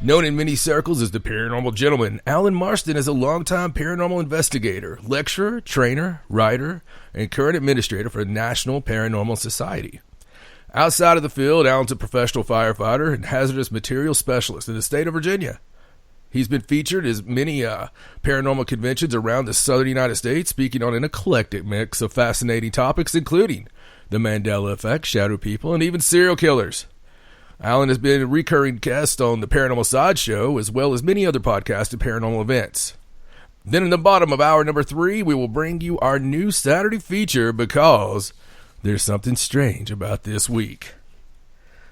Known in many circles as the Paranormal Gentleman, Alan Marston is a longtime paranormal investigator, lecturer, trainer, writer, and current administrator for the National Paranormal Society. Outside of the field, Alan's a professional firefighter and hazardous material specialist in the state of Virginia. He's been featured at many paranormal conventions around the southern United States, speaking on an eclectic mix of fascinating topics, including the Mandela Effect, shadow people, and even serial killers. Alan has been a recurring guest on the Paranormal Sideshow, as well as many other podcasts and paranormal events. Then in the bottom of hour number 3, we will bring you our new Saturday feature, because there's something strange about this week.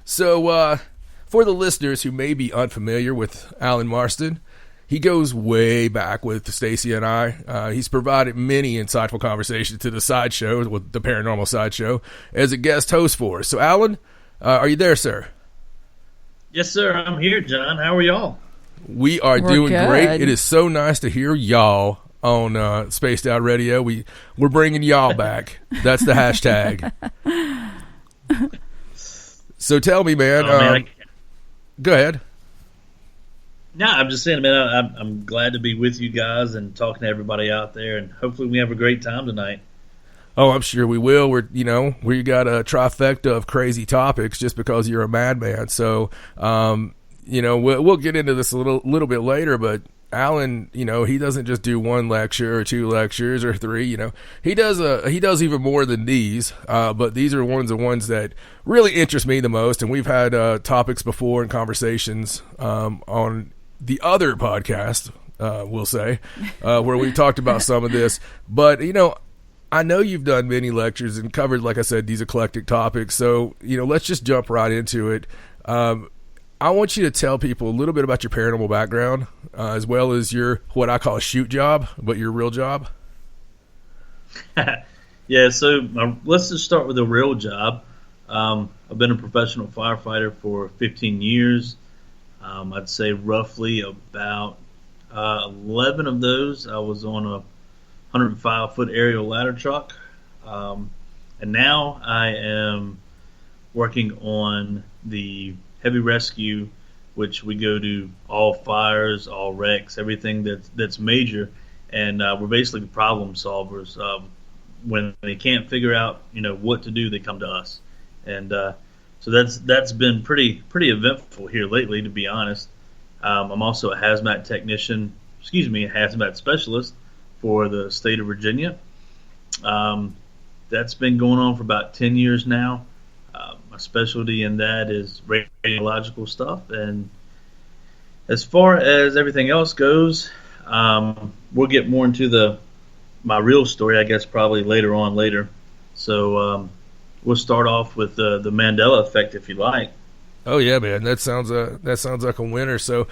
So, for the listeners who may be unfamiliar with Alan Marston, he goes way back with Stacy and I. He's provided many insightful conversations to the Sideshow, with the Paranormal Sideshow, as a guest host for us. So, Alan, are you there, sir? Yes, sir. I'm here, John. How are y'all? We're doing good. Great. It is so nice to hear y'all on Spaced Out Radio. We're bringing y'all back. That's the hashtag. So tell me, man. Go ahead. No, I'm just saying, man, I'm glad to be with you guys and talking to everybody out there, and hopefully we have a great time tonight. Oh, I'm sure we will. We got a trifecta of crazy topics just because you're a madman. So, we'll get into this a little bit later, but Alan, he doesn't just do one lecture or 2 lectures or 3, he does even more than these, but these are the ones that really interest me the most. And we've had topics before and conversations on the other podcast, we'll say, where we talked about some of this. But, I know you've done many lectures and covered, like I said, these eclectic topics. So, let's just jump right into it. I want you to tell people a little bit about your paranormal background, as well as your, what I call a shoot job, but your real job. Yeah, so let's just start with the real job. I've been a professional firefighter for 15 years. I'd say roughly about 11 of those I was on a 105-foot aerial ladder truck. And now I am working on the heavy rescue, which we go to all fires, all wrecks, everything that's major, and we're basically problem solvers. When they can't figure out, what to do, they come to us, and so that's been pretty eventful here lately, to be honest. I'm also a hazmat specialist for the state of Virginia. That's been going on for about 10 years now. My specialty in that is radiological stuff, and as far as everything else goes, we'll get more into my real story, I guess, probably later. So we'll start off with the Mandela Effect, if you like. Oh yeah, man, that sounds like a winner. So,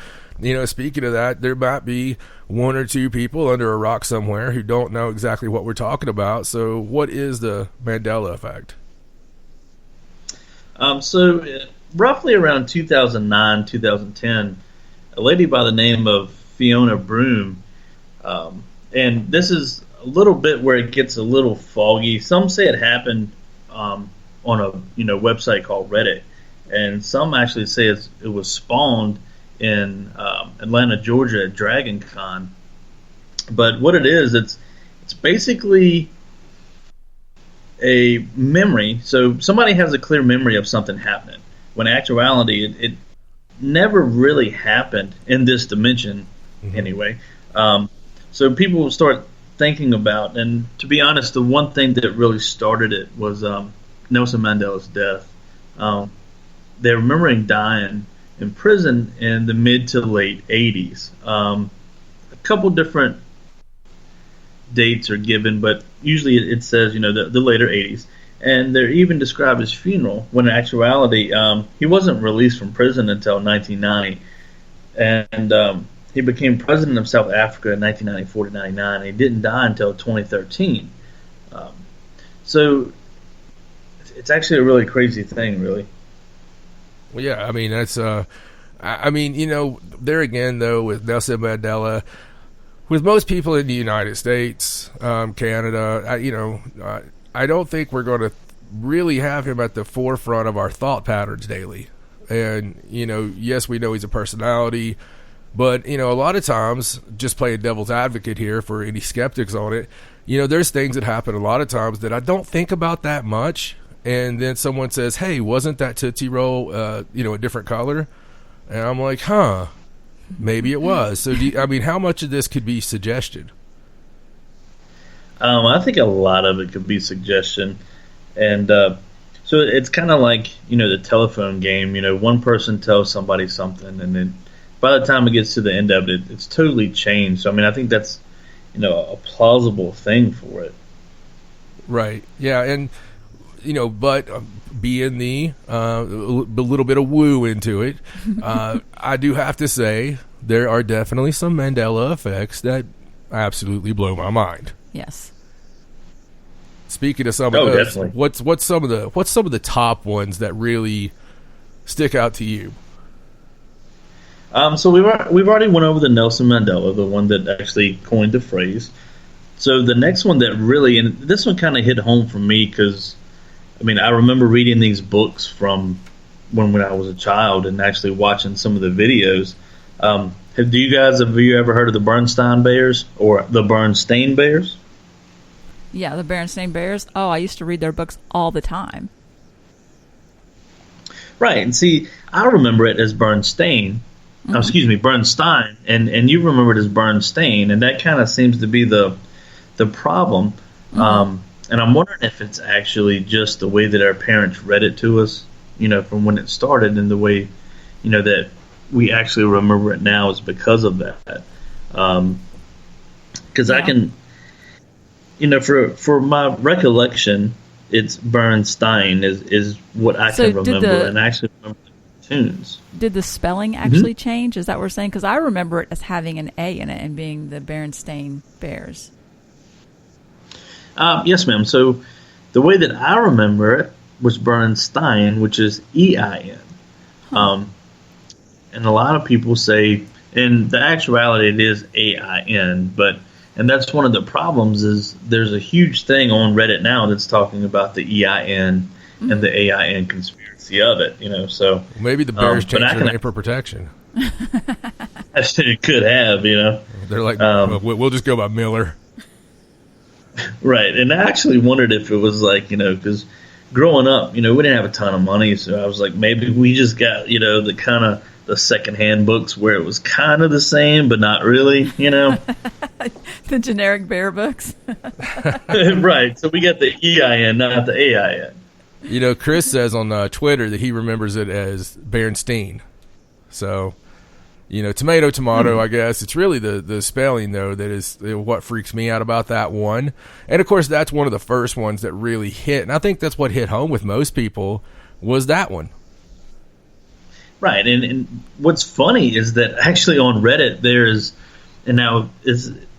speaking of that, there might be 1 or 2 people under a rock somewhere who don't know exactly what we're talking about. So, what is the Mandela Effect? So roughly around 2009, 2010, a lady by the name of Fiona Broom, and this is a little bit where it gets a little foggy. Some say it happened on a website called Reddit, and some actually say it was spawned in Atlanta, Georgia at Dragon Con. But what it is, it's basically a memory. So somebody has a clear memory of something happening, when in actuality it never really happened in this dimension, anyway. So people will start thinking about, and to be honest, the one thing that really started it was Nelson Mandela's death. They're remembering dying in prison in the mid to late 80s. A couple different dates are given, but usually it says, the later 80s. And they're even described his funeral, when in actuality, he wasn't released from prison until 1990. And he became president of South Africa in 1994 to 99. And he didn't die until 2013. So it's actually a really crazy thing, really. Well, yeah, I mean, that's, there again, though, with Nelson Mandela, with most people in the United States, Canada, I don't think we're going to really have him at the forefront of our thought patterns daily. And, yes, we know he's a personality, but, a lot of times, just playing devil's advocate here for any skeptics on it, there's things that happen a lot of times that I don't think about that much. And then someone says, hey, wasn't that Tootsie Roll, a different color? And I'm like, maybe it was. So, how much of this could be suggestion? I think a lot of it could be suggestion. And so it's kind of like, the telephone game. One person tells somebody something, and then by the time it gets to the end of it, it's totally changed. So, I think that's, a plausible thing for it. Right. Yeah. And, but being the a little bit of woo into it, I do have to say there are definitely some Mandela effects that absolutely blow my mind. Yes. Speaking of some of those, definitely. what's some of the top ones that really stick out to you? So we've already went over the Nelson Mandela, the one that actually coined the phrase. So the next one that really, and this one kind of hit home for me because, I remember reading these books from when I was a child and actually watching some of the videos. Have you ever heard of the Bernstein Bears or the Bernstein Bears? Yeah, the Berenstain Bears. Oh, I used to read their books all the time. Right, and see, I remember it as Bernstein, Bernstein, and you remember it as Bernstein, and that kind of seems to be the problem. And I'm wondering if it's actually just the way that our parents read it to us, from when it started, and the way, that we actually remember it now is because of that. Because I can, for my recollection, it's Bernstein is what I can remember, and I actually remember the tunes. Did the spelling actually change? Is that what we're saying? Because I remember it as having an A in it and being the Berenstain Bears. Yes, ma'am. So the way that I remember it was Bernstein, which is EIN. And a lot of people say, in the actuality, it is AIN, and that's one of the problems is there's a huge thing on Reddit now that's talking about the EIN and the AIN conspiracy of it, so. Maybe the Bears changed their name for protection. It could have, They're like, we'll just go by Miller. Right, and I actually wondered if it was like, because growing up, we didn't have a ton of money, so I was like, maybe we just got, the kind of the secondhand books where it was kind of the same, but not really, The generic bear books. Right, so we got the EIN, not the AIN. Chris says on Twitter that he remembers it as Bernstein. So, tomato, I guess. It's really the spelling, though, that is what freaks me out about that one. And, of course, that's one of the first ones that really hit. And I think that's what hit home with most people was that one. Right, and what's funny is that actually on Reddit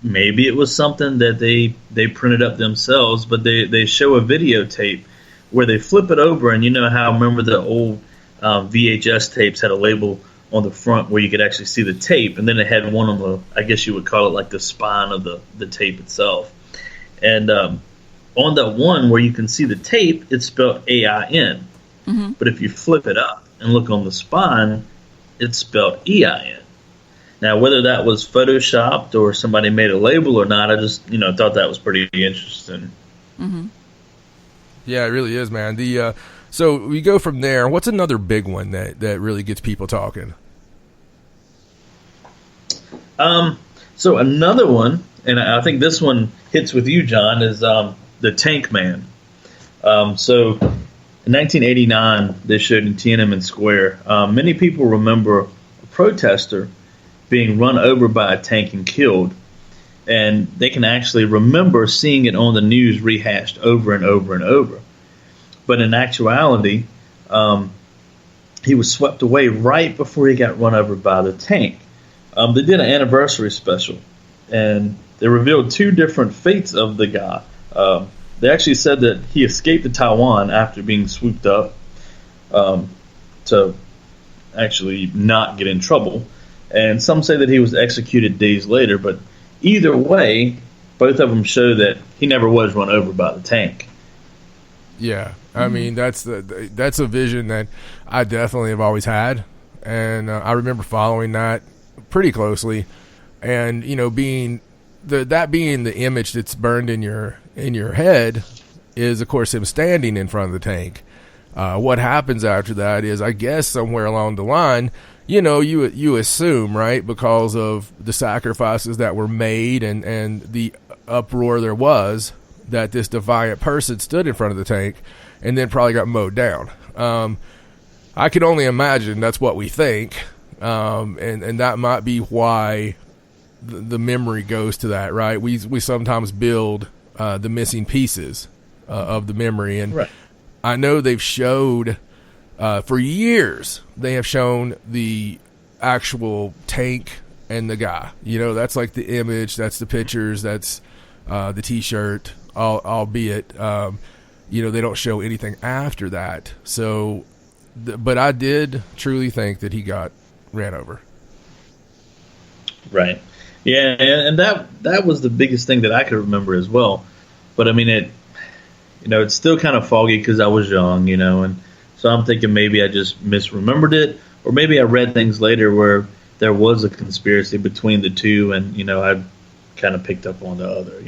maybe it was something that they printed up themselves, but they show a videotape where they flip it over, and how remember the old VHS tapes had a label on the front where you could actually see the tape, and then it had one on the, I guess you would call it like the spine of the tape itself. And on that one where you can see the tape, it's spelled AIN. But if you flip it up and look on the spine, it's spelled EIN. Now, whether that was photoshopped or somebody made a label or not, I just thought that was pretty interesting. Yeah, it really is, man. So we go from there. What's another big one that really gets people talking? So another one, and I think this one hits with you, John, is the Tank Man. So in 1989, they showed in Tiananmen Square. Many people remember a protester being run over by a tank and killed. And they can actually remember seeing it on the news rehashed over and over and over. But in actuality, he was swept away right before he got run over by the tank. They did an anniversary special, and they revealed two different fates of the guy. They actually said that he escaped to Taiwan after being swooped up to actually not get in trouble. And some say that he was executed days later, but either way, both of them show that he never was run over by the tank. Yeah. I mean, that's a vision that I definitely have always had, and I remember following that pretty closely, and being the image that's burned in your head is, of course, him standing in front of the tank. What happens after that is, I guess, somewhere along the line, you assume, right, because of the sacrifices that were made and the uproar there was, that this defiant person stood in front of the tank and then probably got mowed down. I can only imagine that's what we think, and that might be why the memory goes to that, right? We sometimes build the missing pieces of the memory, and right. I know they've showed for years, they have shown the actual tank and the guy. That's like the image, that's the pictures, that's the T-shirt, albeit they don't show anything after that. So, but I did truly think that he got ran over. Right. Yeah, and that was the biggest thing that I could remember as well. But I mean, it's still kind of foggy because I was young, and so I'm thinking maybe I just misremembered it, or maybe I read things later where there was a conspiracy between the two, and I kind of picked up on the other,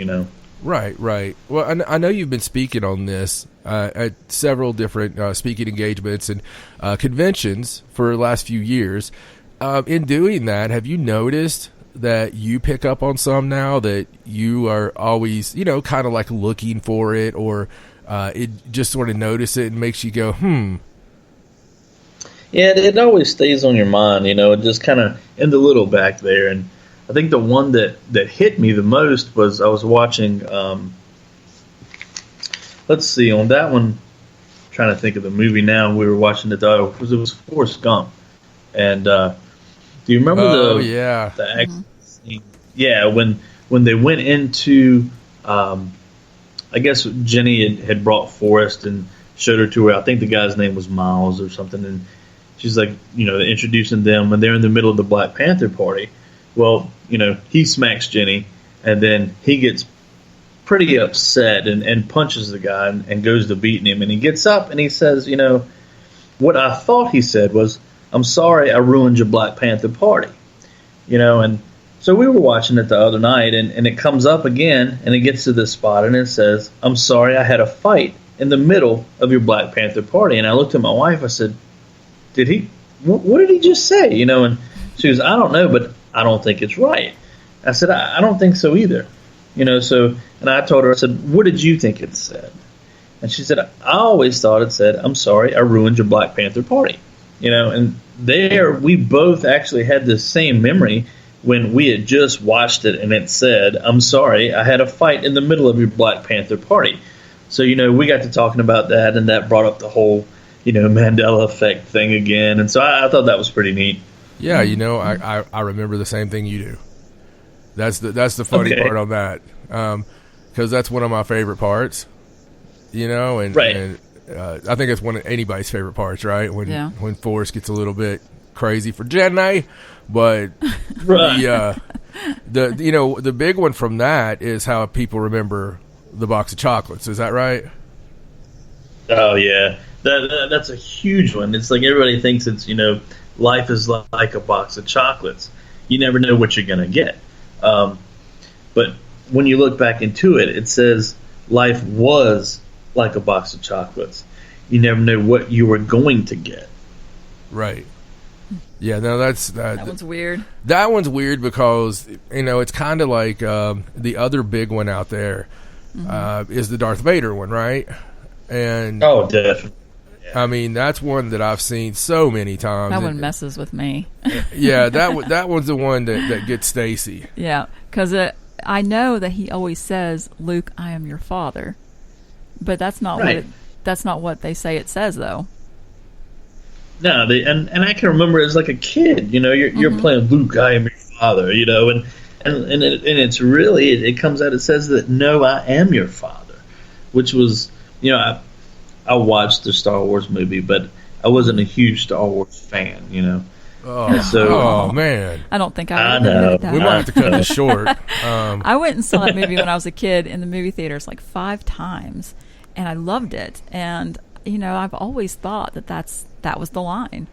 Right. Well, I know you've been speaking on this at several different speaking engagements and conventions for the last few years. In doing that, have you noticed that you pick up on some now that you are always, kind of like looking for it, or it just sort of notice it and makes you go, Yeah, it always stays on your mind, it just kind of in the little back there. And I think the one that hit me the most was I was watching, let's see, on that one, I'm trying to think of the movie now, we were watching it was Forrest Gump. And do you remember the action scene? Yeah, when they went into, I guess Jenny had brought Forrest and showed her to her. I think the guy's name was Miles or something, and she's like, introducing them, and they're in the middle of the Black Panther party. Well, he smacks Jenny, and then he gets pretty upset and punches the guy and goes to beating him, and he gets up and he says, what I thought he said was, "I'm sorry I ruined your Black Panther party." And so we were watching it the other night, and it comes up again, and it gets to this spot, and it says, "I'm sorry I had a fight in the middle of your Black Panther party." And I looked at my wife, I said, what did he just say? And she goes, "I don't know, but I don't think it's right." I said, I don't think so either. And I told her, I said, "What did you think it said?" And she said, "I always thought it said, 'I'm sorry I ruined your Black Panther party.'" And there we both actually had the same memory when we had just watched it, and it said, "I'm sorry I had a fight in the middle of your Black Panther party." So, we got to talking about that, and that brought up the whole, Mandela Effect thing again. And so I thought that was pretty neat. Yeah, I remember the same thing you do. That's the funny part on that, because that's one of my favorite parts, and, right. And I think it's one of anybody's favorite parts, right? When Forrest gets a little bit crazy for Jenny, but right. the big one from that is how people remember the box of chocolates. Is that right? Oh yeah, that's a huge one. It's like everybody thinks it's life is like a box of chocolates. You never know what you're gonna get. But when you look back into it, it says life was like a box of chocolates. You never know what you were going to get. Right. Yeah, no, that one's weird. That one's weird because, it's kind of like the other big one out there is the Darth Vader one, right? And oh, definitely. I mean, that's one that I've seen so many times. That one messes with me. Yeah, that one's the one that gets Stacy. Yeah, because I know that he always says, "Luke, I am your father," but that's not right. That's not what they say it says, though. No, and I can remember as like a kid, you're playing Luke, I am your father, and it's really it comes out. It says that no, I am your father, which was I watched the Star Wars movie, but I wasn't a huge Star Wars fan, Oh man, I don't think I know. We might have to cut this short. I went and saw that movie when I was a kid in the movie theaters like 5 times. And I loved it. And I've always thought that was the line.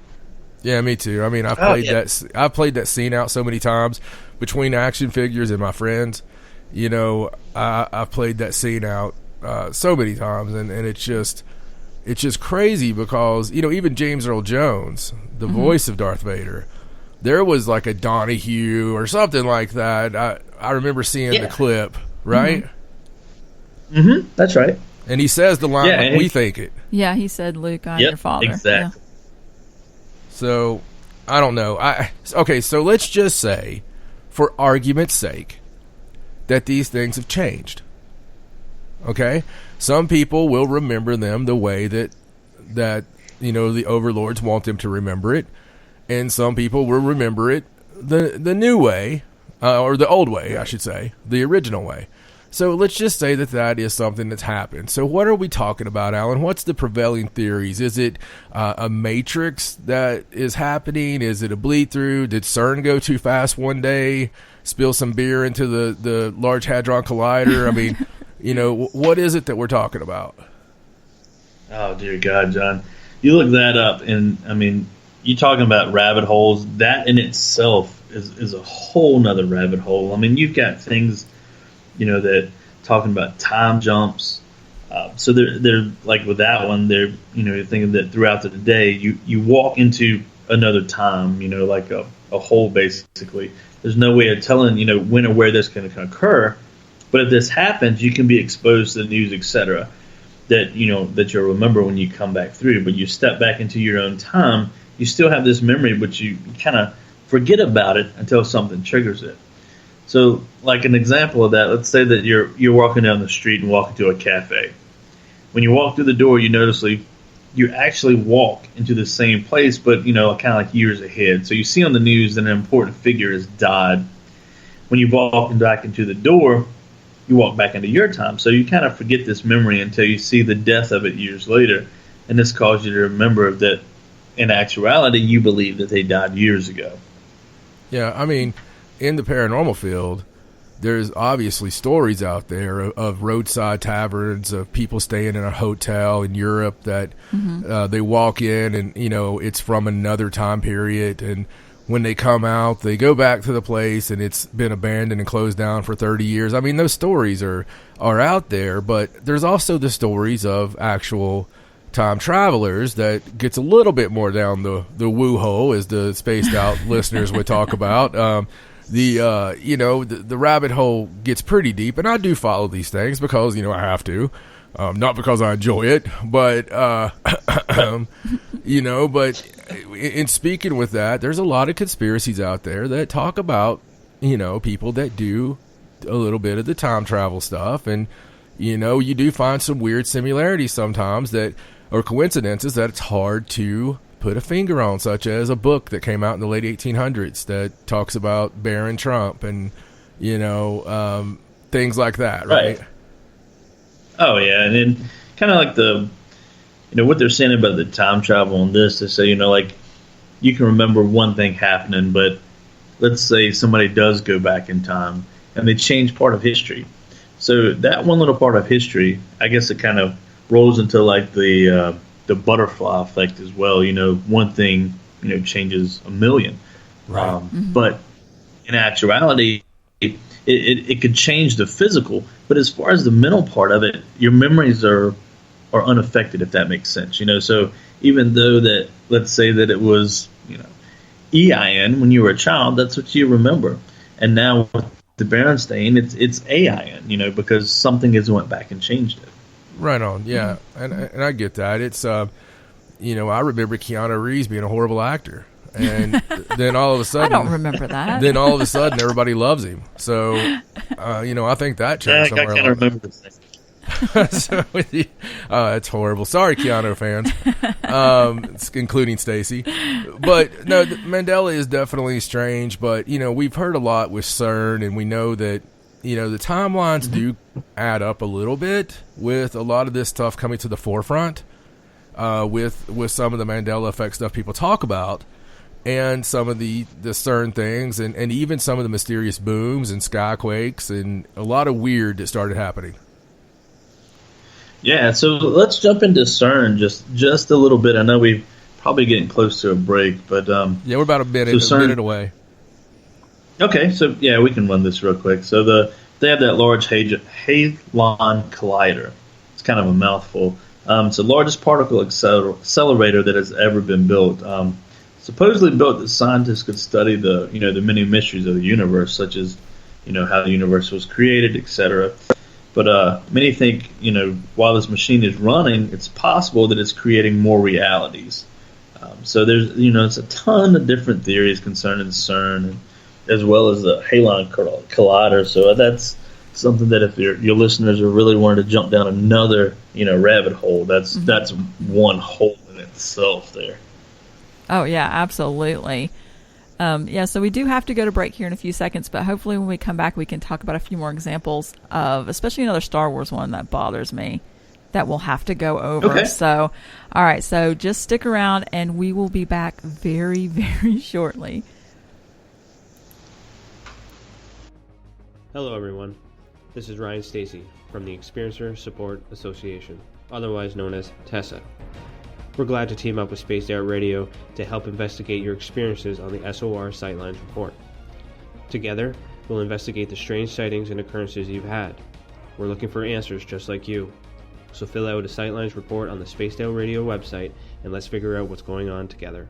Yeah, me too. I mean, I've played that scene out so many times between action figures and my friends. I've played that scene out so many times, and it's just crazy because even James Earl Jones, the voice of Darth Vader, there was like a Donahue or something like that. I remember seeing the clip, right? Mm-hmm. That's right. And he says the line like we think it. Yeah, he said, "Luke, I'm your father." Exactly. Yeah. So, I don't know. Okay, so let's just say, for argument's sake, that these things have changed. Okay? Some people will remember them the way that the overlords want them to remember it, and some people will remember it the new way, or the old way, I should say, the original way. So let's just say that is something that's happened. So what are we talking about, Alan? What's the prevailing theories? Is it a matrix that is happening? Is it a bleed through? Did CERN go too fast one day, spill some beer into the Large Hadron Collider? I mean, what is it that we're talking about? Oh, dear God, John. You look that up, and, I mean, you're talking about rabbit holes. That in itself is a whole nother rabbit hole. I mean, you've got things... that talking about time jumps. So they're like with that one, they're, you're thinking that throughout the day, you walk into another time, like a hole basically. There's no way of telling, when or where this can occur. But if this happens, you can be exposed to the news, etc. That, that you'll remember when you come back through. But you step back into your own time, you still have this memory, but you kind of forget about it until something triggers it. So, like an example of that, let's say that you're walking down the street and walking to a cafe. When you walk through the door, you actually walk into the same place, but kind of like years ahead. So you see on the news that an important figure has died. When you walk back into the door, you walk back into your time. So you kind of forget this memory until you see the death of it years later, and this causes you to remember that in actuality you believe that they died years ago. Yeah, I mean, in the paranormal field, there's obviously stories out there of roadside taverns, of people staying in a hotel in Europe that they walk in and, it's from another time period. And when they come out, they go back to the place and it's been abandoned and closed down for 30 years. I mean, those stories are out there, but there's also the stories of actual time travelers that gets a little bit more down the woo hole, as the spaced out listeners would talk about. The rabbit hole gets pretty deep, and I do follow these things because, I have to, not because I enjoy it, but, but in speaking with that, there's a lot of conspiracies out there that talk about, people that do a little bit of the time travel stuff. And, you do find some weird similarities sometimes or coincidences that it's hard to put a finger on, such as a book that came out in the late 1800s that talks about Baron Trump and, things like that, right? Oh, yeah. And then kind of like what they're saying about the time travel on this, to say, like, you can remember one thing happening, but let's say somebody does go back in time and they change part of history. So that one little part of history, I guess it kind of rolls into like the butterfly effect as well. One thing, changes a million. Right. But in actuality, it could change the physical. But as far as the mental part of it, your memories are unaffected, if that makes sense. So even though that, let's say that it was, EIN when you were a child, that's what you remember. And now with the Berenstain, it's AIN, because something has went back and changed it. Right on, yeah, and I get that. It's I remember Keanu Reeves being a horrible actor, and then all of a sudden, I don't remember that. Then all of a sudden, everybody loves him. So, I think that changed somewhere. I can't remember the thing. So, it's horrible. Sorry, Keanu fans, including Stacy. But no, Mandela is definitely strange. But we've heard a lot with CERN, and we know that. The timelines do add up a little bit with a lot of this stuff coming to the forefront, with some of the Mandela Effect stuff people talk about, and some of the CERN things, and even some of the mysterious booms and skyquakes and a lot of weird that started happening. Yeah, so let's jump into CERN just a little bit. I know we're probably getting close to a break, but Yeah, we're about a minute, so a CERN, minute away. Okay, so yeah, we can run this real quick. So they have that large hadron collider. It's kind of a mouthful. It's the largest particle accelerator that has ever been built. Supposedly built that scientists could study the many mysteries of the universe, such as how the universe was created, etc. But many think while this machine is running, it's possible that it's creating more realities. So there's it's a ton of different theories concerning CERN, as well as the Hadron Collider. So that's something that if your listeners are really wanting to jump down another rabbit hole, that's one hole in itself there. Oh yeah, absolutely. So we do have to go to break here in a few seconds, but hopefully when we come back, we can talk about a few more examples of, especially another Star Wars one that bothers me, that we'll have to go over. Okay. So, all right, so just stick around, and we will be back very, very shortly. Hello, everyone. This is Ryan Stacy from the Experiencer Support Association, otherwise known as TESSA. We're glad to team up with Spaced Out Radio to help investigate your experiences on the SOR Sightlines Report. Together, we'll investigate the strange sightings and occurrences you've had. We're looking for answers just like you. So fill out a Sightlines report on the Spaced Out Radio website, and let's figure out what's going on together.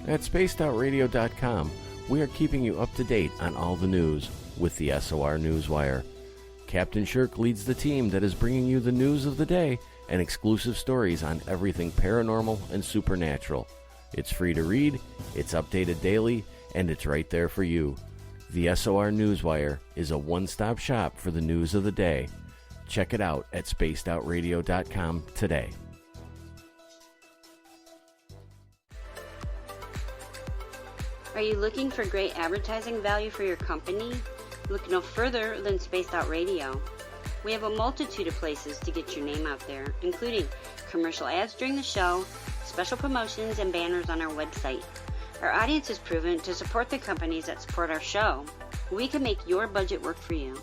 At spacedoutradio.com, we are keeping you up to date on all the news with the SOR Newswire. Captain Shirk leads the team that is bringing you the news of the day and exclusive stories on everything paranormal and supernatural. It's free to read, it's updated daily, and it's right there for you. The SOR Newswire is a one-stop shop for the news of the day. Check it out at spacedoutradio.com today. Are you looking for great advertising value for your company? Look no further than Spaced Out Radio. We have a multitude of places to get your name out there, including commercial ads during the show, special promotions, and banners on our website. Our audience is proven to support the companies that support our show. We can make your budget work for you.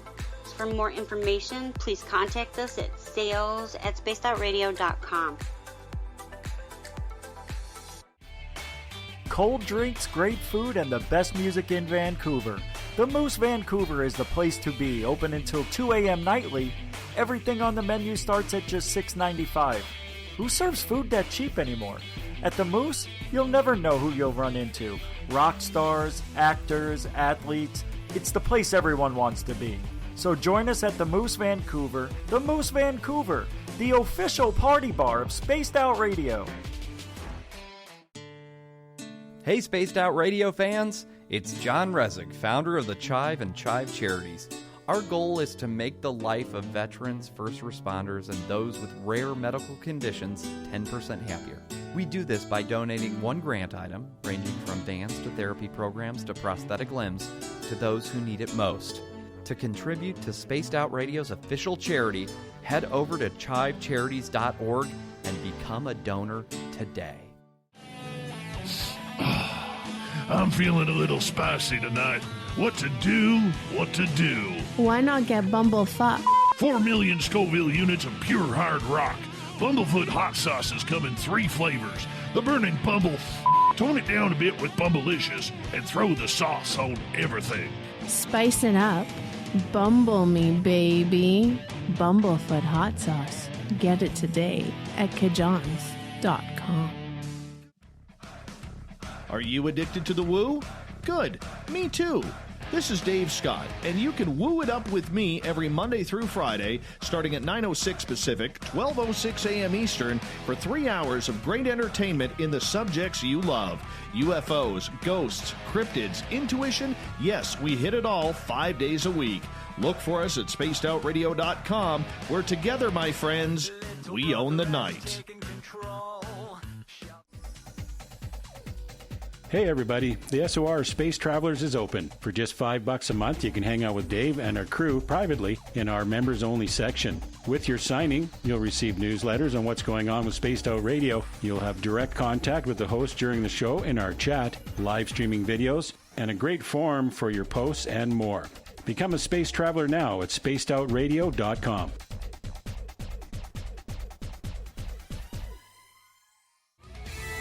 So for more information, please contact us at sales@spacedoutradio.com. Cold drinks, great food, and the best music in Vancouver. The Moose Vancouver is the place to be, open until 2 a.m. nightly. Everything on the menu starts at just $6.95. Who serves food that cheap anymore? At the Moose, you'll never know who you'll run into. Rock stars, actors, athletes. It's the place everyone wants to be. So join us at the Moose Vancouver. The Moose Vancouver, the official party bar of Spaced Out Radio. Hey Spaced Out Radio fans, it's John Resig, founder of the Chive and Chive Charities. Our goal is to make the life of veterans, first responders, and those with rare medical conditions 10% happier. We do this by donating one grant item, ranging from dance to therapy programs to prosthetic limbs, to those who need it most. To contribute to Spaced Out Radio's official charity, head over to chivecharities.org and become a donor today. I'm feeling a little spicy tonight. What to do? Why not get Bumblefuck? 4 million Scoville units of pure hard rock. Bumblefoot hot sauces come in 3 flavors. The burning Bumble. Tone it down a bit with Bumblicious and throw the sauce on everything. Spice it up. Bumble me, baby. Bumblefoot hot sauce. Get it today at kajans.com. Are you addicted to the woo? Good. Me too. This is Dave Scott, and you can woo it up with me every Monday through Friday, starting at 9:06 Pacific, 12:06 a.m. Eastern, for 3 hours of great entertainment in the subjects you love. UFOs, ghosts, cryptids, intuition. Yes, we hit it all 5 days a week. Look for us at spacedoutradio.com, where together, my friends, we own the night. Hey everybody, the SOR Space Travelers is open. For just $5 a month, you can hang out with Dave and our crew privately in our members-only section. With your signing, you'll receive newsletters on what's going on with Spaced Out Radio. You'll have direct contact with the host during the show in our chat, live streaming videos, and a great forum for your posts and more. Become a space traveler now at spacedoutradio.com.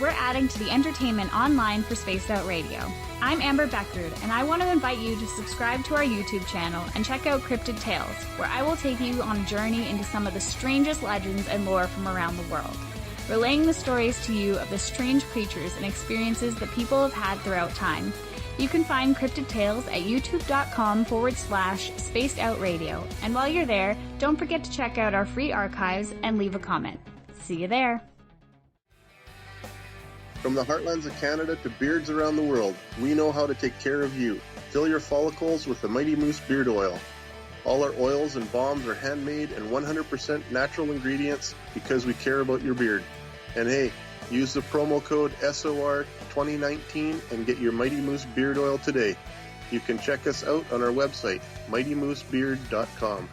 We're adding to the entertainment online for Spaced Out Radio. I'm Amber Beckrud, and I want to invite you to subscribe to our YouTube channel and check out Cryptid Tales, where I will take you on a journey into some of the strangest legends and lore from around the world, relaying the stories to you of the strange creatures and experiences that people have had throughout time. You can find Cryptid Tales at youtube.com/spacedoutradio, and while you're there, don't forget to check out our free archives and leave a comment. See you there. From the heartlands of Canada to beards around the world, we know how to take care of you. Fill your follicles with the Mighty Moose Beard Oil. All our oils and balms are handmade and 100% natural ingredients because we care about your beard. And hey, use the promo code SOR2019 and get your Mighty Moose Beard Oil today. You can check us out on our website, mightymoosebeard.com.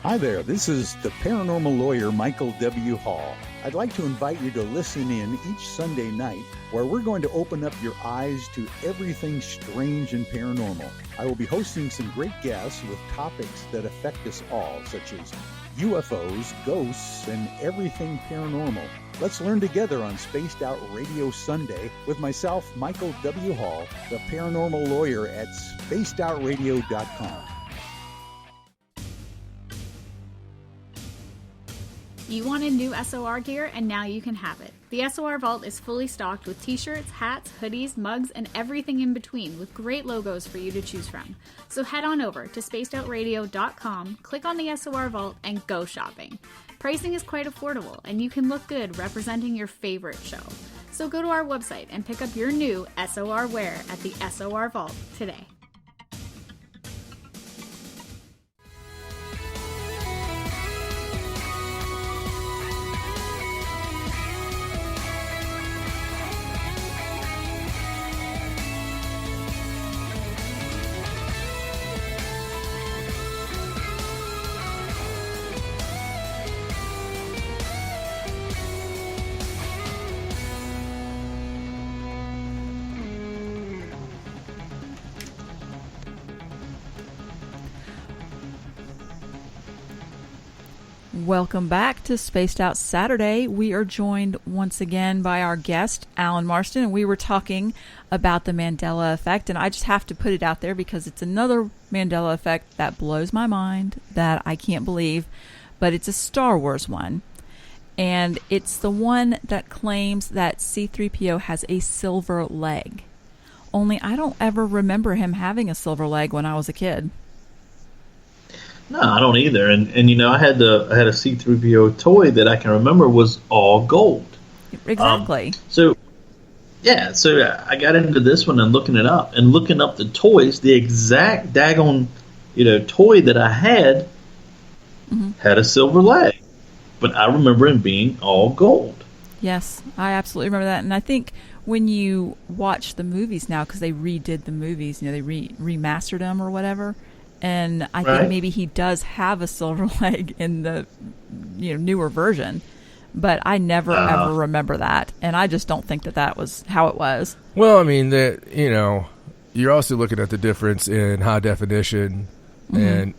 Hi there, this is the paranormal lawyer Michael W. Hall. I'd like to invite you to listen in each Sunday night where we're going to open up your eyes to everything strange and paranormal. I will be hosting some great guests with topics that affect us all, such as UFOs, ghosts, and everything paranormal. Let's learn together on Spaced Out Radio Sunday with myself, Michael W. Hall, the paranormal lawyer at spacedoutradio.com. You wanted new SOR gear, and now you can have it. The SOR Vault is fully stocked with t-shirts, hats, hoodies, mugs, and everything in between, with great logos for you to choose from. So head on over to spacedoutradio.com, click on the SOR Vault, and go shopping. Pricing is quite affordable, and you can look good representing your favorite show. So go to our website and pick up your new SOR wear at the SOR Vault today. Welcome back to Spaced Out Saturday. We are joined once again by our guest, Alan Marston, and we were talking about the Mandela Effect. And I just have to put it out there because it's another Mandela Effect that blows my mind, that I can't believe, but it's a Star Wars one. And it's the one that claims that C-3PO has a silver leg. Only I don't ever remember him having a silver leg when I was a kid. No, I don't either. And you know, I had a C-3PO toy that I can remember was all gold. Exactly. So I got into this one and looking it up and looking up the toys. The exact daggone, toy that I had had a silver leg, but I remember it being all gold. Yes, I absolutely remember that. And I think when you watch the movies now, because they redid the movies, they remastered them or whatever. And I think maybe he does have a silver leg in the newer version, but I never ever remember that, and I just don't think that was how it was. Well, I mean you're also looking at the difference in high definition and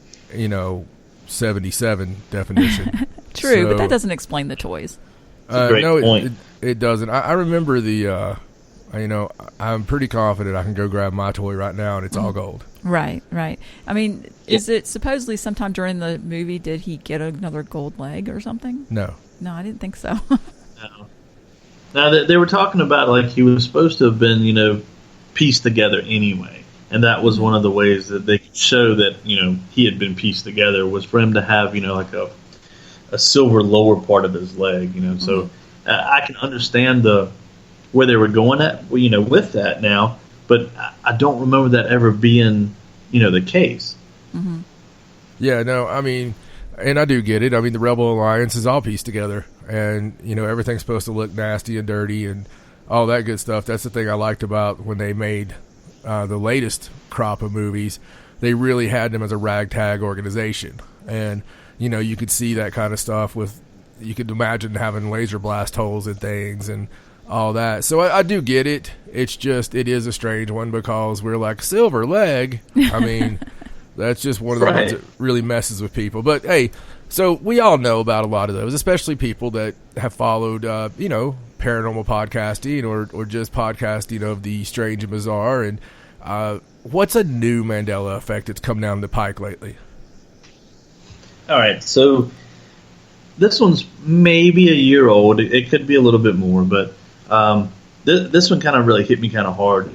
77 definition. True, but that doesn't explain the toys. Great point. It doesn't. I remember I'm pretty confident I can go grab my toy right now and it's all gold. Right. I mean, is it supposedly sometime during the movie did he get another gold leg or something? No, I didn't think so. No. Now, they were talking about like he was supposed to have been, pieced together anyway. And that was one of the ways that they could show that, he had been pieced together was for him to have, like a silver lower part of his leg, So I can understand where they were going at, with that now. But I don't remember that ever being, the case. Mm-hmm. Yeah, no, I mean, and I do get it. I mean, the Rebel Alliance is all pieced together, and everything's supposed to look nasty and dirty and all that good stuff. That's the thing I liked about when they made the latest crop of movies. They really had them as a ragtag organization, and you could see that kind of stuff with. You could imagine having laser blast holes and things and all that. So I do get it. It's just, it is a strange one because we're like, silver leg. I mean, that's just one of the ones that really messes with people. But hey, so we all know about a lot of those, especially people that have followed, paranormal podcasting or just podcasting of the strange and bizarre. And what's a new Mandela Effect that's come down the pike lately? All right, so this one's maybe a year old. It could be a little bit more, but this one kind of really hit me kind of hard.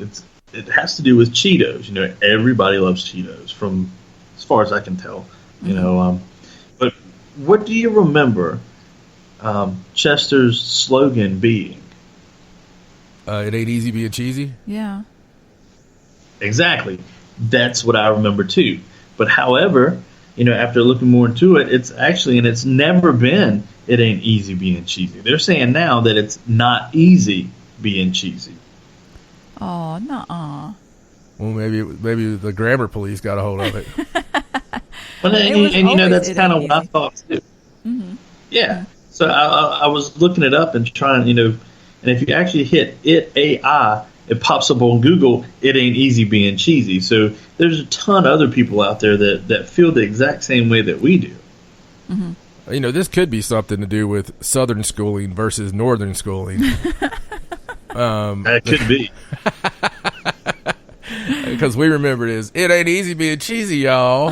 It has to do with Cheetos. Everybody loves Cheetos, from as far as I can tell. But what do you remember Chester's slogan being? It ain't easy being cheesy. Yeah. Exactly. That's what I remember too. But however, after looking more into it, it's actually, and it's never been, it ain't easy being cheesy. They're saying now that it's not easy being cheesy. Oh, nuh-uh. Well, maybe the grammar police got a hold of it. Well, and that's kind of what I thought too. Mm-hmm. Yeah. So I was looking it up and trying, and if you actually hit AI, it pops up on Google, it ain't easy being cheesy. So there's a ton of other people out there that feel the exact same way that we do. Mm-hmm. This could be something to do with Southern schooling versus Northern schooling. That could be. Because we remember it ain't easy being cheesy, y'all.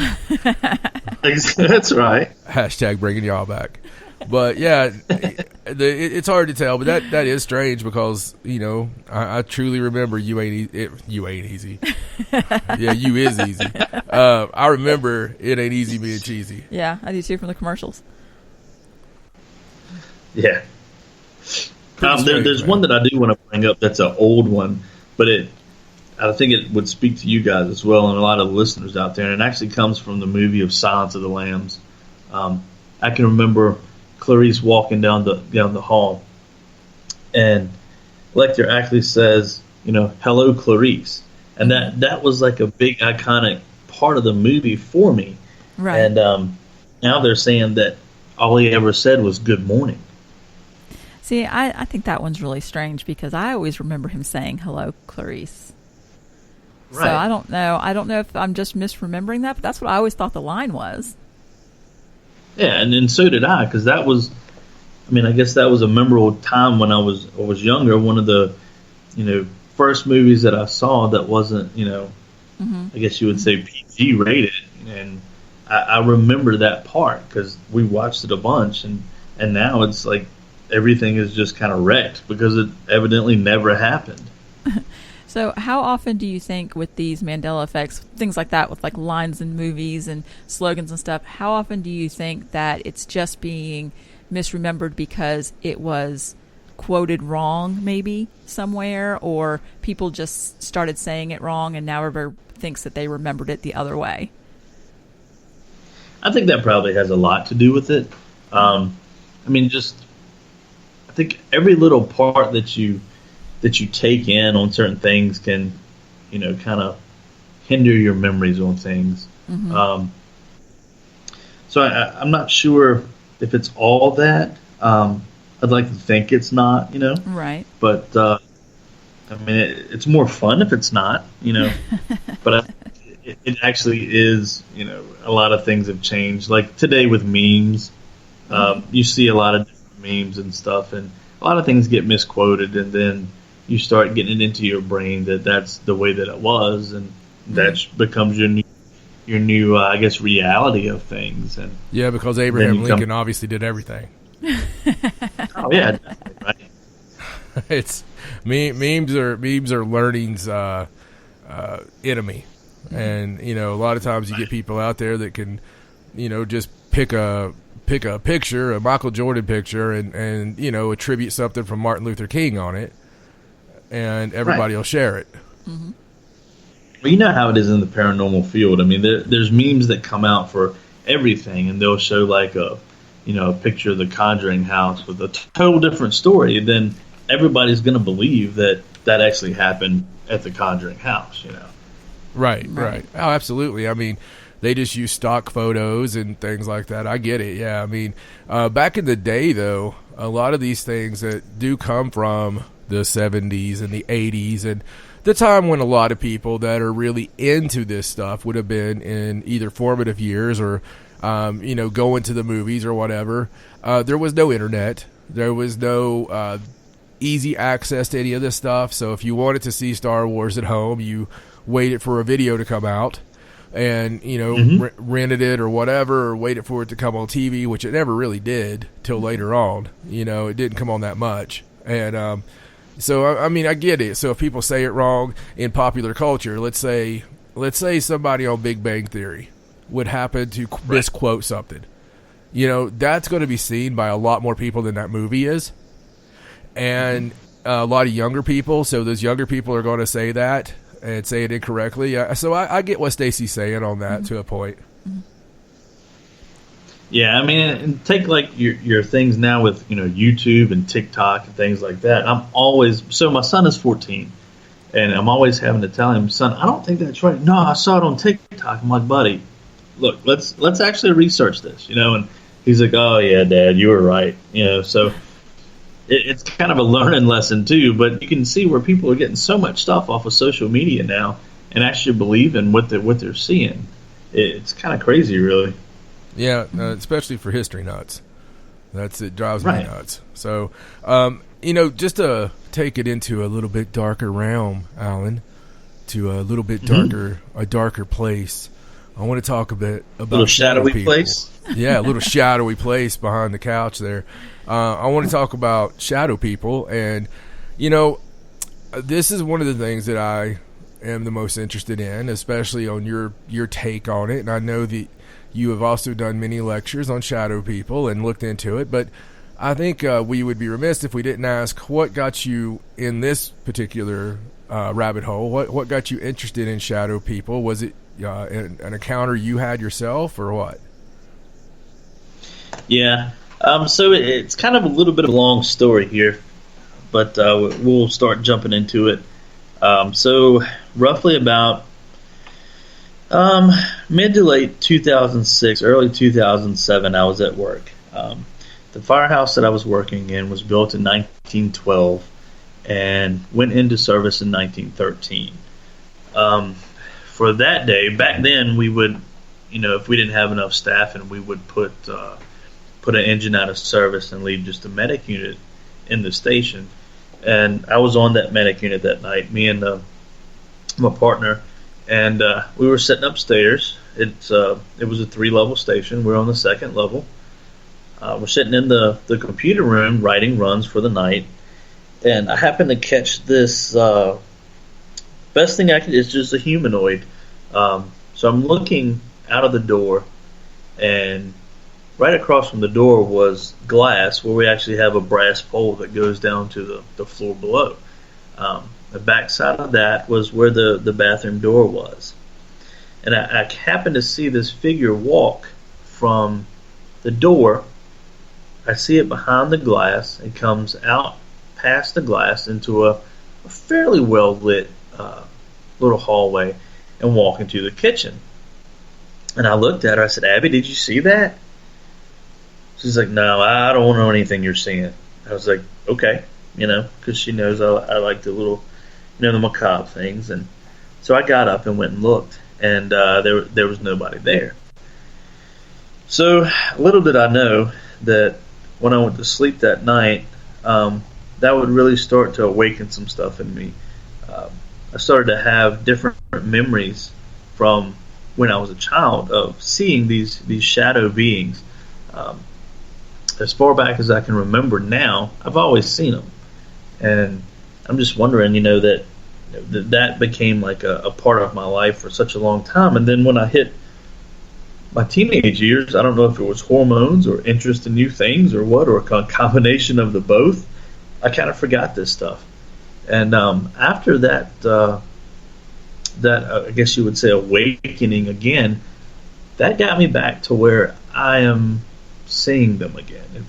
That's right. Hashtag bringing y'all back. But yeah, it's hard to tell, but that is strange because I truly remember you ain't easy. Yeah, you is easy. I remember it ain't easy being cheesy. Yeah, I do too, from the commercials. Yeah. There's one that I do want to bring up that's an old one, but I think it would speak to you guys as well and a lot of the listeners out there, and it actually comes from the movie of Silence of the Lambs. I can remember Clarice walking down the hall, and Lecter actually says, "Hello, Clarice," and that was like a big iconic part of the movie for me. Right. And now they're saying that all he ever said was "Good morning." See, I think that one's really strange because I always remember him saying "Hello, Clarice." Right. So I don't know. I don't know if I'm just misremembering that, but that's what I always thought the line was. Yeah, and so did I, because that was, I guess that was a memorable time when I was younger. One of the, first movies that I saw that wasn't, mm-hmm. I guess you would say PG rated, and I remember that part because we watched it a bunch, and now it's like everything is just kind of wrecked because it evidently never happened. So how often do you think with these Mandela effects, things like that, with like lines in movies and slogans and stuff, how often do you think that it's just being misremembered because it was quoted wrong maybe somewhere, or people just started saying it wrong and now everybody thinks that they remembered it the other way? I think that probably has a lot to do with it. I think every little part that you take in on certain things can, kind of hinder your memories on things. Mm-hmm. So I'm not sure if it's all that. I'd like to think it's not, Right. But, it's more fun if it's not, But it actually is, a lot of things have changed. Like today with memes, you see a lot of different memes and stuff, and a lot of things get misquoted, and then you start getting it into your brain that that's the way that it was, and that becomes your new I guess, reality of things. And yeah, because Abraham Lincoln obviously did everything. Oh yeah, right. It's memes are learning's enemy, and a lot of times you get people out there that can, just pick a picture, a Michael Jordan picture, and attribute something from Martin Luther King on it, and everybody will share it. Mm-hmm. Well, you know how it is in the paranormal field. There's memes that come out for everything, and they'll show like a picture of the Conjuring house with a total different story. Then everybody's going to believe that actually happened at the Conjuring house. Right. Oh, absolutely. They just use stock photos and things like that. I get it. Yeah. Back in the day, though, a lot of these things that do come from the 70s and the 80s, and the time when a lot of people that are really into this stuff would have been in either formative years or, going to the movies or whatever. There was no internet. There was no easy access to any of this stuff. So if you wanted to see Star Wars at home, you waited for a video to come out and, rented it or whatever, or waited for it to come on TV, which it never really did till later on. It didn't come on that much. And, so, I get it. So if people say it wrong in popular culture, let's say somebody on Big Bang Theory would happen to misquote something. That's going to be seen by a lot more people than that movie is. And a lot of younger people. So those younger people are going to say that and say it incorrectly. So I get what Stacy's saying on that to a point. Yeah, and take like your things now with YouTube and TikTok and things like that. So my son is 14, and I'm always having to tell him, son, I don't think that's right. No, I saw it on TikTok. I'm like, buddy, look, let's actually research this, And he's like, oh yeah, Dad, you were right, So it's kind of a learning lesson too. But you can see where people are getting so much stuff off of social media now and actually believing what they're seeing. It's kind of crazy, really. Yeah, especially for history nuts. It drives me nuts. So, just to take it into a little bit darker realm, Alan, to a little bit darker, a darker place. I want to talk a bit about a little shadowy place. Yeah, a little shadowy place behind the couch there. I want to talk about shadow people, and this is one of the things that I am the most interested in, especially on your take on it. And I know that you have also done many lectures on shadow people and looked into it, but I think we would be remiss if we didn't ask what got you in this particular rabbit hole. What got you interested in shadow people? Was it an encounter you had yourself, or what? Yeah. So it's kind of a little bit of a long story here, but we'll start jumping into it. So roughly about mid to late 2006, early 2007, I was at work. The firehouse that I was working in was built in 1912 and went into service in 1913. For that day, back then, we would, if we didn't have enough staff, and we would put an engine out of service and leave just a medic unit in the station. And I was on that medic unit that night, me and my partner. And we were sitting upstairs. It was a 3-level station. We were on the 2nd level. We're sitting in the computer room writing runs for the night. And I happened to catch this. Best thing I could is just a humanoid. So I'm looking out of the door, and right across from the door was glass where we actually have a brass pole that goes down to the floor below. The back side of that was where the bathroom door was. And I happened to see this figure walk from the door. I see it behind the glass. It comes out past the glass into a fairly well-lit little hallway and walk into the kitchen. And I looked at her. I said, Abby, did you see that? She's like, no, I don't know anything you're seeing. I was like, okay, because she knows I like the little, the macabre things. And so I got up and went and looked, and there was nobody there. So little did I know that when I went to sleep that night, that would really start to awaken some stuff in me. I started to have different memories from when I was a child of seeing these shadow beings. As far back as I can remember now, I've always seen them. And I'm just wondering, that became like a part of my life for such a long time. And then when I hit my teenage years, I don't know if it was hormones or interest in new things or what, or a combination of the both, I kind of forgot this stuff. And after that, I guess you would say awakening again, that got me back to where I am seeing them again,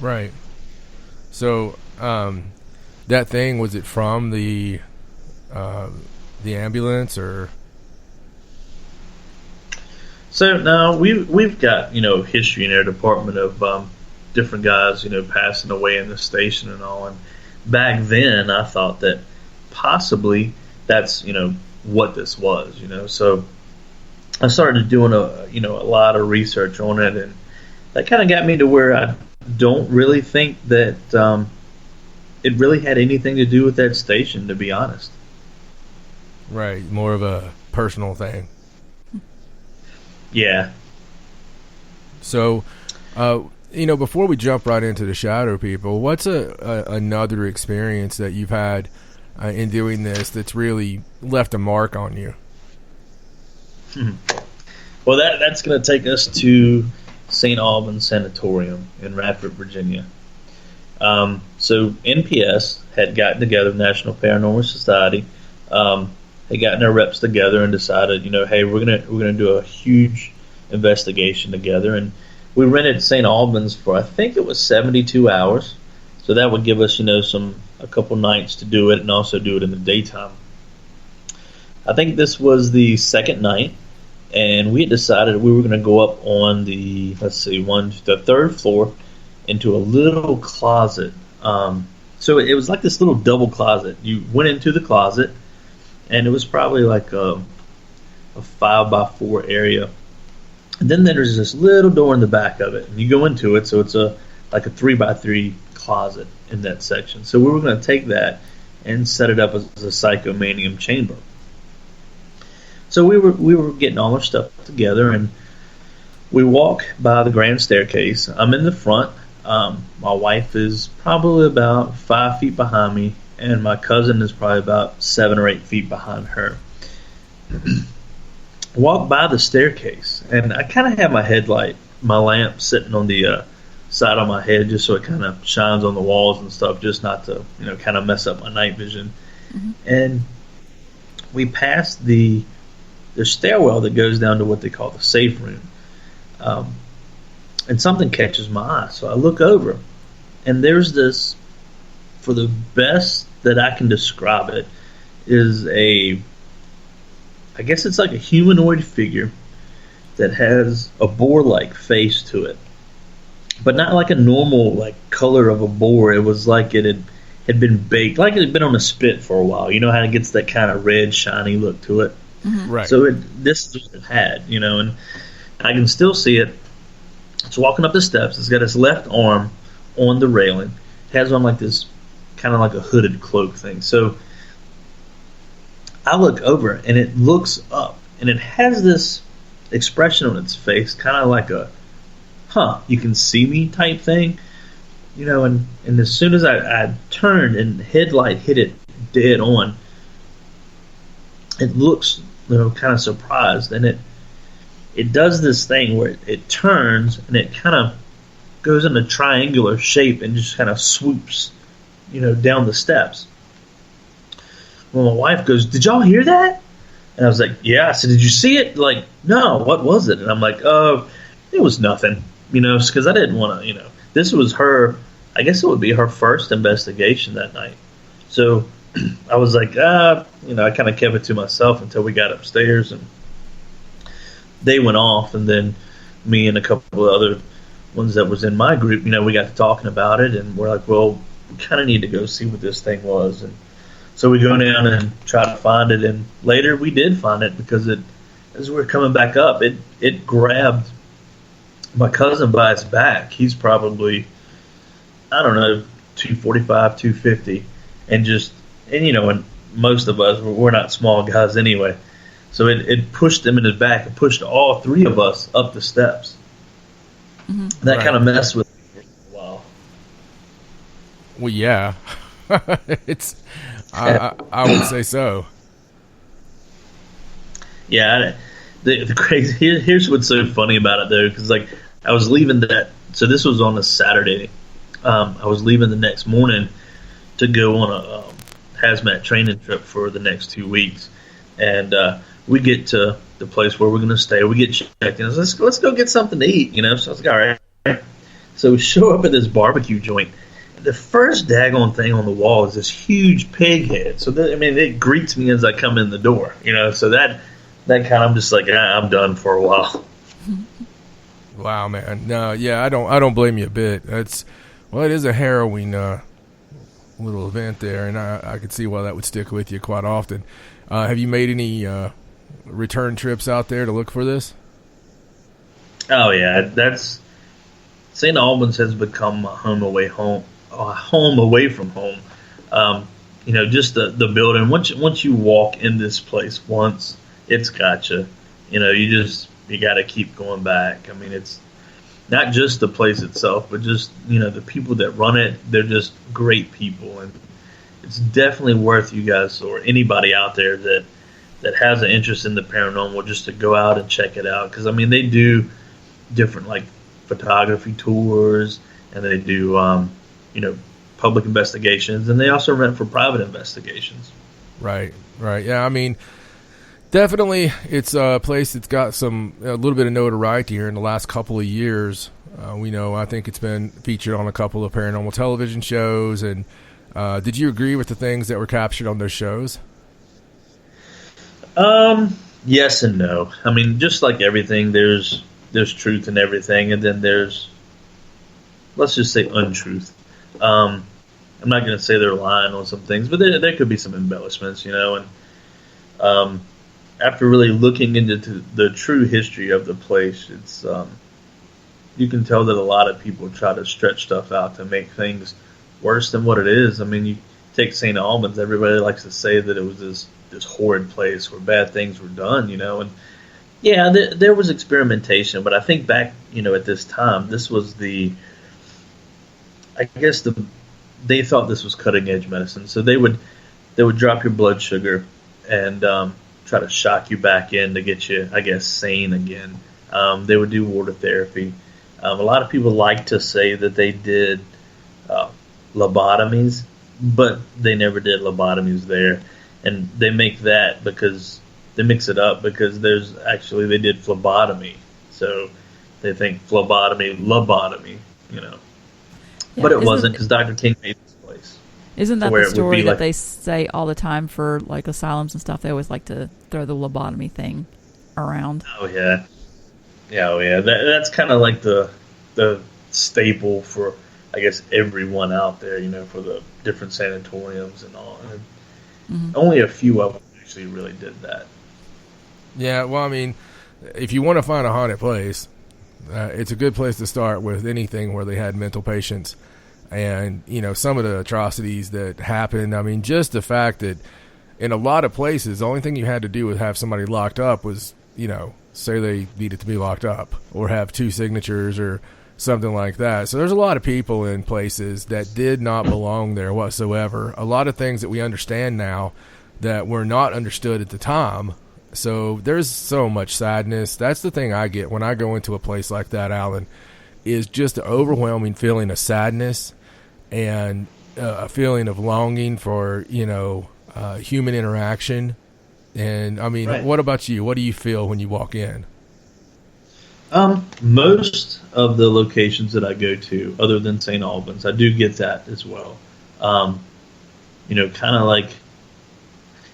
Right. So, that thing, was it from the ambulance, or? So now we've got history in our department of different guys passing away in the station and all, and back then I thought that possibly that's, what this was, So I started doing a lot of research on it, and that kind of got me to where I don't really think that it really had anything to do with that station, to be honest. Right, more of a personal thing. Yeah. So, before we jump right into the shadow people, what's another experience that you've had in doing this that's really left a mark on you? Well, that's going to take us to St. Albans Sanatorium in Radford, Virginia. So NPS had gotten together, National Paranormal Society, had gotten their reps together and decided, hey, we're gonna do a huge investigation together, and we rented St. Albans for, I think it was 72 hours, so that would give us, a couple nights to do it, and also do it in the daytime. I think this was the second night, and we had decided we were going to go up on the third floor into a little closet. So it was like this little double closet. You went into the closet, and it was probably like a 5x4 area. And then there's this little door in the back of it, and you go into it, so it's like a 3x3 closet in that section. So we were going to take that and set it up as a psychomanium chamber. So we were getting all our stuff together, and we walk by the grand staircase. I'm in the front. My wife is probably about 5 feet behind me, and my cousin is probably about 7 or 8 feet behind her. Walk by the staircase, and I kind of have my lamp sitting on the side of my head, just so it kind of shines on the walls and stuff, just not to kind of mess up my night vision. Mm-hmm. And we passed the stairwell that goes down to what they call the safe room, and something catches my eye. So I look over, and there's this, for the best that I can describe it, is I guess it's like a humanoid figure that has a boar-like face to it, but not like a normal color of a boar. It was like it had been baked, like it had been on a spit for a while. You know how it gets that kind of red, shiny look to it? Mm-hmm. Right. So this is what it had, and I can still see it. It's walking up the steps. It's got its left arm on the railing. It has on like this kind of like a hooded cloak thing. So I look over, and it looks up, and it has this expression on its face, kind of like a, you can see me type thing, and as soon as I turned and the headlight hit it dead on, it looks, kind of surprised, and it does this thing where it turns, and it kind of goes in a triangular shape and just kind of swoops, down the steps. Well, my wife goes, "Did y'all hear that?" And I was like, "Yeah." I said, "Did you see it?" Like, "No, what was it?" And I'm like, "Oh, it was nothing," because I didn't want to, this was her, I guess it would be her first investigation that night. So I was like, I kind of kept it to myself until we got upstairs, and they went off, and then me and a couple of other ones that was in my group, we got to talking about it, and we're like, well, we kind of need to go see what this thing was. And so we go down and try to find it, and later we did find it, because as we were coming back up, it grabbed my cousin by his back. He's probably, I don't know, 245, 250, and most of us, we're not small guys anyway. So it pushed him in his back. It pushed all three of us up the steps. Mm-hmm. That kind of messed with me for a while. Well, yeah. It's I would say so. Yeah, the crazy. Here's what's so funny about it though, because I was leaving that. So this was on a Saturday. I was leaving the next morning to go on a hazmat training trip for the next 2 weeks, and we get to the place where we're going to stay. We get checked in. Let's go get something to eat. So I was like, all right. So we show up at this barbecue joint. The first daggone thing on the wall is this huge pig head. So it greets me as I come in the door. So that kind of, I'm just like, I'm done for a while. Wow, man. No, yeah, I don't blame you a bit. It is a harrowing little event there, and I could see why that would stick with you quite often. Have you made any return trips out there to look for this? Oh yeah, that's St. Albans has become a home away from home. Just the building. Once you walk in this place once, it's got you. You got to keep going back. I mean, it's not just the place itself, but just the people that run it. They're just great people, and it's definitely worth you guys or anybody out there that has an interest in the paranormal just to go out and check it out. Because I mean, they do different like photography tours, and they do public investigations, and they also rent for private investigations. Right. Yeah, I mean, definitely it's a place that's got a little bit of notoriety here in the last couple of years. I think it's been featured on a couple of paranormal television shows. And did you agree with the things that were captured on those shows? Yes and no. I mean, just like everything, there's truth in everything, and then there's, let's just say, untruth. I'm not going to say they're lying on some things, but there could be some embellishments, and after really looking into the true history of the place, it's you can tell that a lot of people try to stretch stuff out to make things worse than what it is. I mean, you take St. Albans, everybody likes to say that it was this horrid place where bad things were done, and yeah, there was experimentation, but I think back, at this time, this was they thought this was cutting edge medicine. So they would drop your blood sugar and try to shock you back in to get you, I guess, sane again. They would do water therapy. A lot of people like to say that they did lobotomies, but they never did lobotomies there. And they make that because they mix it up because they did phlebotomy. So they think phlebotomy, lobotomy, Yeah, but it wasn't, because Dr. King made this place. Isn't that the story that they say all the time for like asylums and stuff? They always like to throw the lobotomy thing around. Oh yeah. That's kind of like the staple for, I guess, everyone out there. For the different sanatoriums and all. And only a few of them actually really did that. Yeah, well, I mean, if you want to find a haunted place, it's a good place to start with anything where they had mental patients. And, some of the atrocities that happened, I mean, just the fact that in a lot of places, the only thing you had to do was have somebody locked up was, say they needed to be locked up or have 2 signatures or something like that. So there's a lot of people in places that did not belong there whatsoever. A lot of things that we understand now that were not understood at the time. So there's so much sadness. That's the thing I get when I go into a place like that, Alan, is just an overwhelming feeling of sadness and a feeling of longing for, human interaction. And, I mean, What about you? What do you feel when you walk in? Most of the locations that I go to, other than St. Albans, I do get that as well. Kind of like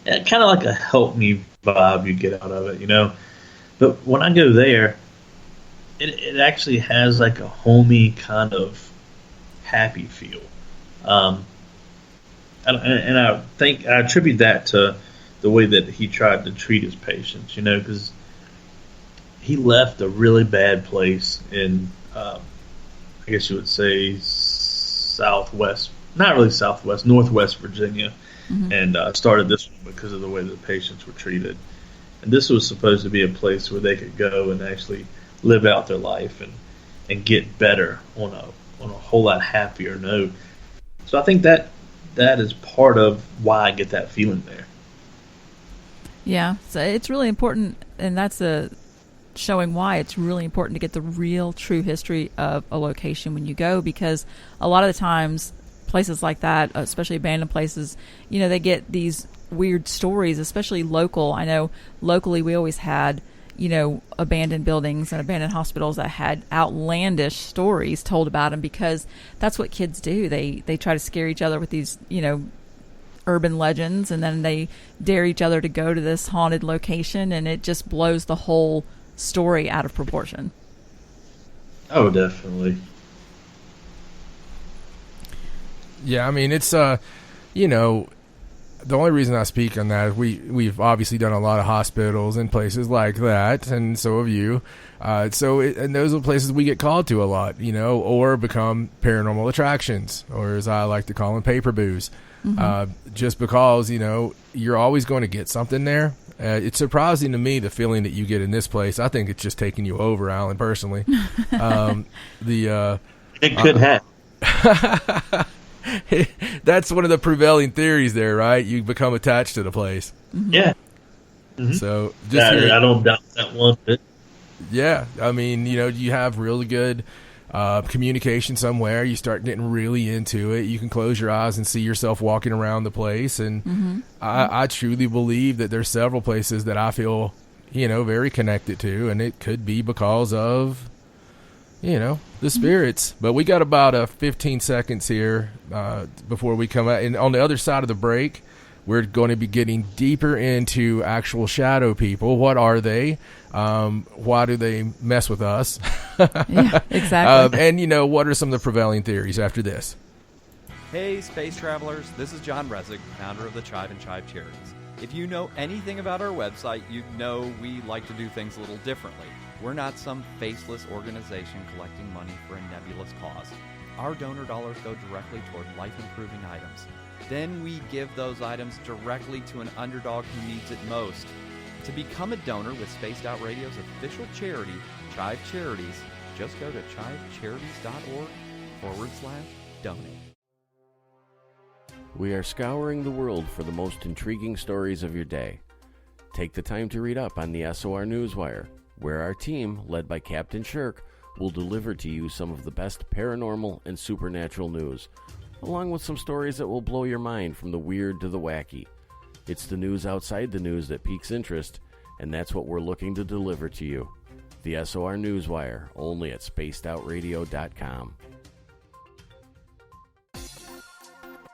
a help me vibe you get out of it, But when I go there, it actually has like a homey kind of happy feel. And I think I attribute that to the way that he tried to treat his patients, because he left a really bad place in, I guess you would say, Northwest Virginia, and started this one because of the way the patients were treated. And this was supposed to be a place where they could go and actually live out their life and get better on a whole lot happier note. So I think that is part of why I get that feeling there. Yeah, so it's really important, and that's showing why it's really important to get the real, true history of a location when you go, because a lot of the times places like that, especially abandoned places, they get these weird stories, especially local. I know locally we always had, abandoned buildings and abandoned hospitals that had outlandish stories told about them, because that's what kids do. They try to scare each other with these, urban legends, and then they dare each other to go to this haunted location, and it just blows the whole story out of proportion. Oh, definitely. Yeah, I mean, it's, you know, the only reason I speak on that is we've obviously done a lot of hospitals and places like that, and so have you. And those are the places we get called to a lot, you know, or become paranormal attractions, or as I like to call them, pay-per-boos. Just because, you know, you're always going to get something there. It's surprising to me, the feeling that you get in this place. I think it's just taking you over, Alan, personally. It could have. That's one of the prevailing theories there, right? You become attached to the place. Yeah. So I don't doubt that one bit. Yeah, I mean, you know, you have really good communication somewhere. You start getting really into it. You can close your eyes and see yourself walking around the place. And I truly believe that there's several places that I feel, you know, very connected to, and it could be because of, you know, the spirits. But we got about 15 seconds here before we come out. And on the other side of the break, we're going to be getting deeper into actual shadow people. What are they? Why do they mess with us? Yeah, exactly. And, you know, what are some of the prevailing theories after this? Hey, space travelers. This is John Resig, founder of the Chive and Chive Charities. If you know anything about our website, you know we like to do things a little differently. We're not some faceless organization collecting money for a nebulous cause. Our donor dollars go directly toward life-improving items. Then we give those items directly to an underdog who needs it most. To become a donor with Spaced Out Radio's official charity, Chive Charities, just go to chivecharities.org/donate. We are scouring the world for the most intriguing stories of your day. Take the time to read up on the SOR Newswire, where our team, led by Captain Shirk, will deliver to you some of the best paranormal and supernatural news, along with some stories that will blow your mind from the weird to the wacky. It's the news outside the news that piques interest, and that's what we're looking to deliver to you. The SOR Newswire, only at spacedoutradio.com.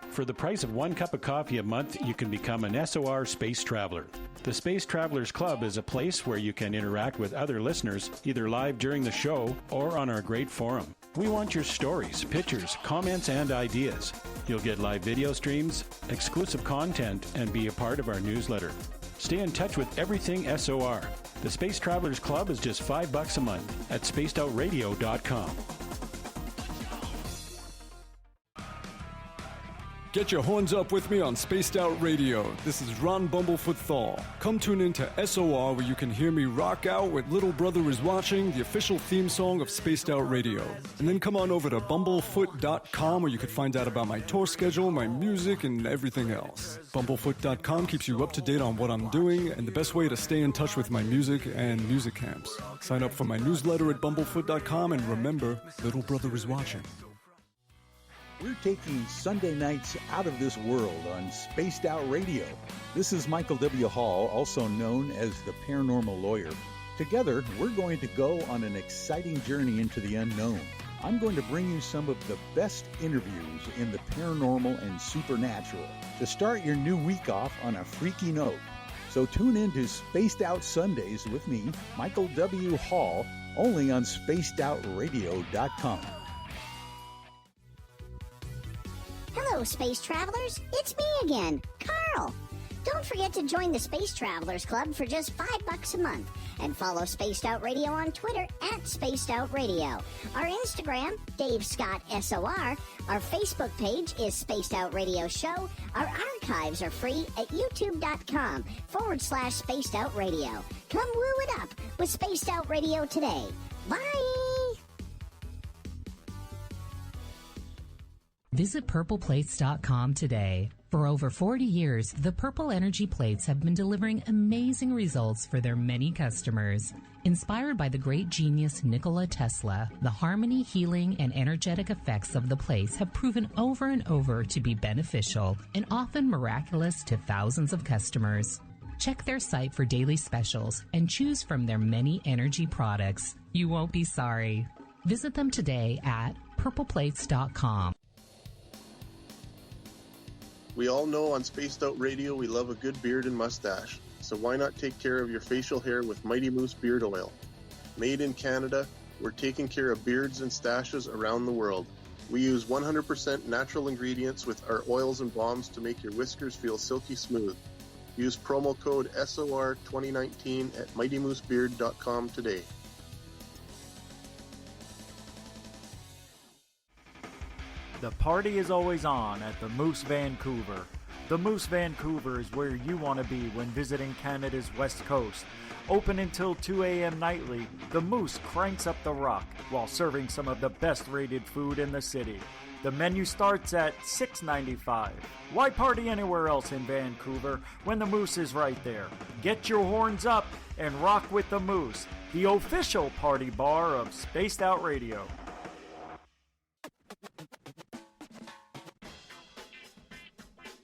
For the price of 1 cup of coffee a month, you can become an SOR Space Traveler. The Space Travelers Club is a place where you can interact with other listeners, either live during the show or on our great forum. We want your stories, pictures, comments, and ideas. You'll get live video streams, exclusive content, and be a part of our newsletter. Stay in touch with everything SOR. The Space Travelers Club is just $5 a month at spacedoutradio.com. Get your horns up with me on Spaced Out Radio. This is Ron Bumblefoot Thal. Come tune in to SOR, where you can hear me rock out with Little Brother Is Watching, the official theme song of Spaced Out Radio. And then come on over to bumblefoot.com, where you can find out about my tour schedule, my music, and everything else. Bumblefoot.com keeps you up to date on what I'm doing and the best way to stay in touch with my music and music camps. Sign up for my newsletter at bumblefoot.com, and remember, Little Brother Is Watching. We're taking Sunday nights out of this world on Spaced Out Radio. This is Michael W. Hall, also known as the Paranormal Lawyer. Together, we're going to go on an exciting journey into the unknown. I'm going to bring you some of the best interviews in the paranormal and supernatural to start your new week off on a freaky note. So tune in to Spaced Out Sundays with me, Michael W. Hall, only on spacedoutradio.com. Hello, Space Travelers. It's me again, Carl. Don't forget to join the Space Travelers Club for just $5 a month. And follow Spaced Out Radio on Twitter at Spaced Out Radio. Our Instagram, Dave Scott SOR. Our Facebook page is Spaced Out Radio Show. Our archives are free at youtube.com/Spaced Out Radio. Come woo it up with Spaced Out Radio today. Bye! Visit purpleplates.com today. For over 40 years, the Purple Energy Plates have been delivering amazing results for their many customers. Inspired by the great genius Nikola Tesla, the harmony, healing, and energetic effects of the plates have proven over and over to be beneficial and often miraculous to thousands of customers. Check their site for daily specials and choose from their many energy products. You won't be sorry. Visit them today at purpleplates.com. We all know on Spaced Out Radio we love a good beard and mustache, so why not take care of your facial hair with Mighty Moose Beard Oil? Made in Canada, we're taking care of beards and stashes around the world. We use 100% natural ingredients with our oils and balms to make your whiskers feel silky smooth. Use promo code SOR2019 at MightyMooseBeard.com today. The party is always on at the Moose Vancouver. The Moose Vancouver is where you want to be when visiting Canada's West Coast. Open until 2 a.m. nightly, the Moose cranks up the rock while serving some of the best rated food in the city. The menu starts at $6.95. Why party anywhere else in Vancouver when the Moose is right there? Get your horns up and rock with the Moose, the official party bar of Spaced Out Radio.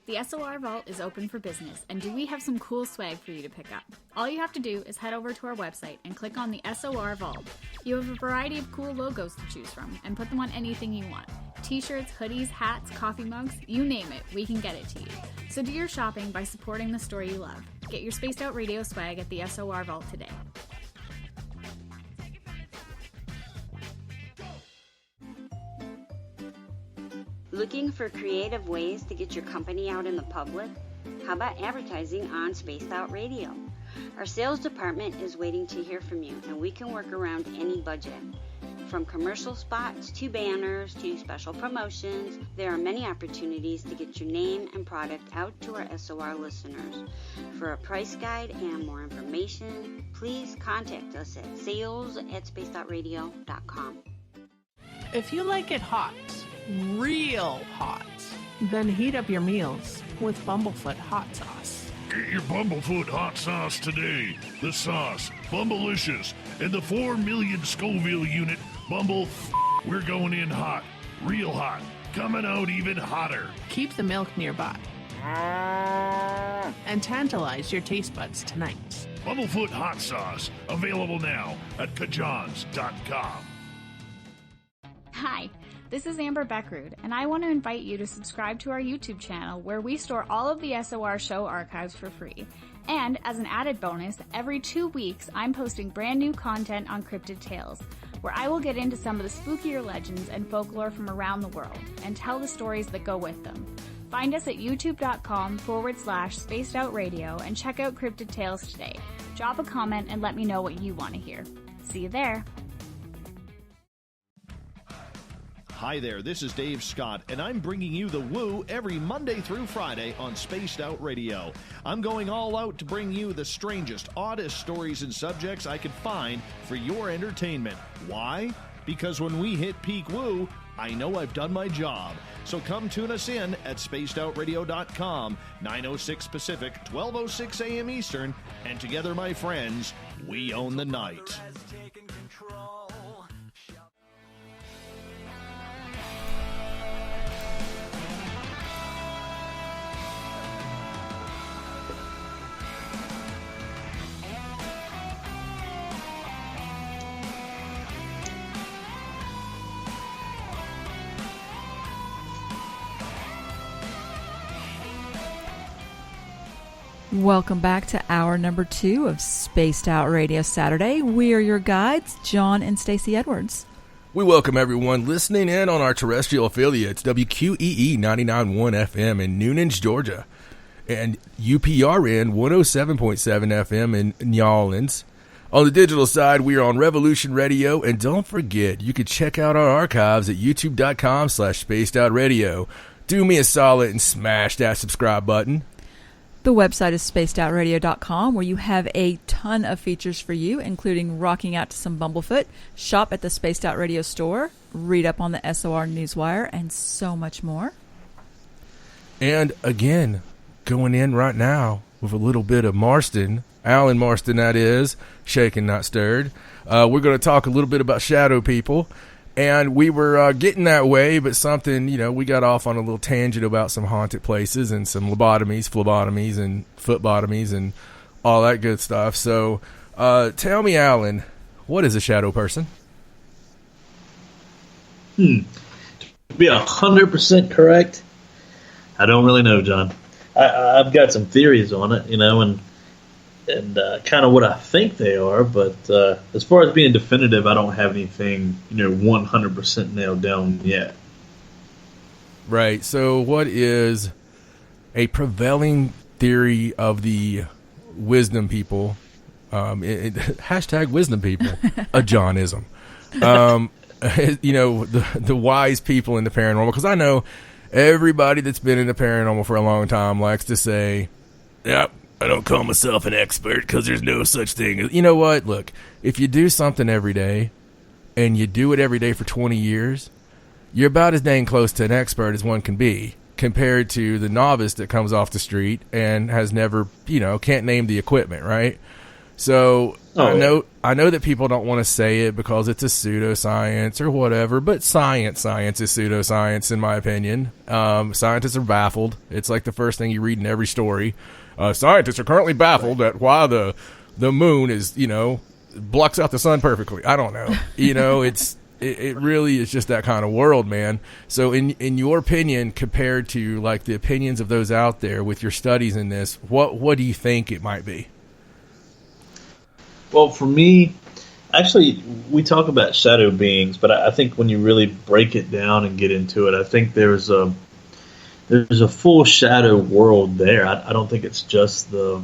The SOR Vault is open for business, and do we have some cool swag for you to pick up? All you have to do is head over to our website and click on the SOR Vault. You have a variety of cool logos to choose from, and put them on anything you want. T-shirts, hoodies, hats, coffee mugs, you name it, we can get it to you. So do your shopping by supporting the store you love. Get your Spaced Out Radio swag at the SOR Vault today. Looking for creative ways to get your company out in the public? How about advertising on Spaced Out Radio? Our sales department is waiting to hear from you, and we can work around any budget. From commercial spots to banners to special promotions, there are many opportunities to get your name and product out to our SOR listeners. For a price guide and more information, please contact us at sales@spacedoutradio.com. If you like it hot, real hot, then heat up your meals with Bumblefoot hot sauce. Get your Bumblefoot hot sauce today. The sauce, Bumblicious, and the 4 million Scoville unit Bumble. We're going in hot, real hot, coming out even hotter. Keep the milk nearby and tantalize your taste buds tonight. Bumblefoot hot sauce, available now at kajans.com. Hi, this is Amber Beckrud, and I want to invite you to subscribe to our YouTube channel where we store all of the SOR show archives for free. And as an added bonus, every 2 weeks I'm posting brand new content on Cryptid Tales, where I will get into some of the spookier legends and folklore from around the world and tell the stories that go with them. Find us at youtube.com/spacedoutradio and check out Cryptid Tales today. Drop a comment and let me know what you want to hear. See you there. Hi there, this is Dave Scott, and I'm bringing you the Woo every Monday through Friday on Spaced Out Radio. I'm going all out to bring you the strangest, oddest stories and subjects I could find for your entertainment. Why? Because when we hit peak Woo, I know I've done my job. So come tune us in at spacedoutradio.com, 9:06 Pacific, 12:06 a.m. Eastern, and together, my friends, we own the night. Welcome back to hour number 2 of Spaced Out Radio Saturday. We are your guides, John and Stacey Edwards. We welcome everyone listening in on our terrestrial affiliates, WQEE 99.1 FM in Noonange, Georgia, and UPRN 107.7 FM in New Orleans. On the digital side, we are on Revolution Radio, and don't forget, you can check out our archives at youtube.com/spacedoutradio. Do me a solid and smash that subscribe button. The website is spacedoutradio.com, where you have a ton of features for you, including rocking out to some Bumblefoot, shop at the Spaced Out Radio store, read up on the SOR Newswire, and so much more. And again, going in right now with a little bit of Marston, Alan Marston that is, shaken not stirred. We're going to talk a little bit about shadow people. And we were getting that way, but something, we got off on a little tangent about some haunted places and some lobotomies, phlebotomies, and footbotomies, and all that good stuff. So tell me, Alan, what is a shadow person? To be 100% correct, I don't really know, John. I've got some theories on it, and kind of what I think they are, but as far as being definitive, I don't have anything 100% nailed down yet. Right. So what is a prevailing theory of the wisdom people? Hashtag wisdom people, a Johnism. The wise people in the paranormal, because I know everybody that's been in the paranormal for a long time likes to say, yep, I don't call myself an expert because there's no such thing. You know what? Look, if you do something every day and you do it every day for 20 years, you're about as dang close to an expert as one can be compared to the novice that comes off the street and has never, can't name the equipment, right? So I know that people don't want to say it because it's a pseudoscience or whatever, but science is pseudoscience in my opinion. Scientists are baffled. It's like the first thing you read in every story. Scientists are currently baffled at why the moon is, blocks out the sun perfectly. I don't know. It really is just that kind of world, man. So in your opinion, compared to like the opinions of those out there with your studies in this, what do you think it might be? Well, for me, actually, we talk about shadow beings, but I think when you really break it down and get into it, I think there's a full shadow world there. I don't think it's just the,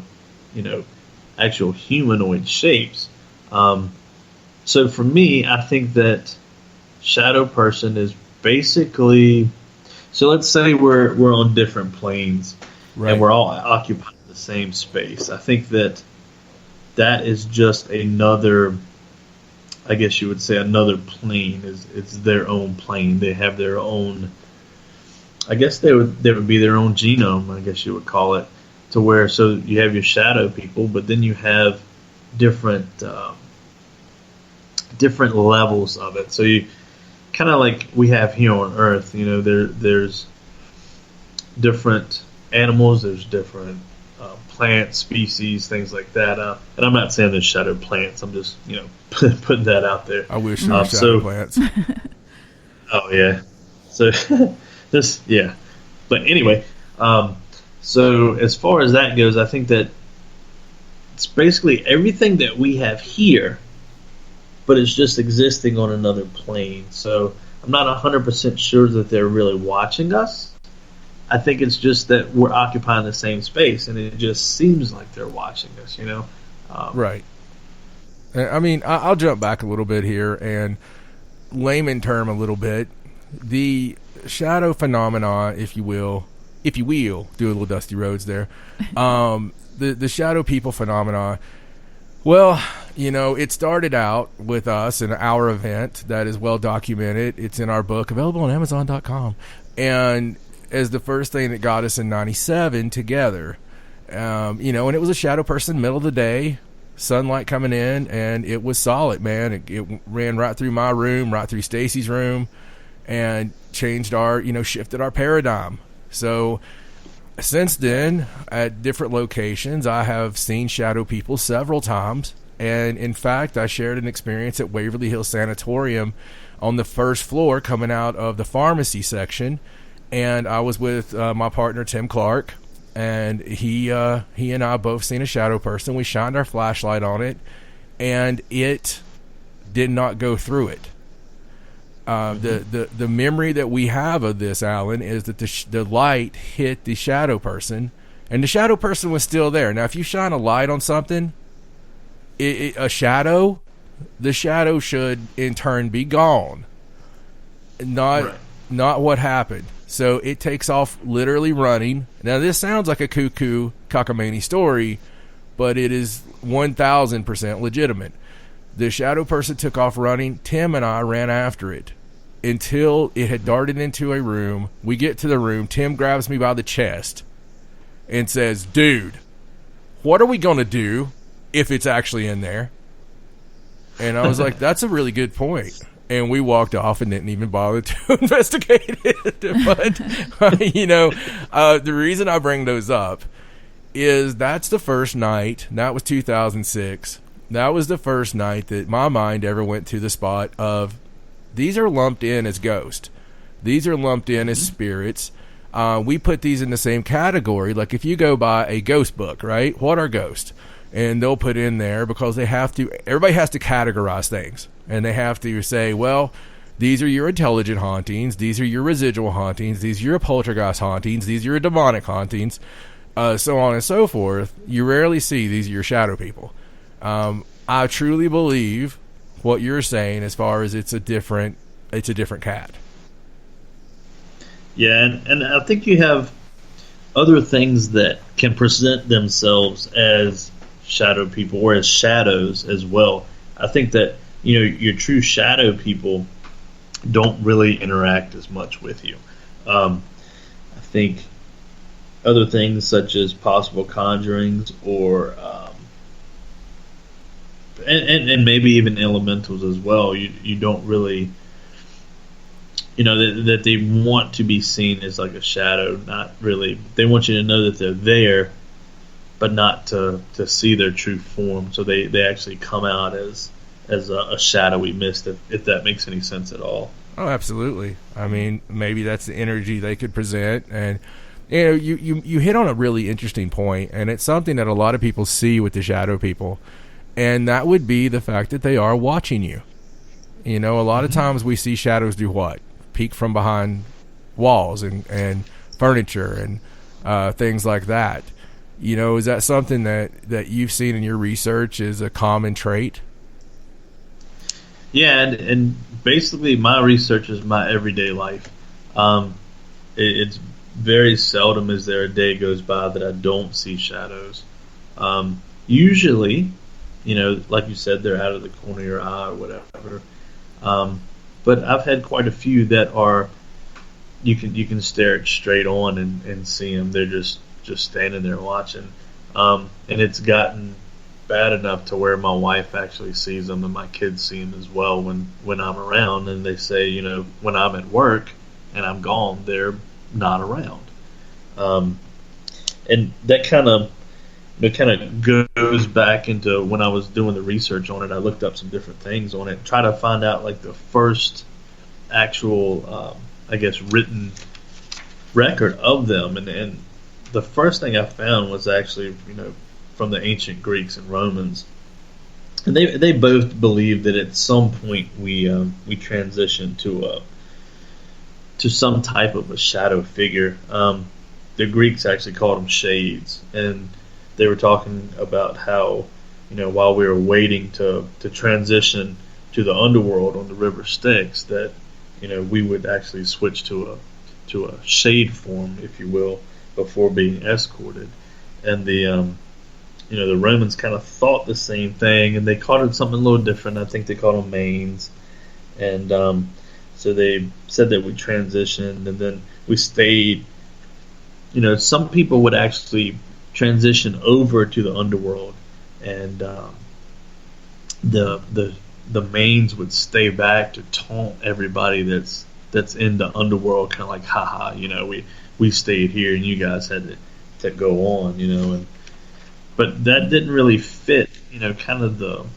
actual humanoid shapes. So for me, I think that shadow person is basically, so let's say we're on different planes, right, and we're all occupying the same space. I think that is just another, I guess you would say, another plane. It's their own plane. They have their own, I guess there would be their own genome, I guess you would call it, to where, so you have your shadow people, but then you have different levels of it. So you kind of like we have here on Earth, there's different animals, there's different plant species, things like that. And I'm not saying there's shadow plants. I'm just, putting that out there. I wish there were shadow plants. Oh yeah. So this, yeah. But anyway, so as far as that goes, I think that it's basically everything that we have here, but it's just existing on another plane. So I'm not 100% sure that they're really watching us. I think it's just that we're occupying the same space, and it just seems like they're watching us, Right. I mean, I'll jump back a little bit here and layman term a little bit. The shadow phenomena, if you will, do a little Dusty Rhodes there. The shadow people phenomena, well, it started out with us in our event that is well documented. It's in our book, available on Amazon.com. And as the first thing that got us in 97 together, and it was a shadow person, middle of the day, sunlight coming in, and it was solid, man. It ran right through my room, right through Stacy's room, and changed our, shifted our paradigm. So since then, at different locations, I have seen shadow people several times. And in fact, I shared an experience at Waverly Hills Sanatorium on the first floor coming out of the pharmacy section. And I was with my partner, Tim Clark, and he and I both seen a shadow person. We shined our flashlight on it, and it did not go through it. The memory that we have of this, Alan, is that the light hit the shadow person, and the shadow person was still there. Now, if you shine a light on something, the shadow should in turn be gone. Not what happened. So it takes off literally running. Now, this sounds like a cuckoo cockamamie story, but it is 1,000% legitimate. The shadow person took off running. Tim and I ran after it until it had darted into a room. We get to the room. Tim grabs me by the chest and says, "Dude, what are we going to do if it's actually in there?" And I was like, that's a really good point. And we walked off and didn't even bother to investigate it. But, the reason I bring those up is that's the first night. That was 2006. That was the first night that my mind ever went to the spot of these are lumped in as ghosts. These are lumped in as spirits. We put these in the same category. Like if you go buy a ghost book, right? What are ghosts? And they'll put in there because they have to, everybody has to categorize things. And they have to say, well, These are your intelligent hauntings. These are your residual hauntings. These are your poltergeist hauntings. These are your demonic hauntings, so on and so forth. You rarely see these are your shadow people. I truly believe what you're saying as far as it's a different cat. Yeah, and I think you have other things that can present themselves as shadow people or as shadows as well. I think that, your true shadow people don't really interact as much with you. I think other things such as possible conjurings or and maybe even elementals as well. You don't really, that they want to be seen as like a shadow. Not really. They want you to know that they're there, but not to see their true form. So they actually come out as a shadowy mist, if that makes any sense at all. Oh, absolutely. I mean, maybe that's the energy they could present. And, you hit on a really interesting point, and it's something that a lot of people see with the shadow people, and that would be the fact that they are watching you. A lot of times we see shadows do what? Peek from behind walls and furniture and things like that. Is that something that you've seen in your research is a common trait? Yeah, and basically my research is my everyday life. It's very seldom is there a day goes by that I don't see shadows. Usually, like you said, they're out of the corner of your eye or whatever. But I've had quite a few that are you can stare it straight on and see them. They're just standing there watching. And it's gotten bad enough to where my wife actually sees them and my kids see them as well when I'm around, and they say, when I'm at work and I'm gone, they're not around. And that kind of goes back into when I was doing the research on it. I looked up some different things on it, try to find out like the first actual written record of them, and the first thing I found was actually from the ancient Greeks and Romans, and they both believed that at some point we transitioned to some type of a shadow figure. The Greeks actually called them shades, and they were talking about how while we were waiting to transition to the underworld on the river Styx, that we would actually switch to a shade form, if you will, before being escorted. And the Romans kind of thought the same thing, and they called it something a little different. I think they called them manes. And so they said that we transitioned, and then we stayed. Some people would actually transition over to the underworld, and the manes would stay back to taunt everybody that's in the underworld, kind of like, haha, we stayed here and you guys had to go on, but that didn't really fit, kind of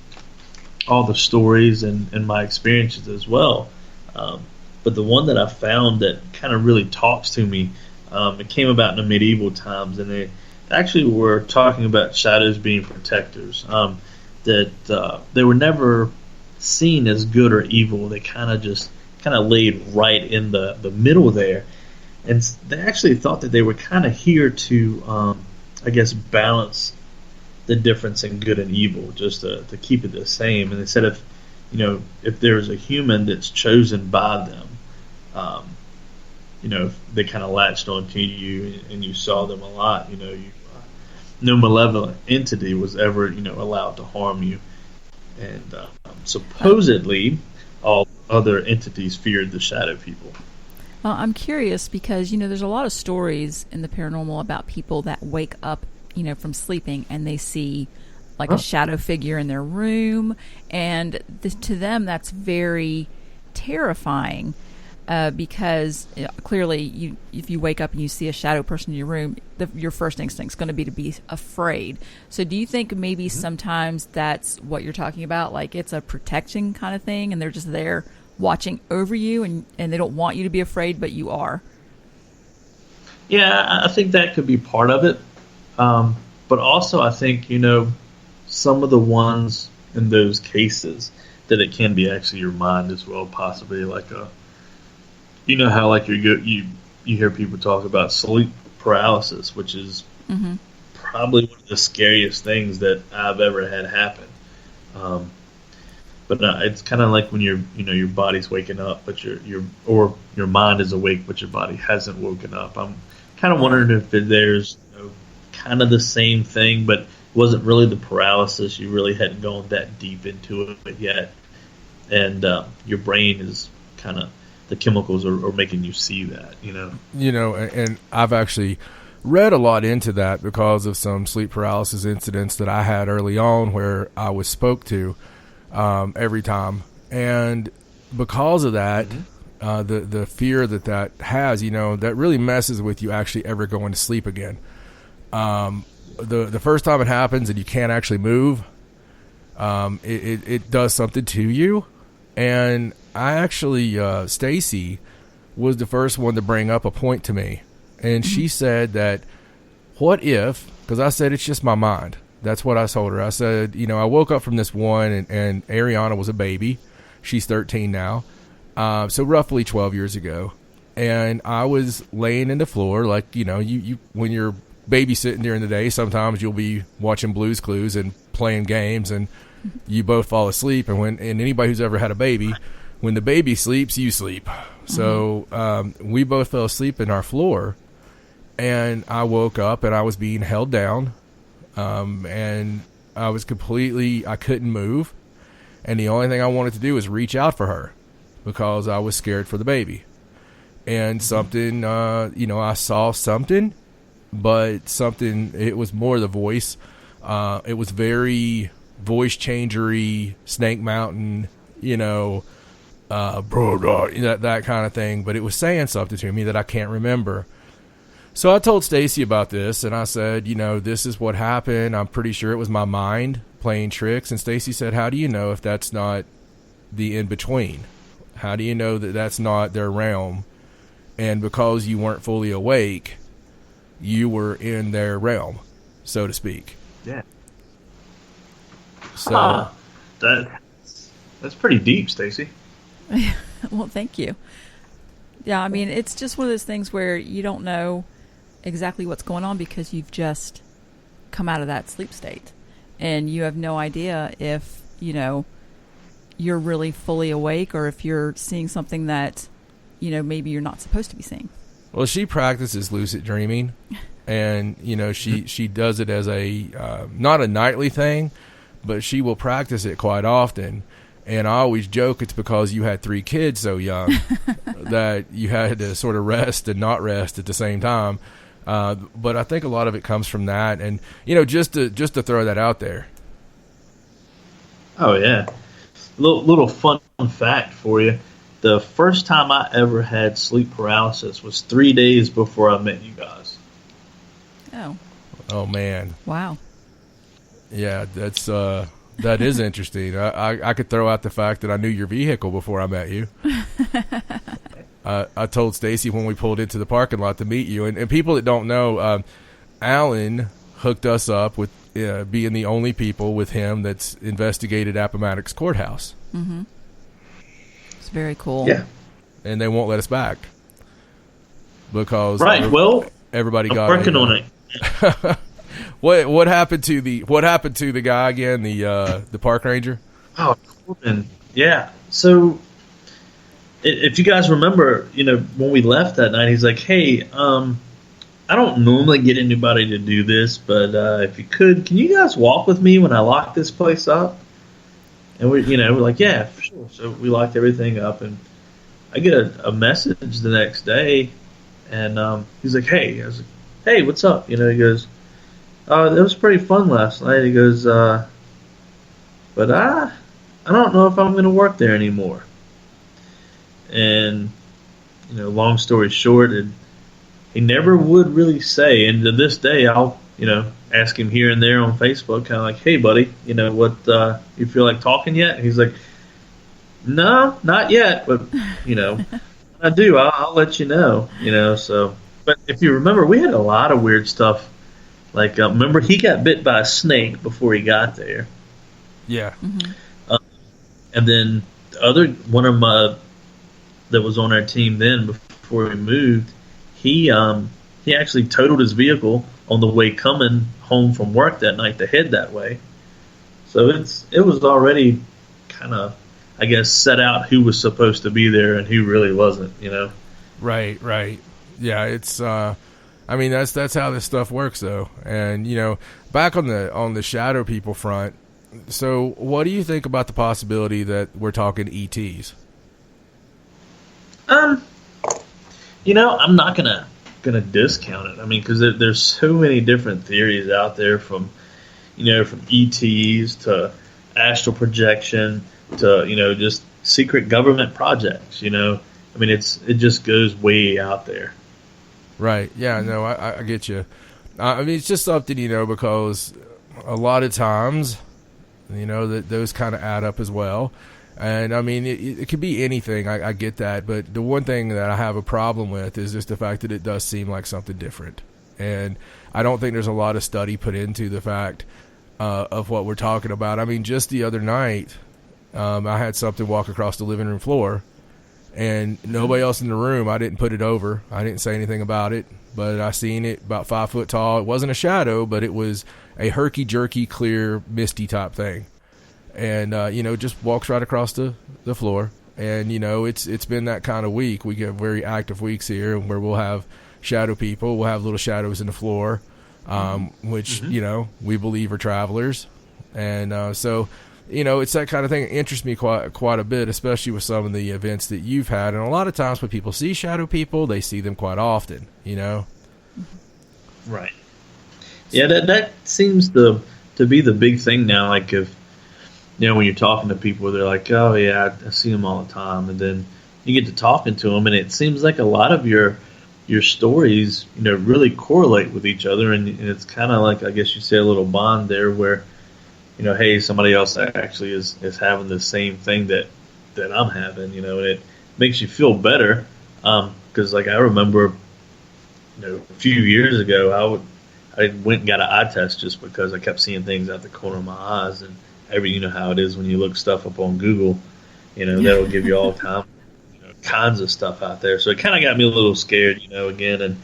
all the stories and my experiences as well. But the one that I found that kind of really talks to me, it came about in the medieval times, and they actually were talking about shadows being protectors, that they were never seen as good or evil. They kind of laid right in the middle there, and they actually thought that they were kind of here to balance the difference in good and evil, just to keep it the same. And they said if there's a human that's chosen by them, if they kind of latched onto you and you saw them a lot, no malevolent entity was ever allowed to harm you. And supposedly all other entities feared the shadow people. Well, I'm curious because, there's a lot of stories in the paranormal about people that wake up, from sleeping and they see like a shadow figure in their room. And to them, that's very terrifying because clearly if you wake up and you see a shadow person in your room, your first instinct is going to be afraid. So do you think maybe sometimes that's what you're talking about? Like it's a protection kind of thing and they're just there watching over you and they don't want you to be afraid, but you are? Yeah, I think that could be part of it. But also I think, some of the ones in those cases, that it can be actually your mind as well, possibly like a, you know how like you hear people talk about sleep paralysis, which is probably one of the scariest things that I've ever had happen. But it's kind of like when your body's waking up, but your mind is awake, but your body hasn't woken up. I'm kind of wondering if there's kind of the same thing, but it wasn't really the paralysis. You really hadn't gone that deep into it yet, and your brain is kind of, the chemicals are making you see that. And I've actually read a lot into that because of some sleep paralysis incidents that I had early on, where I was spoke to every time, and because of that, the fear that has, that really messes with you actually ever going to sleep again. The first time it happens and you can't actually move, it does something to you. And I actually, Stacy was the first one to bring up a point to me, and she said that, what if, because I said it's just my mind. That's what I told her. I said, I woke up from this one, and Ariana was a baby. She's 13 now. So roughly 12 years ago. And I was laying in the floor, like, you when you're babysitting during the day, sometimes you'll be watching Blue's Clues and playing games, and you both fall asleep. And anybody who's ever had a baby, when the baby sleeps, you sleep. So we both fell asleep in our floor, and I woke up and I was being held down. And I was I couldn't move. And the only thing I wanted to do was reach out for her because I was scared for the baby. And something, I saw something, but it was more the voice. It was very voice changery, Snake Mountain, that kind of thing. But it was saying something to me that I can't remember. So I told Stacy about this, and I said, this is what happened. I'm pretty sure it was my mind playing tricks. And Stacy said, how do you know if that's not the in-between? How do you know that that's not their realm? And because you weren't fully awake, you were in their realm, so to speak. Yeah. So that's pretty deep, Stacy. Well, thank you. Yeah, I mean, it's just one of those things where you don't know exactly what's going on because you've just come out of that sleep state, and you have no idea if you're really fully awake or if you're seeing something that maybe you're not supposed to be seeing. Well, she practices lucid dreaming, and she does it as a not a nightly thing, but she will practice it quite often. And I always joke it's because you had 3 kids so young that you had to sort of rest and not rest at the same time. But I think a lot of it comes from that, and just to throw that out there. Oh yeah, little fun fact for you: the first time I ever had sleep paralysis was 3 days before I met you guys. Oh man! Wow. Yeah, that is interesting. I could throw out the fact that I knew your vehicle before I met you. I told Stacy when we pulled into the parking lot to meet you, and people that don't know, Alan hooked us up with being the only people with him that's investigated Appomattox Courthouse. Mm-hmm. It's very cool. Yeah, and they won't let us back because everybody got working on it. What happened to the guy again? The park ranger. Oh, Corbin. Yeah. So, if you guys remember, when we left that night, he's like, "Hey, I don't normally get anybody to do this, but if you could, can you guys walk with me when I lock this place up?" And we're like, "Yeah, for sure." So we locked everything up, and I get a message the next day, and he's like, "Hey," I was like, "Hey, what's up?" He goes, "It was pretty fun last night." He goes, "But I don't know if I'm going to work there anymore." And long story short, he never would really say. And to this day, I'll ask him here and there on Facebook, kind of like, "Hey, buddy, what you feel like talking yet?" And he's like, "No, not yet, but when I do, I'll let you know." So. But if you remember, we had a lot of weird stuff. Like, remember, he got bit by a snake before he got there. Yeah. Mm-hmm. And then one of my that was on our team then before we moved, he actually totaled his vehicle on the way coming home from work that night to head that way. So it was already kind of, I guess, set out who was supposed to be there and who really wasn't, you know? Right. Yeah, it's I mean that's how this stuff works though. And you know, back on the shadow people front, so what do you think about the possibility that we're talking ETs? You know, I'm not gonna discount it. I mean, because there's so many different theories out there, from ETs to astral projection to, you know, just secret government projects. You know, I mean, it just goes way out there. Right. Yeah. No, I get you. I mean, it's just something, you know, because a lot of times, you know, that those kind of add up as well. And I mean, it could be anything. I get that, but the one thing that I have a problem with is just the fact that it does seem like something different, and I don't think there's a lot of study put into the fact of what we're talking about. I mean, just the other night, I had something walk across the living room floor, and nobody else in the room. I didn't put it over. I didn't say anything about it, but I seen it about 5 foot tall. It wasn't a shadow, but it was a herky-jerky, clear, misty type thing. And, you know, just walks right across the floor. And, you know, it's been that kind of week. We get very active weeks here where we'll have shadow people. We'll have little shadows in the floor, which, you know, we believe are travelers. And so, you know, it's that kind of thing that interests me quite a bit, especially with some of the events that you've had. And a lot of times when people see shadow people, they see them quite often, you know? Right. Yeah, that seems to be the big thing now. Like, if, you know, when you're talking to people, they're like, oh, yeah, I see them all the time. And then you get to talking to them, and it seems like a lot of your stories, you know, really correlate with each other. And it's kind of like, I guess you say, a little bond there where, you know, hey, somebody else actually is having the same thing that I'm having, you know, and it makes you feel better. Because, like, I remember, you know, a few years ago, I went and got an eye test just because I kept seeing things out the corner of my eyes. And you know how it is when you look stuff up on Google, you know, that'll give you all kinds of stuff out there. So it kind of got me a little scared, you know, again. And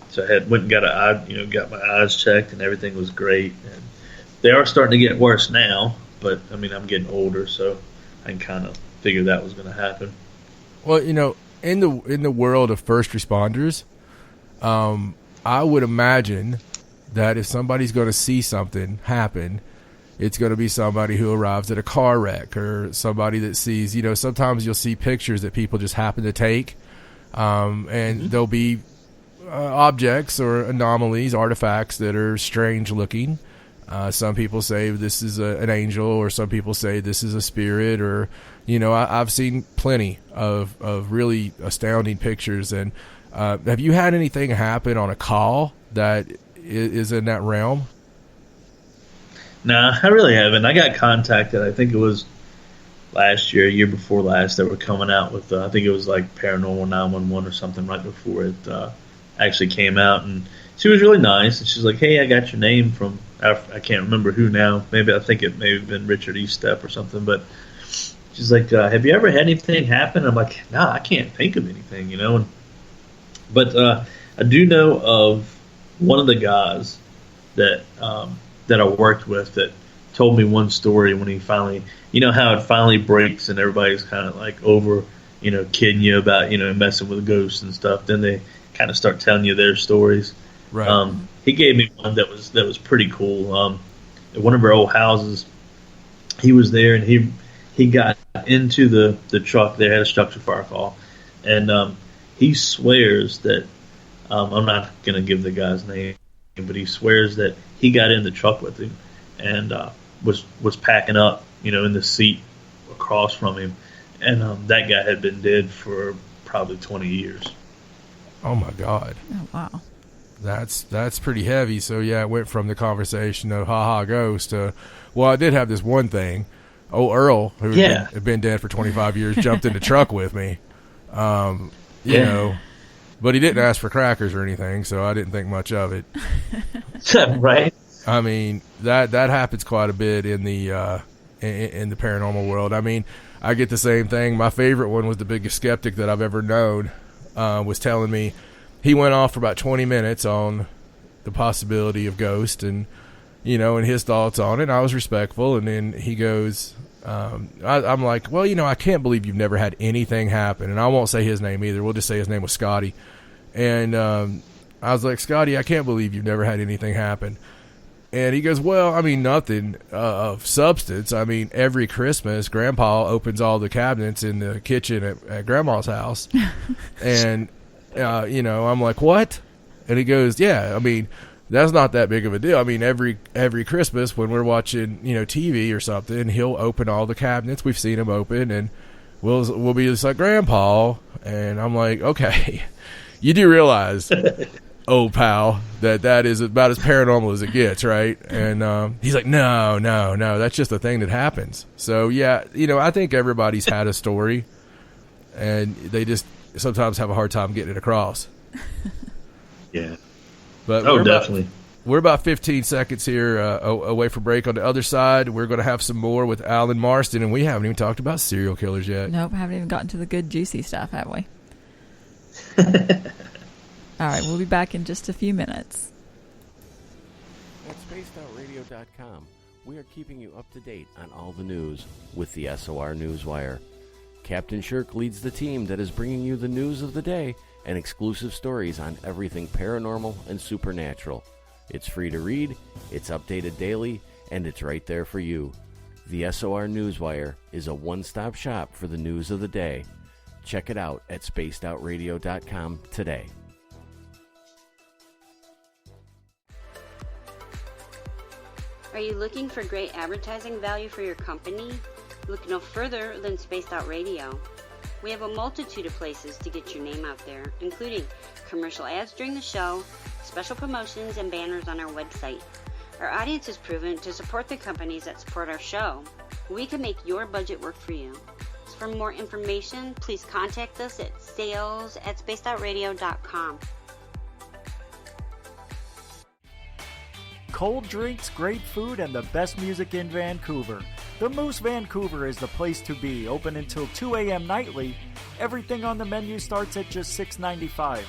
so I went and got my eyes checked, and everything was great. And they are starting to get worse now, but I mean, I'm getting older, so I can kind of figure that was going to happen. Well, you know, in the world of first responders, I would imagine that if somebody's going to see something happen, it's going to be somebody who arrives at a car wreck, or somebody that sees, you know, sometimes you'll see pictures that people just happen to take, and there'll be objects or anomalies, artifacts that are strange looking. Some people say this is an angel, or some people say this is a spirit, or, you know, I've seen plenty of really astounding pictures. And have you had anything happen on a call that is in that realm? No, I really haven't. I got contacted, I think it was last year before last, that were coming out with, I think it was like Paranormal 911 or something right before it actually came out. And she was really nice. And she's like, hey, I got your name from, I can't remember who now. I think it may have been Richard Eastep or something. But she's like, have you ever had anything happen? I'm like, nah, I can't think of anything, you know. But I do know of one of the guys that I worked with that told me one story when he finally, you know how it finally breaks and everybody's kind of like over, you know, kidding you about, you know, messing with ghosts and stuff. Then they kind of start telling you their stories. Right. He gave me one that was pretty cool. At one of our old houses, he was there, and he got into the truck. They had a structure fire call, and he swears that I'm not going to give the guy's name, but he swears that he got in the truck with him and was packing up, you know, in the seat across from him, and that guy had been dead for probably 20 years. Oh my God! Oh wow! That's pretty heavy. So yeah, it went from the conversation of haha ghost to, well, I did have this one thing. Oh, Earl, who had been dead for 25 years, jumped in the truck with me. You know, but he didn't ask for crackers or anything, so I didn't think much of it. Right. I mean, that happens quite a bit in the in the paranormal world. I mean, I get the same thing. My favorite one was the biggest skeptic that I've ever known, was telling me he went off for about 20 minutes on the possibility of ghosts and, you know, and his thoughts on it. And I was respectful. And then he goes, I'm like, well, you know, I can't believe you've never had anything happen. And I won't say his name either. We'll just say his name was Scotty. And I was like, Scotty, I can't believe you've never had anything happen. And he goes, well, I mean, nothing of substance. I mean, every Christmas, Grandpa opens all the cabinets in the kitchen at Grandma's house. And, you know, I'm like, what? And he goes, yeah, I mean, that's not that big of a deal. I mean, every Christmas when we're watching, you know, TV or something, he'll open all the cabinets. We've seen him open, and we'll be just like, Grandpa. And I'm like, okay, you do realize, old pal, that is about as paranormal as it gets, right? And he's like, no, that's just a thing that happens. So, yeah, you know, I think everybody's had a story, and they just sometimes have a hard time getting it across. Yeah. But definitely. We're about 15 seconds here away from break. On the other side, we're going to have some more with Alan Marston, and we haven't even talked about serial killers yet. Nope, haven't even gotten to the good, juicy stuff, have we? All right, we'll be back in just a few minutes. At spacedoutradio.com, we are keeping you up to date on all the news with the SOR Newswire. Captain Shirk leads the team that is bringing you the news of the day and exclusive stories on everything paranormal and supernatural. It's free to read, it's updated daily, and it's right there for you. The SOR Newswire is a one-stop shop for the news of the day. Check it out at spacedoutradio.com today. Are you looking for great advertising value for your company? Look no further than Spaced Out Radio. We have a multitude of places to get your name out there, including commercial ads during the show, special promotions, and banners on our website. Our audience is proven to support the companies that support our show. We can make your budget work for you. So for more information, please contact us at sales@spacedoutradio.com. Cold drinks, great food, and the best music in Vancouver. The Moose Vancouver is the place to be, open until 2 a.m. nightly. Everything on the menu starts at just $6.95.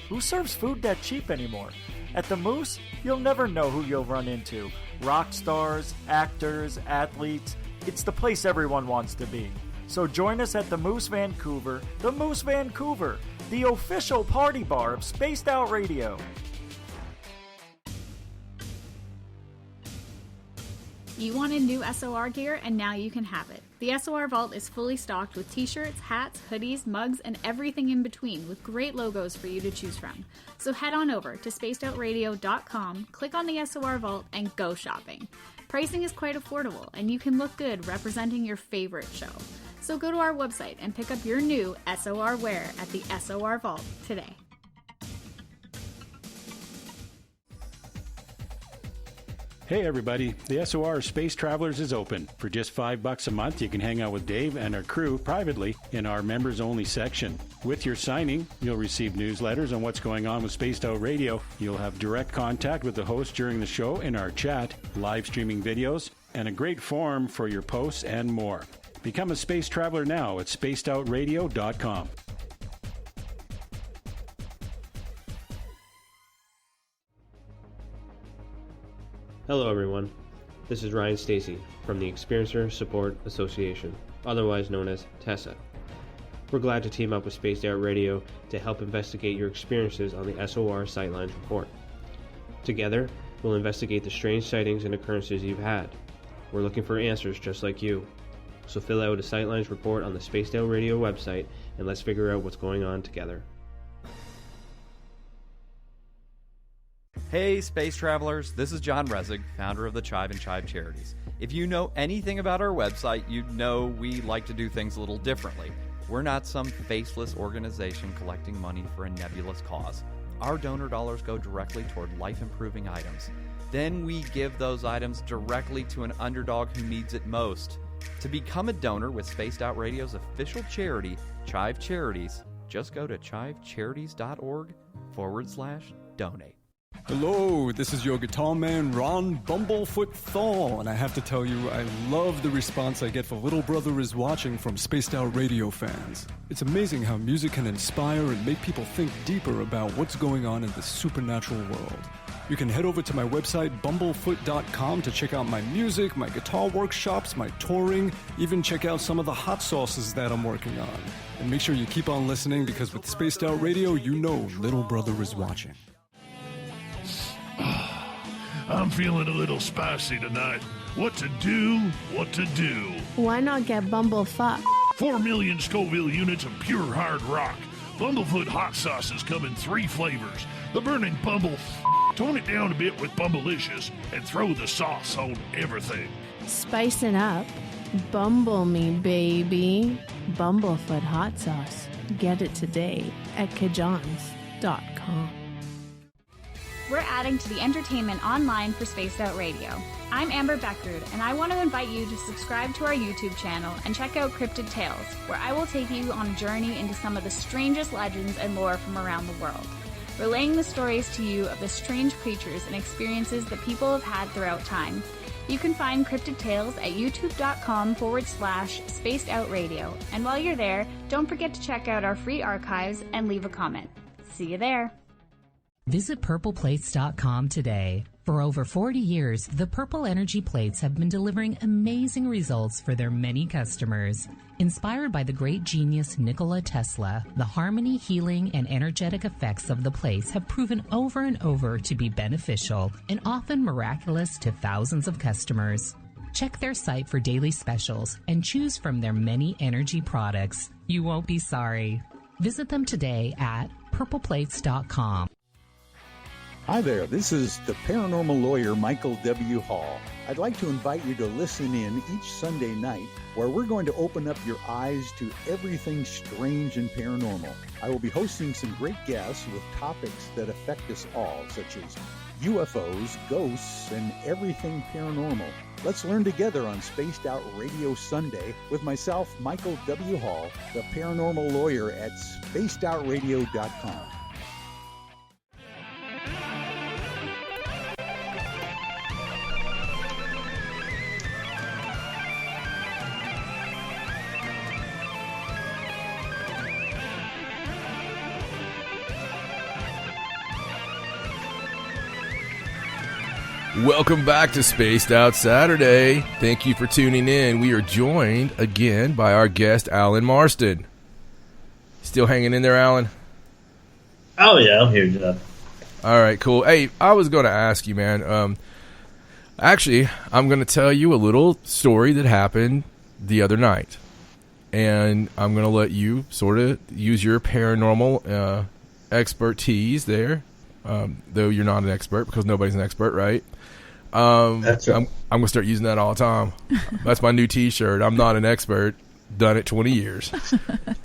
Who serves food that cheap anymore? At the Moose, you'll never know who you'll run into. Rock stars, actors, athletes. It's the place everyone wants to be. So join us at the Moose Vancouver, the official party bar of Spaced Out Radio. You wanted new SOR gear, and now you can have it. The SOR Vault is fully stocked with t-shirts, hats, hoodies, mugs, and everything in between, with great logos for you to choose from. So head on over to spacedoutradio.com, click on the SOR Vault, and go shopping. Pricing is quite affordable, and you can look good representing your favorite show. So go to our website and pick up your new SOR wear at the SOR Vault today. Hey everybody, the SOR Space Travelers is open. For just $5 a month, you can hang out with Dave and our crew privately in our members-only section. With your signing, you'll receive newsletters on what's going on with Spaced Out Radio. You'll have direct contact with the host during the show in our chat, live streaming videos, and a great forum for your posts and more. Become a space traveler now at spacedoutradio.com. Hello everyone, this is Ryan Stacy from the Experiencer Support Association, otherwise known as TESSA. We're glad to team up with Spaced Out Radio to help investigate your experiences on the SOR Sightlines Report. Together, we'll investigate the strange sightings and occurrences you've had. We're looking for answers just like you. So fill out a Sightlines report on the Spaced Out Radio website and let's figure out what's going on together. Hey space travelers, this is John Resig, founder of the Chive and Chive Charities. If you know anything about our website, you know we like to do things a little differently. We're not some faceless organization collecting money for a nebulous cause. Our donor dollars go directly toward life-improving items. Then we give those items directly to an underdog who needs it most. To become a donor with Spaced Out Radio's official charity, Chive Charities, just go to chivecharities.org/donate. Hello, this is your guitar man, Ron Bumblefoot Thaw, and I have to tell you, I love the response I get for Little Brother is Watching from Spaced Out Radio fans. It's amazing how music can inspire and make people think deeper about what's going on in the supernatural world. You can head over to my website, bumblefoot.com, to check out my music, my guitar workshops, my touring, even check out some of the hot sauces that I'm working on. And make sure you keep on listening, because with Spaced Out Radio, you know Little Brother is watching. I'm feeling a little spicy tonight. What to do? What to do? Why not get Bumblefuck? 4 million Scoville units of pure hard rock. Bumblefoot hot sauces come in 3 flavors. The burning Bumble. Tone it down a bit with Bumblicious and throw the sauce on everything. Spice it up. Bumble me, baby. Bumblefoot hot sauce. Get it today at kajans.com. We're adding to the entertainment online for Spaced Out Radio. I'm Amber Beckrud, and I want to invite you to subscribe to our YouTube channel and check out Cryptid Tales, where I will take you on a journey into some of the strangest legends and lore from around the world, relaying the stories to you of the strange creatures and experiences that people have had throughout time. You can find Cryptid Tales at youtube.com/Spaced Out Radio, and while you're there, don't forget to check out our free archives and leave a comment. See you there. Visit purpleplates.com today. For over 40 years, the Purple Energy Plates have been delivering amazing results for their many customers. Inspired by the great genius Nikola Tesla, the harmony, healing, and energetic effects of the plates have proven over and over to be beneficial and often miraculous to thousands of customers. Check their site for daily specials and choose from their many energy products. You won't be sorry. Visit them today at purpleplates.com. Hi there, this is the paranormal lawyer Michael W. Hall. I'd like to invite you to listen in each Sunday night where we're going to open up your eyes to everything strange and paranormal. I will be hosting some great guests with topics that affect us all, such as UFOs, ghosts, and everything paranormal. Let's learn together on Spaced Out Radio Sunday with myself, Michael W. Hall, the paranormal lawyer at spacedoutradio.com. Welcome back to Spaced Out Saturday. Thank you for tuning in. We are joined again by our guest, Alan Marston. Still hanging in there, Alan? Oh, yeah, I'm here, Jeff. All right, cool. Hey, I was going to ask you, man. Actually, I'm going to tell you a little story that happened the other night. And I'm going to let you sort of use your paranormal expertise there. Though you're not an expert, because nobody's an expert, right? That's right. I'm going to start using that all the time. That's my new T-shirt. I'm not an expert. Done it 20 years.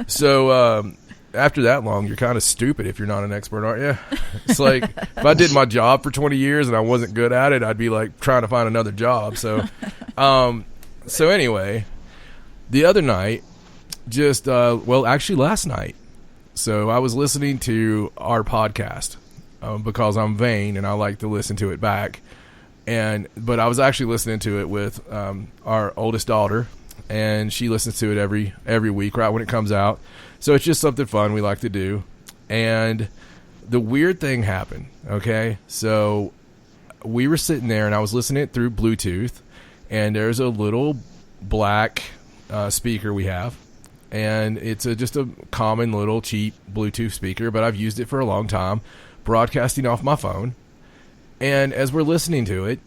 So after that long, you're kind of stupid if you're not an expert, aren't you? It's like if I did my job for 20 years and I wasn't good at it, I'd be like trying to find another job. So, so anyway, the other night, actually last night. So I was listening to our podcast. Because I'm vain and I like to listen to it back, but I was actually listening to it with our oldest daughter, and she listens to it every week right when it comes out. So it's just something fun we like to do. And the weird thing happened. Okay, so we were sitting there and I was listening through Bluetooth, and there's a little black speaker we have, and it's just a common little cheap Bluetooth speaker, but I've used it for a long time, broadcasting off my phone. And as we're listening to it,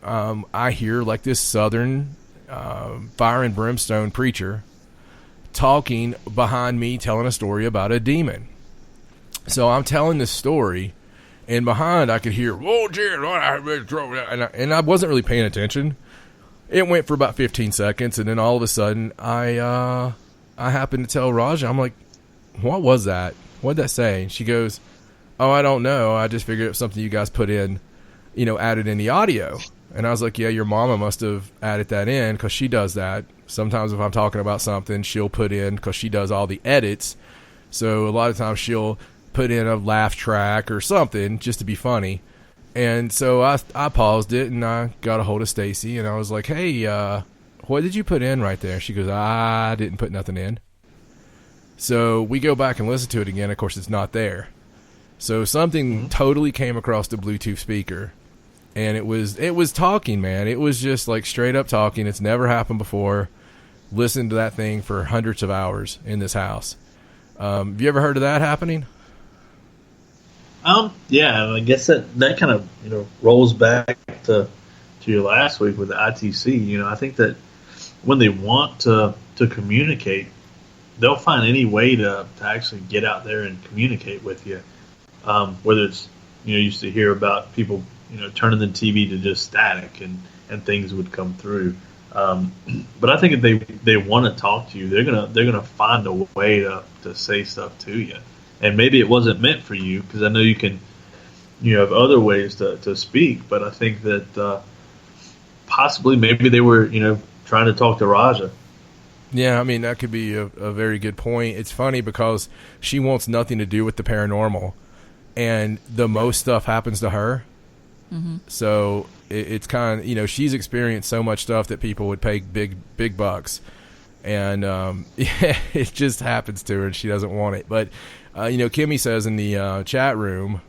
I hear like this southern fire and brimstone preacher talking behind me, telling a story about a demon. So I'm telling this story, and behind I could hear, "Oh, dear," and I wasn't really paying attention. It went for about 15 seconds, and then all of a sudden I happened to tell Raja, I'm like, "What was that? What'd that say?" And she goes, "Oh, I don't know. I just figured it was something you guys put in, added in the audio." And I was like, "Yeah, your mama must have added that in, because she does that. Sometimes if I'm talking about something, she'll put in, because she does all the edits. So a lot of times she'll put in a laugh track or something just to be funny." And so I paused it, and I got a hold of Stacy, and I was like, hey, what did you put in right there? She goes, I didn't put nothing in. So we go back and listen to it again. Of course, it's not there. So something totally came across the Bluetooth speaker, and it was talking, man. It was just like straight up talking. It's never happened before. Listened to that thing for hundreds of hours in this house. Have you ever heard of that happening? Yeah, I guess that kind of rolls back to your last week with the ITC. I think that when they want to communicate, they'll find any way to actually get out there and communicate with you. Whether it's you used to hear about people turning the TV to just static and things would come through. But I think if they want to talk to you, they're gonna find a way to say stuff to you. And maybe it wasn't meant for you, because I know you have other ways to speak. But I think that possibly maybe they were trying to talk to Raja. Yeah, I mean, that could be a very good point. It's funny because she wants nothing to do with the paranormal, and the most stuff happens to her. Mm-hmm. So it's kind of, she's experienced so much stuff that people would pay big bucks. And it just happens to her, and she doesn't want it. But, Kimmy says in the chat room,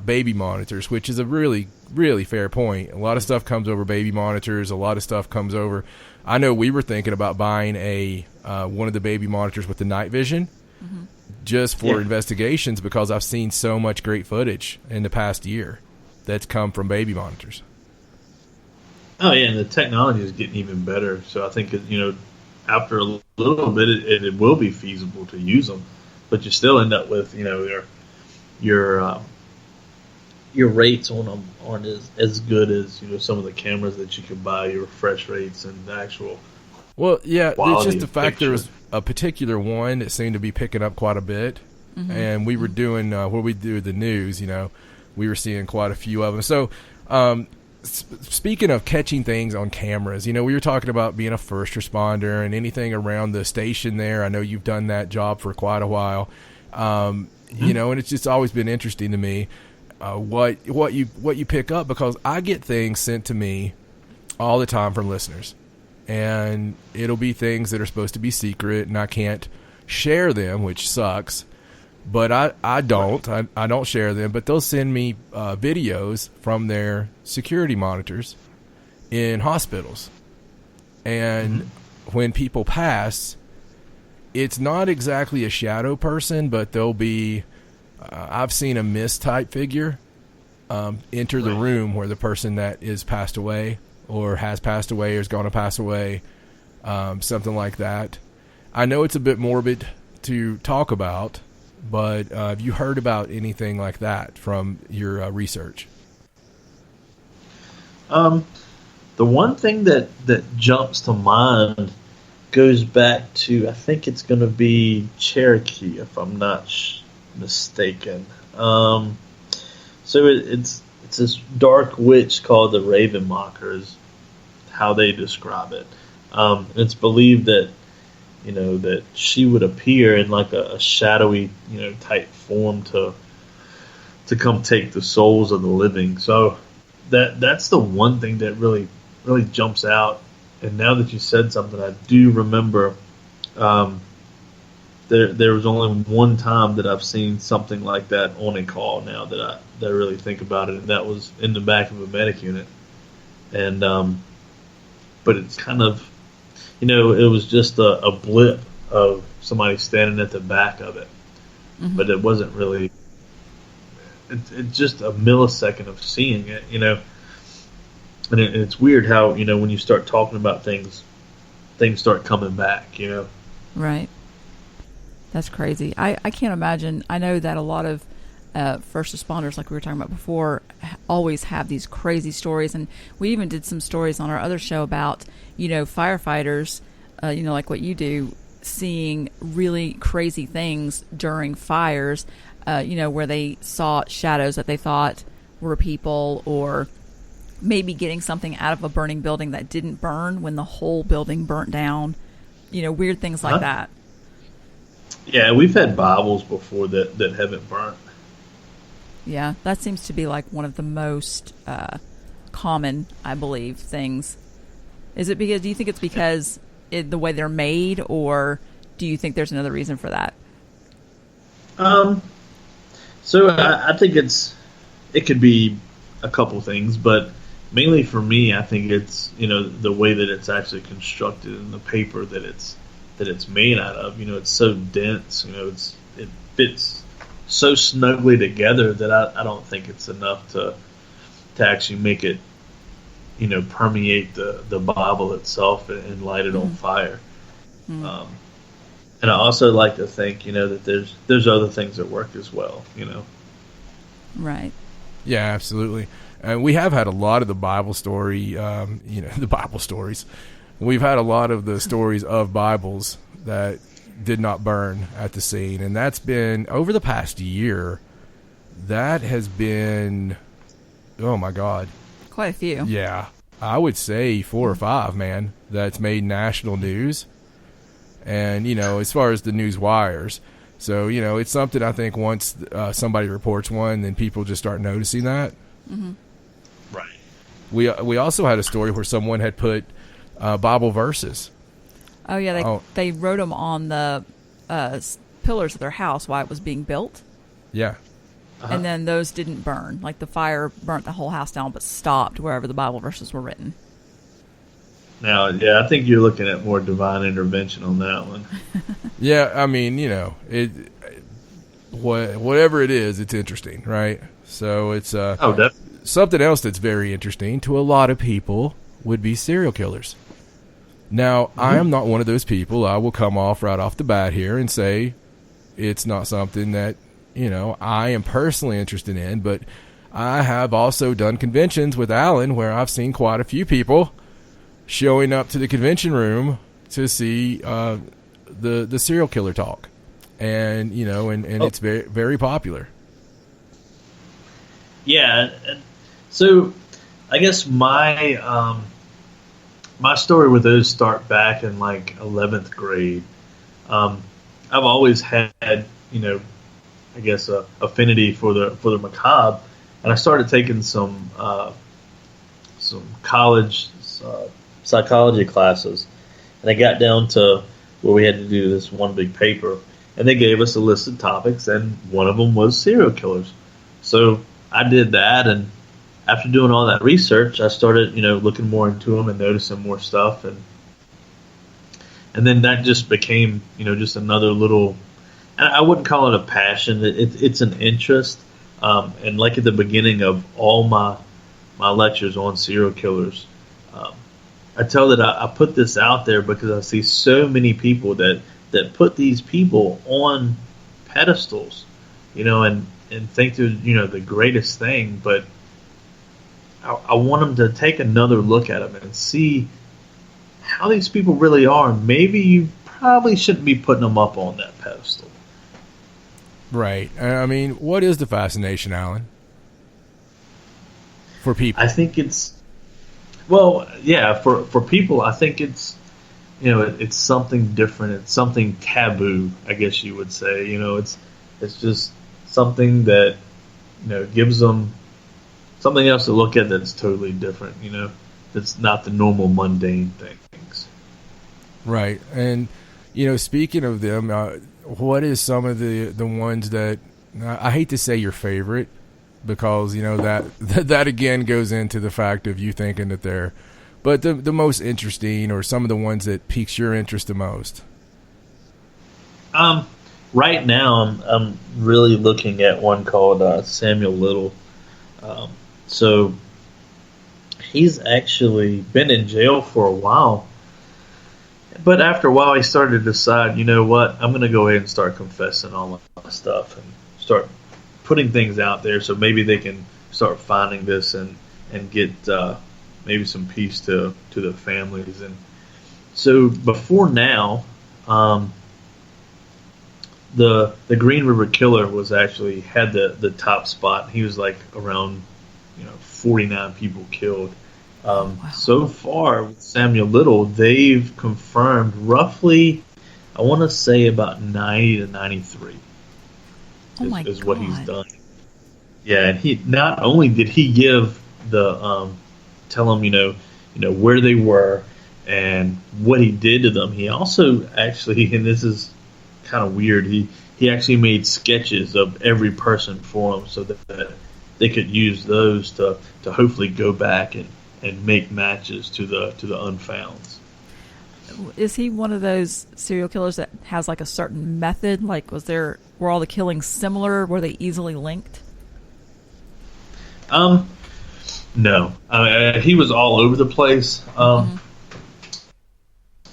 baby monitors, which is a really, really fair point. A lot of stuff comes over baby monitors. A lot of stuff comes over. I know we were thinking about buying one of the baby monitors with the night vision, just for investigations, because I've seen so much great footage in the past year that's come from baby monitors. Oh yeah, and the technology is getting even better. So I think after a little bit, it will be feasible to use them, but you still end up with your rates on them aren't as good as some of the cameras that you could buy. Your refresh rates and the actual. Well, yeah, it's just the fact picture. there was a particular one that seemed to be picking up quite a bit, and we were doing where we do the news. We were seeing quite a few of them. So. Speaking of catching things on cameras, we were talking about being a first responder and anything around the station there. I know you've done that job for quite a while, and it's just always been interesting to me what you pick up, because I get things sent to me all the time from listeners, and it'll be things that are supposed to be secret, and I can't share them, which sucks. But I don't share them, but they'll send me videos from their security monitors in hospitals. And when people pass, it's not exactly a shadow person, but they'll be, I've seen a mist type figure enter the room where the person that is passed away or has passed away or is going to pass away, something like that. I know it's a bit morbid to talk about, but have you heard about anything like that from your research? The one thing that jumps to mind goes back to, I think it's going to be Cherokee, if I'm not mistaken. So it's this dark witch called the Raven Mocker, is how they describe it. It's believed that that she would appear in like a shadowy, type form to come take the souls of the living. So that's the one thing that really, really jumps out. And now that you said something, I do remember there was only one time that I've seen something like that on a call now that I really think about it, and that was in the back of a medic unit. And but it's kind of, it was just a blip of somebody standing at the back of it. But it wasn't really, it's just a millisecond of seeing it, And it's weird how, when you start talking about things start coming back, Right. That's crazy. I can't imagine. I know that a lot of first responders, like we were talking about before, always have these crazy stories. And we even did some stories on our other show about, firefighters, like what you do, seeing really crazy things during fires, where they saw shadows that they thought were people, or maybe getting something out of a burning building that didn't burn when the whole building burnt down, weird things like that. Yeah, we've had Bibles before that haven't burnt. Yeah, that seems to be like one of the most common, I believe, things. Is it because, do you think it's because the way they're made, or do you think there's another reason for that? So I think it could be a couple things, but mainly for me, I think it's, the way that it's actually constructed in the paper that it's made out of. It's so dense. It fits so snugly together that I don't think it's enough to actually make it, permeate the Bible itself and light it on fire. And I also like to think, that there's other things that work as well. Right. Yeah, absolutely. And we have had a lot of the Bible story, the Bible stories. We've had a lot of the stories of Bibles that did not burn at the scene. And that's been, over the past year, that has been, oh my God. Quite a few. Yeah. I would say 4 or 5, man, that's made national news. And, as far as the news wires. So, it's something I think once somebody reports one, then people just start noticing that. Mm-hmm. Right. We also had a story where someone had put Bible verses. Oh, yeah, they wrote them on the pillars of their house while it was being built. Yeah. Uh-huh. And then those didn't burn. Like, the fire burnt the whole house down, but stopped wherever the Bible verses were written. Now, yeah, I think you're looking at more divine intervention on that one. Yeah, I mean, whatever it is, it's interesting, right? So it's definitely. Something else that's very interesting to a lot of people would be serial killers. Now, I am not one of those people. I will come off right off the bat here and say it's not something that, I am personally interested in, but I have also done conventions with Alan where I've seen quite a few people showing up to the convention room to see the serial killer talk. And, it's very, very popular. Yeah. So I guess my story with those start back in like 11th grade. I've always had, I guess a affinity for the macabre, and I started taking some college psychology classes, and I got down to where we had to do this one big paper, and they gave us a list of topics, and one of them was serial killers. So I did that, and after doing all that research, I started, looking more into them and noticing more stuff, and then that just became, just another little. I wouldn't call it a passion. It's an interest, and like at the beginning of all my lectures on serial killers, I tell that I put this out there because I see so many people that put these people on pedestals, and think they're the greatest thing, but I want them to take another look at them and see how these people really are. Maybe you probably shouldn't be putting them up on that pedestal. Right. I mean, what is the fascination, Alan, for people? I think it's, well, yeah, for people, I think it's, it's something different. It's something taboo, I guess you would say. It's just something that, gives them something else to look at that's totally different, that's not the normal mundane things. Right. And, speaking of them, what is some of the ones that, I hate to say your favorite, because, that again goes into the fact of you thinking that they're, but the most interesting, or some of the ones that piques your interest the most? Right now, I'm really looking at one called Samuel Little. So he's actually been in jail for a while. But after a while, he started to decide, you know what, I'm going to go ahead and start confessing all my stuff and start putting things out there so maybe they can start finding this and get maybe some peace to the families. And so before now, the Green River Killer was actually had the top spot. He was like around 49 people killed. Wow. So far with Samuel Little, they've confirmed roughly, I want to say about 90 to 93 is what he's done. Yeah, and he not only did he give the tell them, where they were and what he did to them. He also actually, and this is kind of weird, he actually made sketches of every person for them so that they could use those to hopefully go back and make matches to the unfounds. Is he one of those serial killers that has like a certain method? Like, were all the killings similar? Were they easily linked? No. He was all over the place.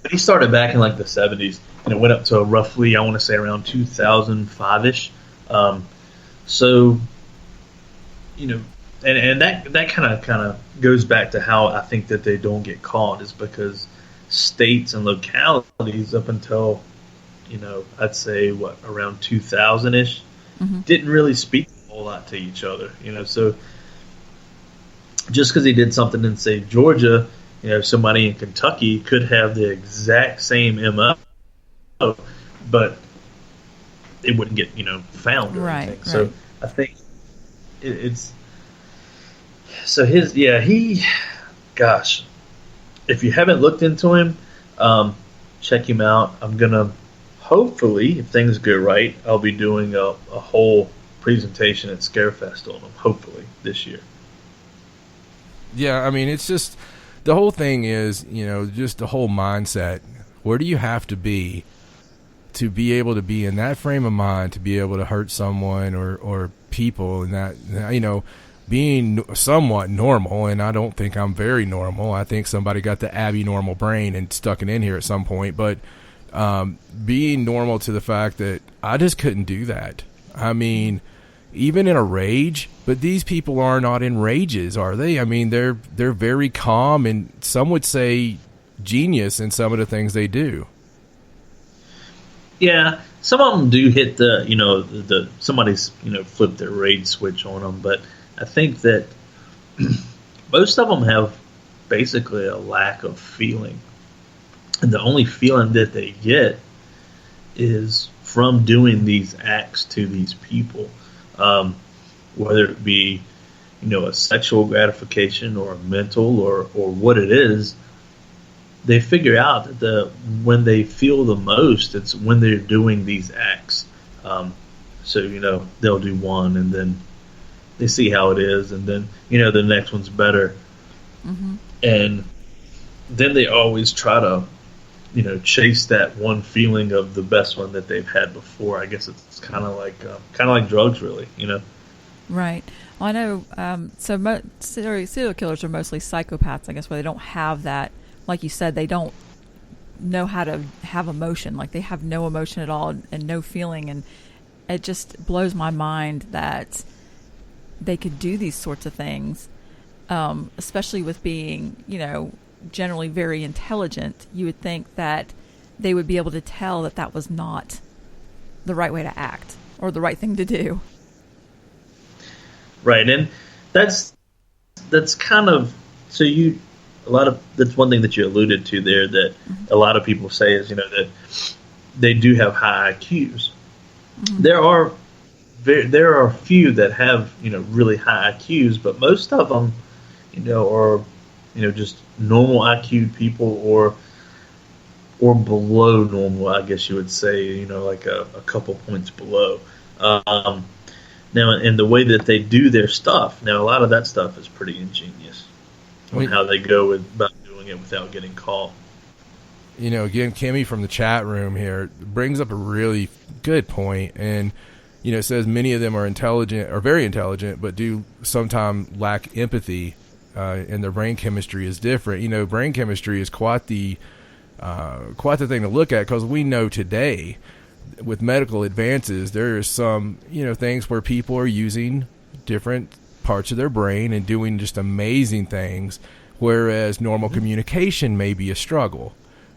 He started back in like the 70s, and it went up to roughly, I want to say, around 2005-ish. So, and that kind of goes back to how I think that they don't get caught, is because states and localities up until, I'd say around 2000-ish, didn't really speak a whole lot to each other. So just because he did something in, say, Georgia, somebody in Kentucky could have the exact same MO, but it wouldn't get, found or anything. Right. So I think it's so gosh, if you haven't looked into him, check him out. I'm gonna, hopefully, if things go right, I'll be doing a whole presentation at Scarefest on him, hopefully this year. Yeah, I mean, it's just, the whole thing is, just the whole mindset. Where do you have to be able to be in that frame of mind to be able to hurt someone or people, and that, being somewhat normal, and I don't think I'm very normal. I think somebody got the abnormal brain and stuck it in here at some point, but being normal to the fact that I just couldn't do that. I mean, even in a rage, but these people are not in rages, are they? I mean, they're very calm, and some would say genius in some of the things they do. Yeah, some of them do hit the somebody's flipped their rage switch on them, but I think that most of them have basically a lack of feeling, and the only feeling that they get is from doing these acts to these people. Whether it be, a sexual gratification or a mental or what it is, they figure out that when they feel the most, it's when they're doing these acts. So, they'll do one, and then they see how it is, and then, the next one's better. Mm-hmm. And then they always try to, chase that one feeling of the best one that they've had before. I guess it's kind of like drugs, really, Right. Well, I know. So serial killers are mostly psychopaths, I guess, where they don't have that. Like you said, they don't know how to have emotion. Like, they have no emotion at all and no feeling. And it just blows my mind that they could do these sorts of things, especially with being, generally very intelligent. You would think that they would be able to tell that that was not the right way to act or the right thing to do. Right, and that's kind of, that's one thing that you alluded to there, that a lot of people say is, that they do have high IQs. Mm-hmm. There are a few that have, really high IQs, but most of them, are, just normal IQ people or below normal, I guess you would say, like a couple points below. Now, in the way that they do their stuff, now a lot of that stuff is pretty ingenious on how they go about doing it without getting caught. Again, Kimmy from the chat room here brings up a really good point, and it says many of them are intelligent or very intelligent, but do sometimes lack empathy, and their brain chemistry is different. Brain chemistry is quite the thing to look at, because we know today, with medical advances, there are some, things where people are using different parts of their brain and doing just amazing things, whereas normal communication may be a struggle.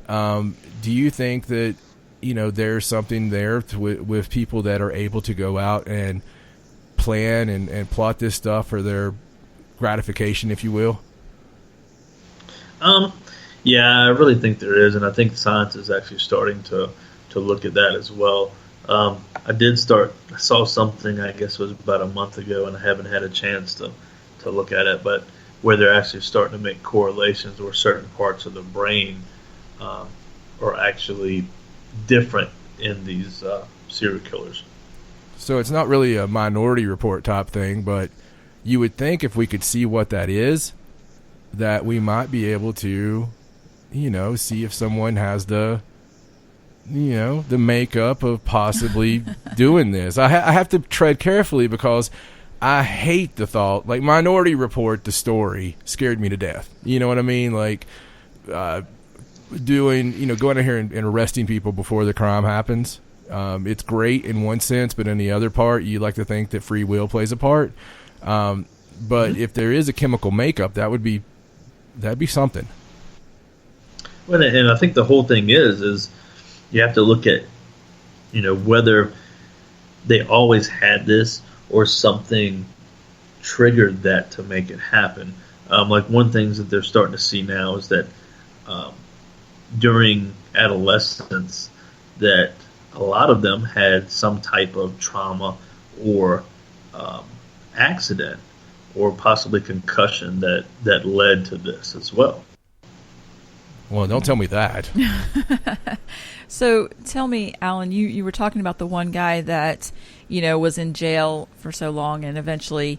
Do you think that, there's something there with people that are able to go out and plan and plot this stuff for their gratification, if you will? Yeah, I really think there is, and I think science is actually starting to look at that as well. I saw something, I guess it was about a month ago, and I haven't had a chance to look at it, but where they're actually starting to make correlations where certain parts of the brain are actually different in these serial killers. So it's not really a Minority Report type thing, but you would think if we could see what that is, that we might be able to, see if someone has the makeup of possibly doing this. I have to tread carefully because I hate the thought. Like, Minority Report, the story scared me to death. You know what I mean? Like, going in here and arresting people before the crime happens. It's great in one sense, but in the other part, you like to think that free will plays a part. But if there is a chemical makeup, that'd be something. Well, and I think the whole thing is you have to look at, whether they always had this or something triggered that to make it happen. Like one thing that they're starting to see now is that during adolescence, that a lot of them had some type of trauma or accident or possibly concussion that led to this as well. Well, don't tell me that. So tell me, Alan, you were talking about the one guy that, was in jail for so long and eventually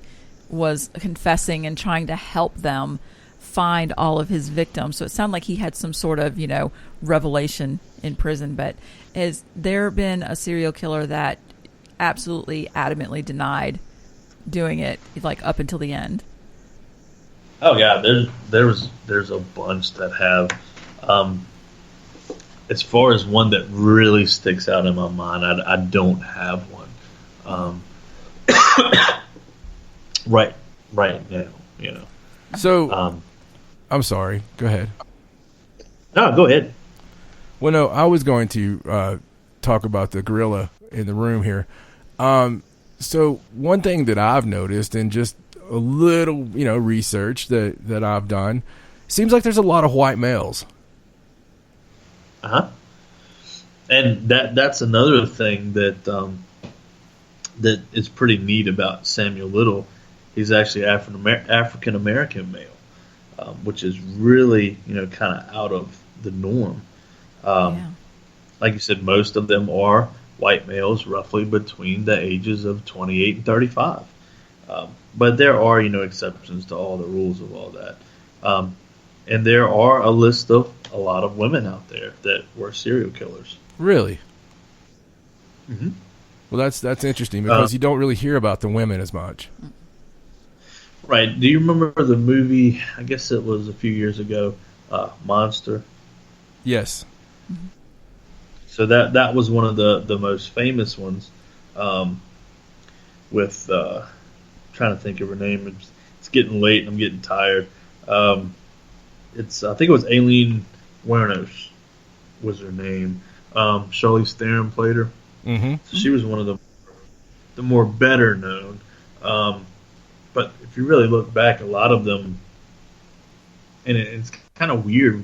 was confessing and trying to help them find all of his victims. So it sounded like he had some sort of, revelation in prison. But has there been a serial killer that absolutely adamantly denied doing it, like up until the end? Oh yeah, there's a bunch that have. As far as one that really sticks out in my mind, I don't have one. Right now, So, I'm sorry. Go ahead. No, go ahead. Well, no, I was going to talk about the gorilla in the room here. So one thing that I've noticed in just a little, research that I've done, seems like there's a lot of white males. And that's another thing that that is pretty neat about Samuel Little. He's actually African American male, which is really kind of out of the norm. Like you said, most of them are white males, roughly between the ages of 28 and 35. But there are exceptions to all the rules of all that. And there are a list of a lot of women out there that were serial killers. Really? Mm-hmm. Well, that's interesting because you don't really hear about the women as much. Right. Do you remember the movie, I guess it was a few years ago, Monster? Yes. Mm-hmm. So that was one of the most famous ones with, trying to think of her name. It's getting late and I'm getting tired. I think it was Aileen Wuornos was her name. Charlize Theron played her. Mm-hmm. So she was one of the more better known. But if you really look back, a lot of them, and it's kind of weird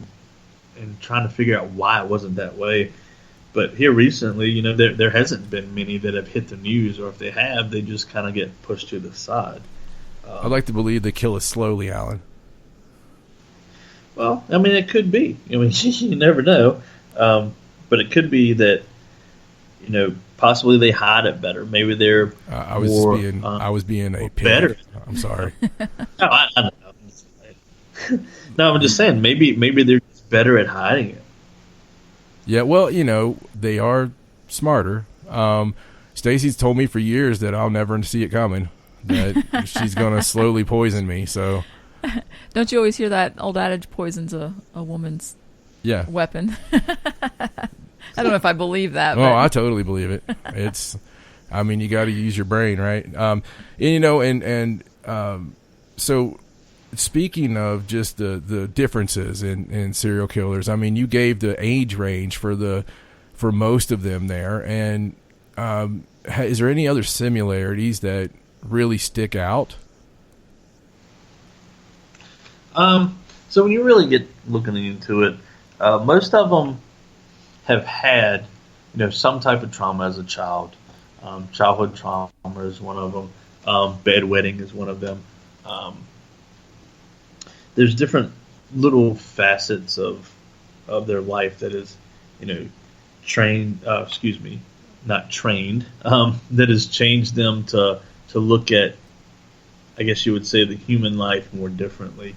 and trying to figure out why it wasn't that way. But here recently, there hasn't been many that have hit the news, or if they have, they just kind of get pushed to the side. I'd like to believe they kill us slowly, Alan. Well, I mean, it could be. I mean, you never know. But it could be that, possibly they hide it better. Maybe they're I was being a pig. Better. I'm sorry. No, I don't know. No, I'm just saying, maybe they're just better at hiding it. Yeah, well, they are smarter. Stacy's told me for years that I'll never see it coming, that she's going to slowly poison me. So, don't you always hear that old adage, poison's a woman's weapon? I don't know if I believe that. Oh, I totally believe it. You got to use your brain, right? So speaking of just the differences in serial killers, I mean, you gave the age range for most of them there, and is there any other similarities that really stick out? So when you really get looking into it, most of them have had some type of trauma as a child. Childhood trauma is one of them. Bedwetting is one of them. There's different little facets of their life that is, not trained, that has changed them to look at, I guess you would say, the human life more differently.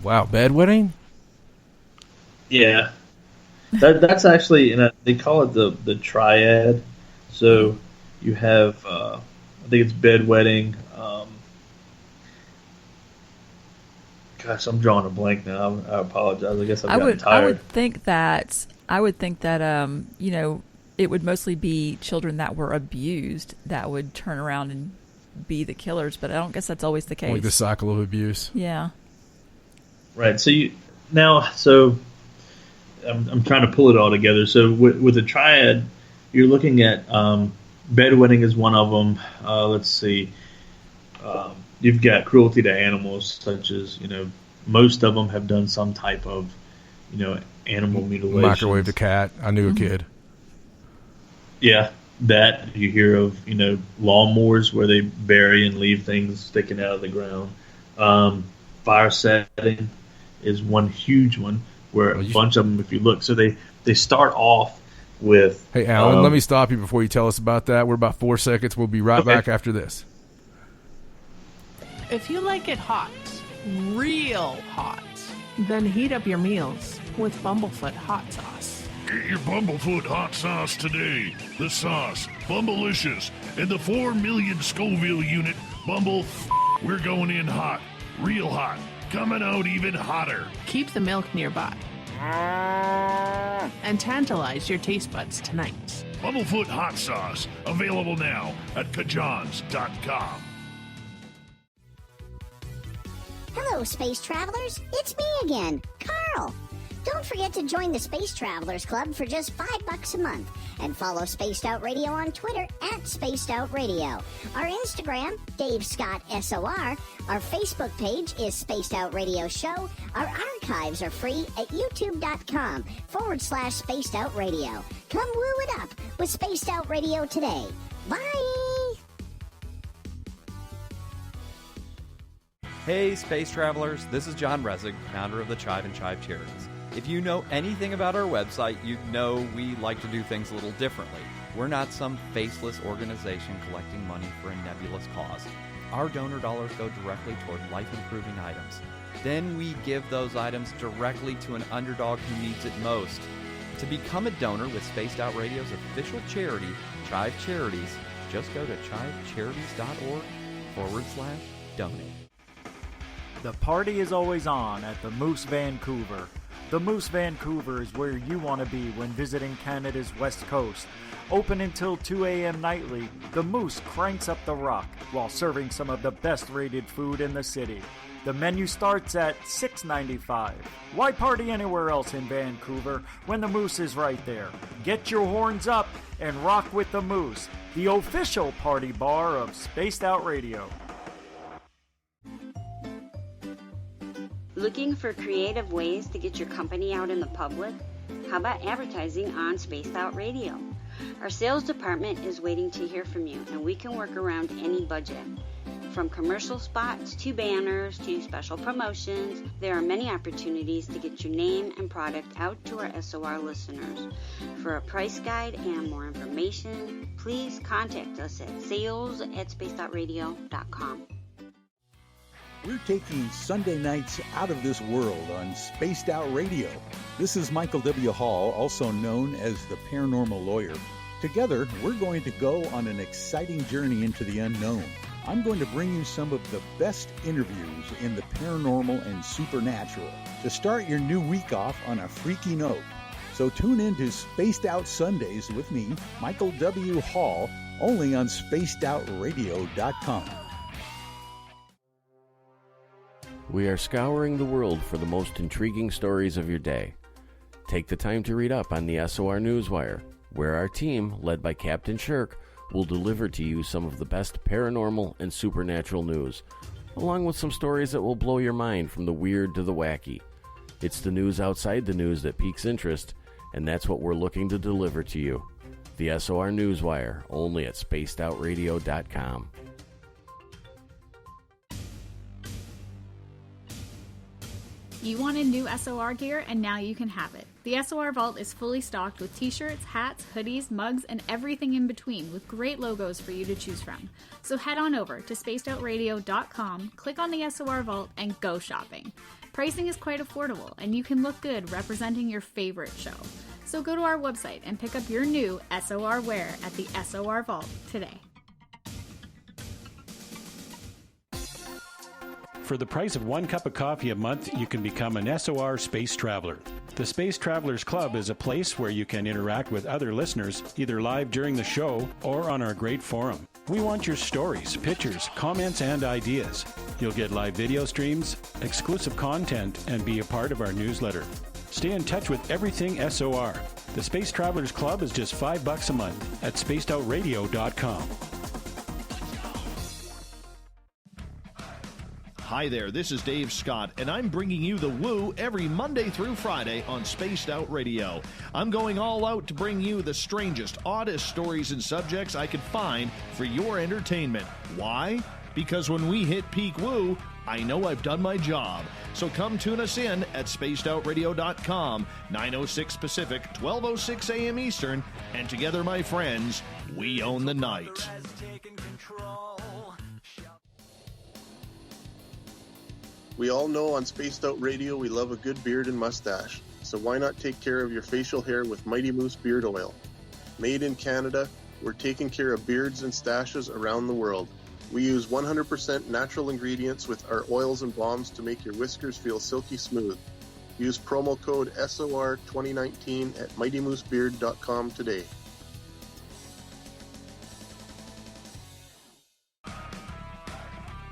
Wow, bedwetting? Yeah. That's actually, they call it the triad. So you have, I think it's bedwetting. Gosh, I'm drawing a blank now. I apologize. I guess I've gotten tired. I would think that it would mostly be children that were abused that would turn around and be the killers, but I don't guess that's always the case. Like the cycle of abuse. Yeah. Right. So I'm trying to pull it all together. So with the triad, you're looking at bedwetting is one of them. Let's see. You've got cruelty to animals, such as, most of them have done some type of, animal mutilation. Microwave a cat. I knew a kid. Yeah, that you hear of, lawnmowers where they bury and leave things sticking out of the ground. Fire setting is one huge one where a bunch of them, if you look, so they start off with. Hey, Alan, let me stop you before you tell us about that. We're about 4 seconds. We'll be right back after this. If you like it hot, real hot, then heat up your meals with Bumblefoot hot sauce. Get your Bumblefoot hot sauce today. The sauce, Bumblicious, and the 4 million Scoville unit Bumble. We're going in hot, real hot, coming out even hotter. Keep the milk nearby and tantalize your taste buds tonight. Bumblefoot hot sauce, available now at kajans.com. Hello, space travelers. It's me again, Carl. Don't forget to join the Space Travelers Club for just $5 a month and follow Spaced Out Radio on Twitter at Spaced Out Radio. Our Instagram, Dave Scott SOR. Our Facebook page is Spaced Out Radio Show. Our archives are free at youtube.com/Spaced Out Radio. Come woo it up with Spaced Out Radio today. Bye! Hey, space travelers, this is John Resig, founder of the Chive and Chive Charities. If you know anything about our website, you'd know we like to do things a little differently. We're not some faceless organization collecting money for a nebulous cause. Our donor dollars go directly toward life-improving items. Then we give those items directly to an underdog who needs it most. To become a donor with Spaced Out Radio's official charity, Chive Charities, just go to chivecharities.org/donate. The party is always on at the Moose Vancouver. The Moose Vancouver is where you want to be when visiting Canada's West Coast. Open until 2 a.m. nightly, the Moose cranks up the rock while serving some of the best rated food in the city. The menu starts at $6.95. Why party anywhere else in Vancouver when the Moose is right there? Get your horns up and rock with the Moose, the official party bar of Spaced Out Radio. Looking for creative ways to get your company out in the public? How about advertising on Spaced Out Radio? Our sales department is waiting to hear from you, and we can work around any budget. From commercial spots to banners to special promotions, there are many opportunities to get your name and product out to our SOR listeners. For a price guide and more information, please contact us at sales@spacedoutradio.com. We're taking Sunday nights out of this world on Spaced Out Radio. This is Michael W. Hall, also known as the Paranormal Lawyer. Together, we're going to go on an exciting journey into the unknown. I'm going to bring you some of the best interviews in the paranormal and supernatural to start your new week off on a freaky note. So tune in to Spaced Out Sundays with me, Michael W. Hall, only on spacedoutradio.com. We are scouring the world for the most intriguing stories of your day. Take the time to read up on the SOR Newswire, where our team, led by Captain Shirk, will deliver to you some of the best paranormal and supernatural news, along with some stories that will blow your mind from the weird to the wacky. It's the news outside the news that piques interest, and that's what we're looking to deliver to you. The SOR Newswire, only at spacedoutradio.com. You wanted new SOR gear, and now you can have it. The SOR Vault is fully stocked with t-shirts, hats, hoodies, mugs, and everything in between, with great logos for you to choose from. So head on over to spacedoutradio.com, click on the SOR Vault, and go shopping. Pricing is quite affordable, and you can look good representing your favorite show. So go to our website and pick up your new SOR wear at the SOR Vault today. For the price of 1 cup of coffee a month, you can become an SOR Space Traveler. The Space Travelers Club is a place where you can interact with other listeners, either live during the show or on our great forum. We want your stories, pictures, comments, and ideas. You'll get live video streams, exclusive content, and be a part of our newsletter. Stay in touch with everything SOR. The Space Travelers Club is just $5 a month at spacedoutradio.com. Hi there, this is Dave Scott, and I'm bringing you the Woo every Monday through Friday on Spaced Out Radio. I'm going all out to bring you the strangest, oddest stories and subjects I could find for your entertainment. Why? Because when we hit peak Woo, I know I've done my job. So come tune us in at spacedoutradio.com, 9:06 Pacific, 12:06 a.m. Eastern, and together, my friends, we own the night. We all know on Spaced Out Radio we love a good beard and mustache, so why not take care of your facial hair with Mighty Moose Beard Oil? Made in Canada, we're taking care of beards and stashes around the world. We use 100% natural ingredients with our oils and balms to make your whiskers feel silky smooth. Use promo code SOR2019 at mightymoosebeard.com today.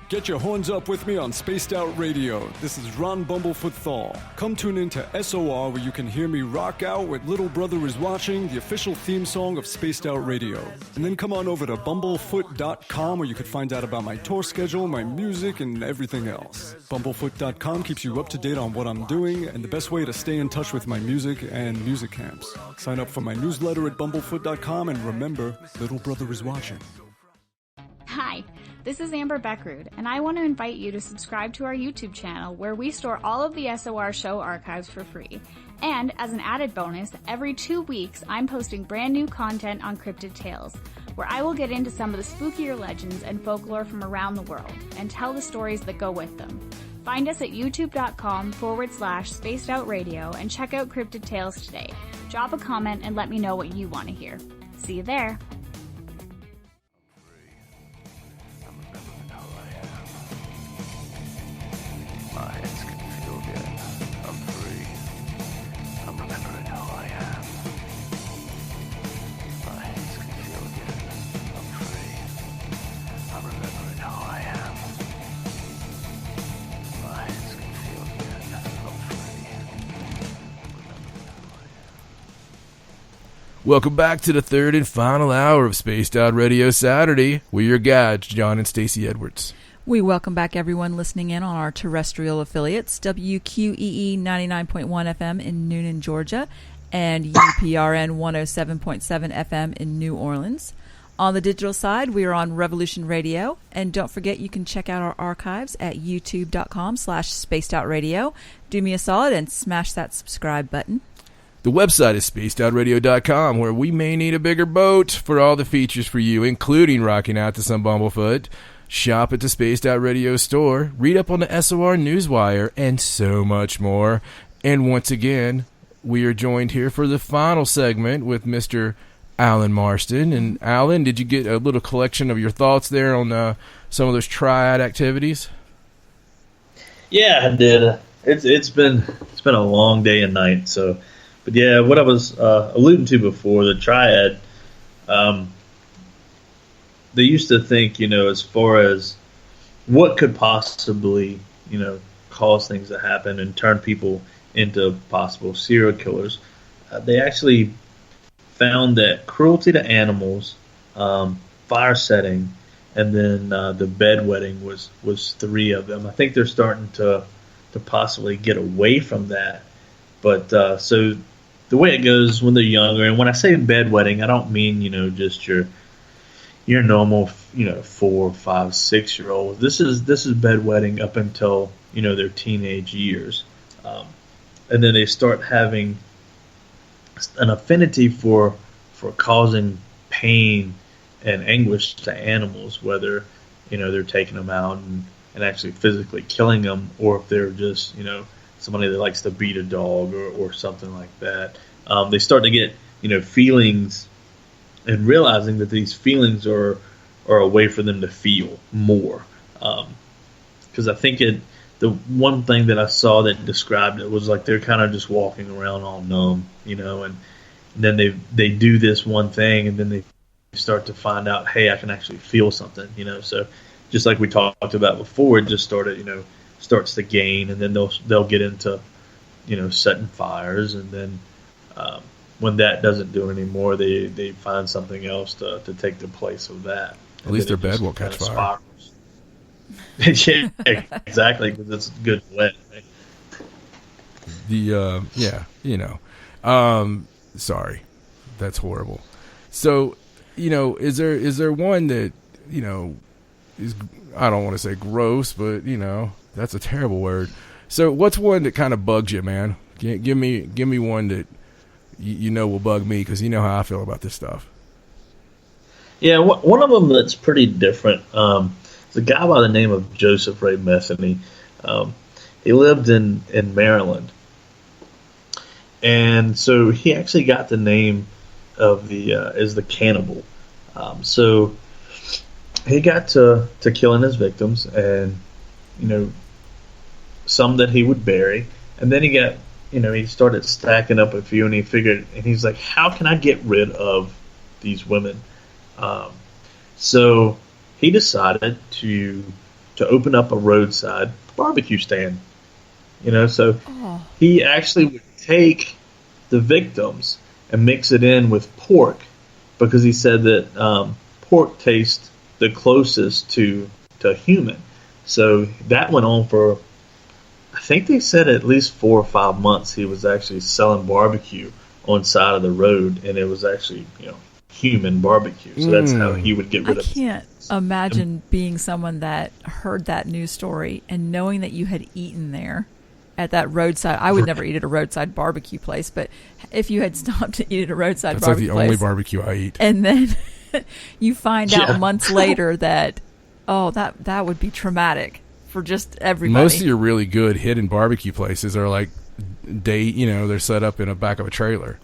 Get your horns up with me on Spaced Out Radio. This is Ron Bumblefoot Thal. Come tune in to SOR where you can hear me rock out with Little Brother is Watching, the official theme song of Spaced Out Radio. And then come on over to bumblefoot.com where you can find out about my tour schedule, my music, and everything else. Bumblefoot.com keeps you up to date on what I'm doing and the best way to stay in touch with my music and music camps. Sign up for my newsletter at bumblefoot.com and remember, Little Brother is Watching. Hi, this is Amber Beckrud, and I want to invite you to subscribe to our YouTube channel where we store all of the SOR show archives for free. And as an added bonus, every 2 weeks I'm posting brand new content on Cryptid Tales, where I will get into some of the spookier legends and folklore from around the world and tell the stories that go with them. Find us at youtube.com/spacedoutradio and check out Cryptid Tales today. Drop a comment and let me know what you want to hear. See you there. My hands can feel good. I'm free. I'm remembering who I am. My hands can feel good. I'm free. I'm remembering who I am. My hands can feel good. I'm free. Welcome back to the third and final hour of Spaced Out Radio Saturday. We're your guides, John and Stacey Edwards. We welcome back everyone listening in on our terrestrial affiliates, WQEE 99.1 FM in Noonan, Georgia, and UPRN 107.7 FM in New Orleans. On the digital side, we are on Revolution Radio, and don't forget you can check out our archives at youtube.com/spacedoutradio. Do me a solid and smash that subscribe button. The website is spacedoutradio.com, where we may need a bigger boat for all the features for you, including rocking out to some Bumblefoot. Shop at the Spaced Out Radio store, read up on the SOR Newswire, and so much more. And once again, we are joined here for the final segment with Mr. Alan Marston. And Alan, did you get a little collection of your thoughts there on some of those triad activities? Yeah, I did. It's been a long day and night. So, but yeah, what I was alluding to before, the triad. They used to think, as far as what could possibly, cause things to happen and turn people into possible serial killers. They actually found that cruelty to animals, fire setting, and then the bedwetting was 3 of them. I think they're starting to possibly get away from that. But so the way it goes when they're younger, and when I say bedwetting, I don't mean just your normal 4, 5, 6-year-old. This is bedwetting up until their teenage years, and then they start having an affinity for causing pain and anguish to animals, whether they're taking them out and actually physically killing them, or if they're just somebody that likes to beat a dog or something like that. They start to get feelings, and realizing that these feelings are a way for them to feel more. Because I think the one thing that I saw that described it was like they're kind of just walking around all numb, and then they do this one thing, and then they start to find out, hey, I can actually feel something, So just like we talked about before, it just starts to gain, and then they'll get into setting fires, and then when that doesn't do anymore, they find something else to take the place of that. At least their bed won't catch fire. Yeah, exactly, because it's good wet. Right? Sorry, that's horrible. So, is there one that is, I don't want to say gross, but that's a terrible word. So, what's one that kind of bugs you, man? Give me one that will bug me, because you know how I feel about this stuff. Yeah, one of them that's pretty different. It's a guy by the name of Joseph Ray Metheny. He lived in Maryland, and so he actually got the name of as the cannibal. So he got to killing his victims, and some that he would bury, and then he got he started stacking up a few, and he figured, and he's like, how can I get rid of these women? So he decided to open up a roadside barbecue stand. So he actually would take the victims and mix it in with pork, because he said that pork tastes the closest to human. So that went on for, I think they said, at least 4 or 5 months. He was actually selling barbecue on the side of the road, and it was actually human barbecue. So that's how he would get rid of it. I can't imagine being someone that heard that news story and knowing that you had eaten there at that roadside. I would never eat at a roadside barbecue place, but if you had stopped to eat at a roadside barbecue place. That's like the only barbecue I eat. And then you find out months later that, that would be traumatic for just everybody. Most of your really good hidden barbecue places are like they're set up in the back of a trailer.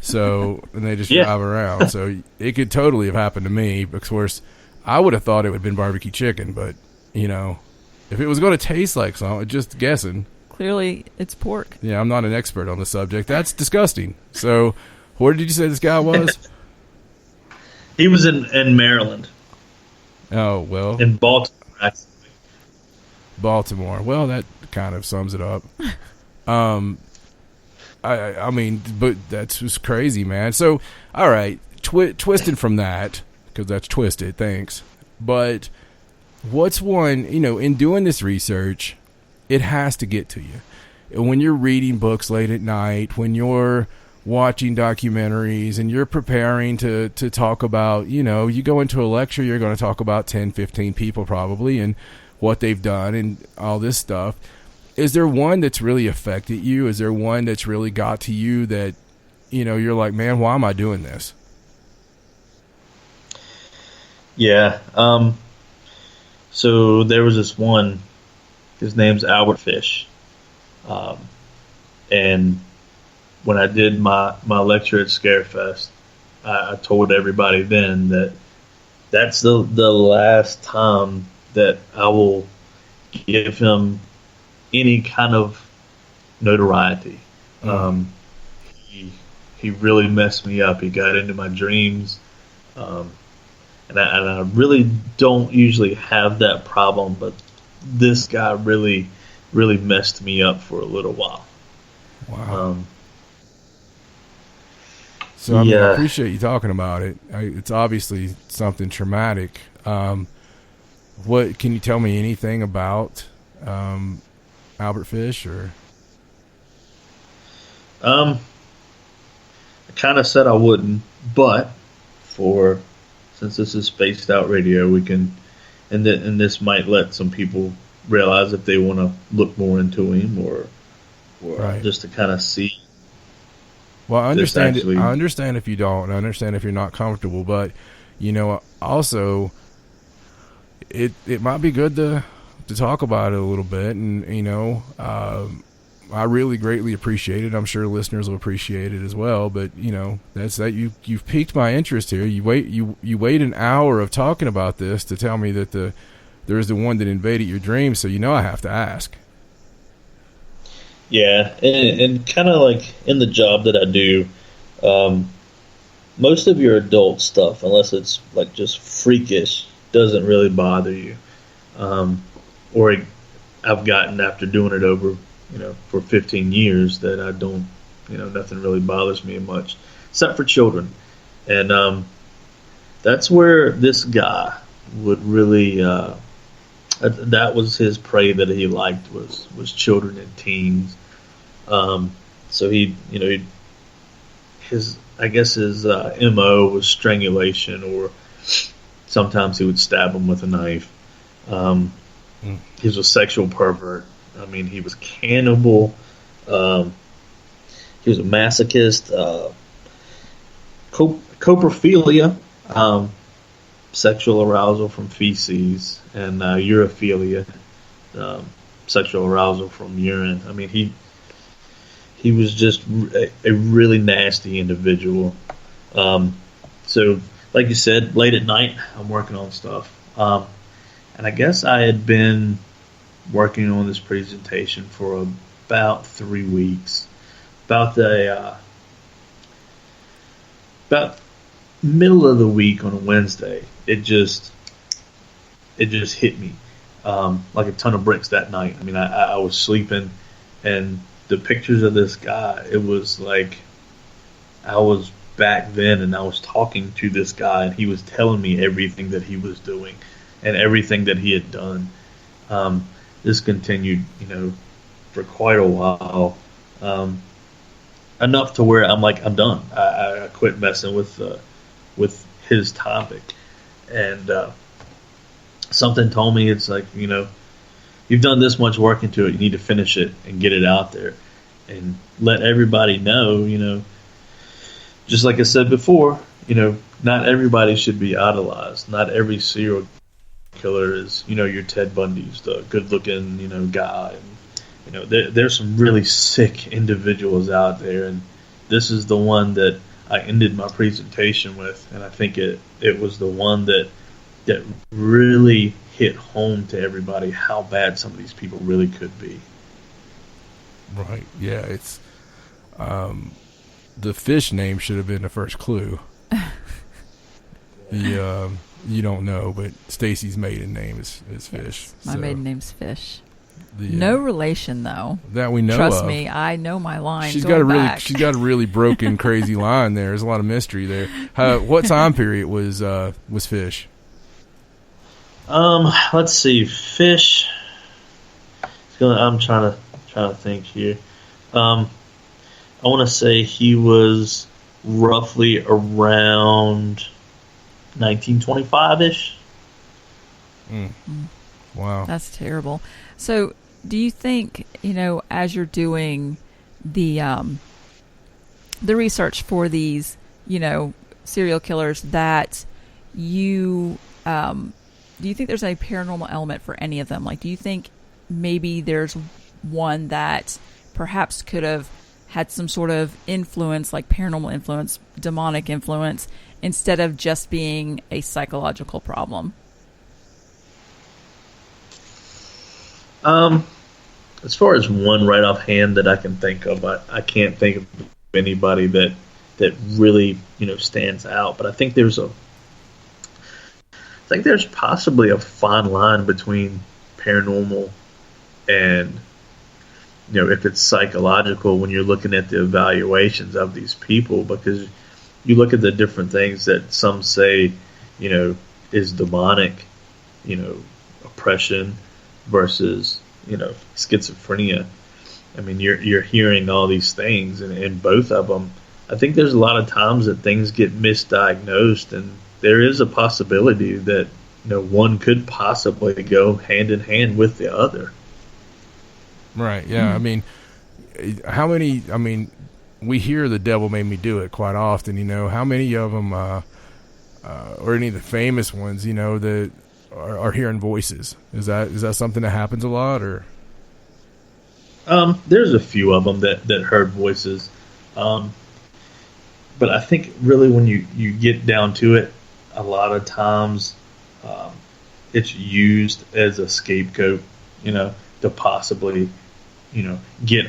So, and they just drive around. So it could totally have happened to me. Of course, I would have thought it would have been barbecue chicken, but if it was going to taste like something, just guessing. Clearly, it's pork. Yeah, I'm not an expert on the subject. That's disgusting. So, where did you say this guy was? He was in Maryland. Oh, well. In Baltimore, actually. Baltimore. Well, that kind of sums it up. I mean, but that's just crazy, man. So, all right, twisted from that, because that's twisted, thanks. But what's one, in doing this research, it has to get to you. When you're reading books late at night, when you're watching documentaries, and you're preparing to talk about, you go into a lecture, you're going to talk about 10, 15 people probably, and what they've done and all this stuff. Is there one that's really affected you? Is there one that's really got to you that, you're like, man, why am I doing this? Yeah. So there was this one, his name's Albert Fish. And when I did my lecture at Scarefest, I told everybody then that's the last time that I will give him any kind of notoriety. He really messed me up. He got into my dreams. And I really don't usually have that problem, but this guy really, really messed me up for a little while. Wow. So I appreciate you talking about it. It's obviously something traumatic. What can you tell me anything about Albert Fish, or? I kind of said I wouldn't, but since this is spaced out radio, we can, and this might let some people realize if they want to look more into him, or Right. just to kind of see. Well, I understand. Actually, I understand if you don't. I understand if you're not comfortable. But also, it might be good to talk about it a little bit. And I really greatly appreciate it. I'm sure listeners will appreciate it as well. But you've piqued my interest here. You wait an hour of talking about this to tell me that there is the one that invaded your dreams. So I have to ask. Yeah, and kind of like in the job that I do, most of your adult stuff, unless it's like just freakish, doesn't really bother you. Or I've gotten, after doing it over, for 15 years, that I don't, nothing really bothers me much, except for children. And that's where this guy would really, that was his prey that he liked, was children and teens. So his MO was strangulation, or sometimes he would stab them with a knife. He was a sexual pervert. I mean, he was cannibal. He was a masochist. Coprophilia, sexual arousal from feces, and urophilia, sexual arousal from urine. I mean, he was just a really nasty individual. So, like you said, late at night, I'm working on stuff. And I guess I had been working on this presentation for about 3 weeks. About middle of the week on a Wednesday, it just hit me like a ton of bricks that night. I mean, I was sleeping, and the pictures of this guy, it was like I was back then, and I was talking to this guy, and he was telling me everything that he was doing and everything that he had done. This continued, for quite a while, enough to where I'm like, I'm done. I quit messing with his topic, and something told me, it's like, you've done this much work into it, you need to finish it and get it out there and let everybody know, just like I said before, not everybody should be idolized. Not every serial killer is, your Ted Bundy's, the good-looking, guy. And, there's some really sick individuals out there, and this is the one that I ended my presentation with, and I think it was the one that really hit home to everybody how bad some of these people really could be. Right. Yeah, it's the fish name should have been the first clue. You don't know, but Stacy's maiden name is Fish. My maiden name's Fish. The, no relation, though. That we know Trust of. me, I know my line. She's got a really broken, crazy line there. There's a lot of mystery there. What time period was Fish? Let's see, Fish. I'm trying to think here. I want to say he was roughly around 1925-ish. Wow, that's terrible. So, do you think, as you're doing the research for these, serial killers, that you do you think there's a paranormal element for any of them? Like, do you think maybe there's one that perhaps could have had some sort of influence, like paranormal influence, demonic influence, instead of just being a psychological problem? As far as one right offhand that I can think of, I can't think of anybody that really, stands out. But I think there's possibly a fine line between paranormal and, if it's psychological, when you're looking at the evaluations of these people, because you look at the different things that some say, is demonic, oppression versus, schizophrenia. I mean, you're hearing all these things, and both of them, I think there's a lot of times that things get misdiagnosed, and there is a possibility that one could possibly go hand in hand with the other. Right. Yeah. I mean, we hear the devil made me do it quite often. How many of them, or any of the famous ones, that are hearing voices? Is that something that happens a lot, or? There's a few of them that heard voices. But I think really when you get down to it, a lot of times it's used as a scapegoat, to possibly, get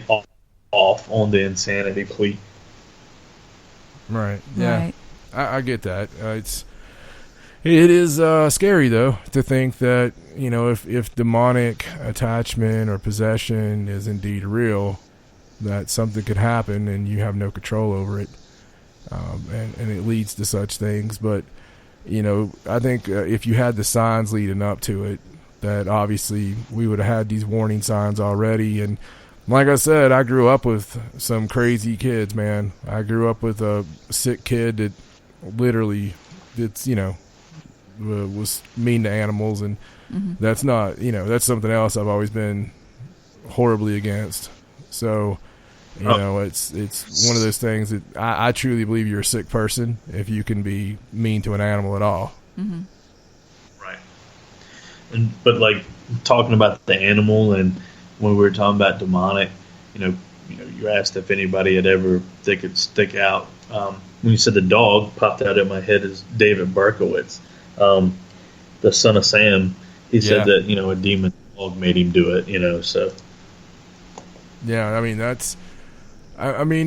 off on the insanity plea. Right. Yeah. Right. I get that. It is scary, though, to think that, if demonic attachment or possession is indeed real, that something could happen and you have no control over it. And it leads to such things. But, I think if you had the signs leading up to it, that obviously we would have had these warning signs already. And like I said, I grew up with some crazy kids, man. I grew up with a sick kid that literally, was mean to animals, and that's not, that's something else I've always been horribly against. So, it's one of those things that I truly believe you're a sick person if you can be mean to an animal at all. Mm-hmm. Right. But like talking about the animal, and when we were talking about demonic, you asked if anybody had ever they could stick out. When you said the dog, popped out in my head is David Berkowitz, the son of Sam. He said that a demon dog made him do it. So. Yeah, I mean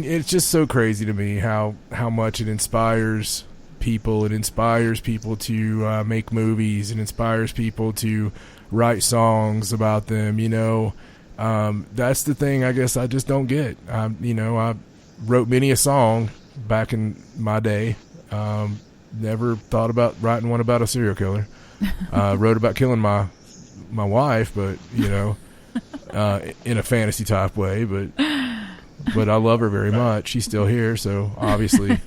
it's just so crazy to me how much it inspires people. It inspires people to make movies. It inspires people to write songs about them. That's the thing I guess I just don't get. I wrote many a song back in my day. Never thought about writing one about a serial killer. Wrote about killing my wife, but in a fantasy type way. But I love her very much. She's still here, so obviously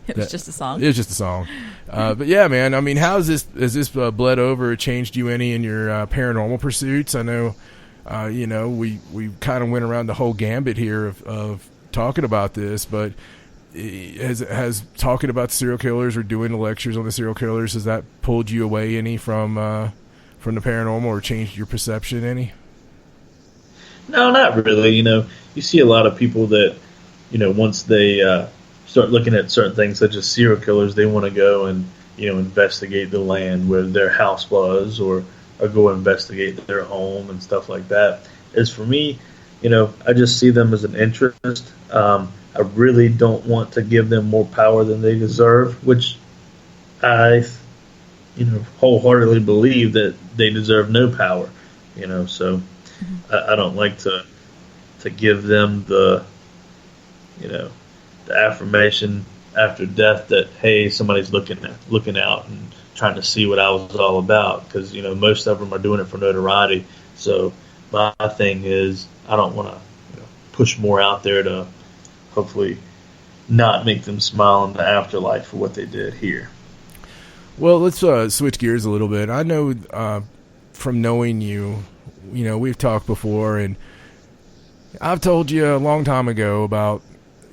it was just a song. It was just a song. But yeah, man. I mean, has this bled over or changed you any in your paranormal pursuits? I know, we kind of went around the whole gambit here of talking about this, but has talking about serial killers or doing the lectures on the serial killers, has that pulled you away any from the paranormal or changed your perception any? No, not really. You see a lot of people that, once they start looking at certain things such as serial killers, they want to go and, investigate the land where their house was, or go investigate their home and stuff like that. As for me, I just see them as an interest. I really don't want to give them more power than they deserve, which I, wholeheartedly believe that they deserve no power, so I don't like to give them the affirmation after death that, hey, somebody's looking out and trying to see what I was all about, because, most of them are doing it for notoriety. So my thing is I don't want to push more out there to hopefully not make them smile in the afterlife for what they did here. Well, let's switch gears a little bit. I know from knowing you, we've talked before, and I've told you a long time ago about,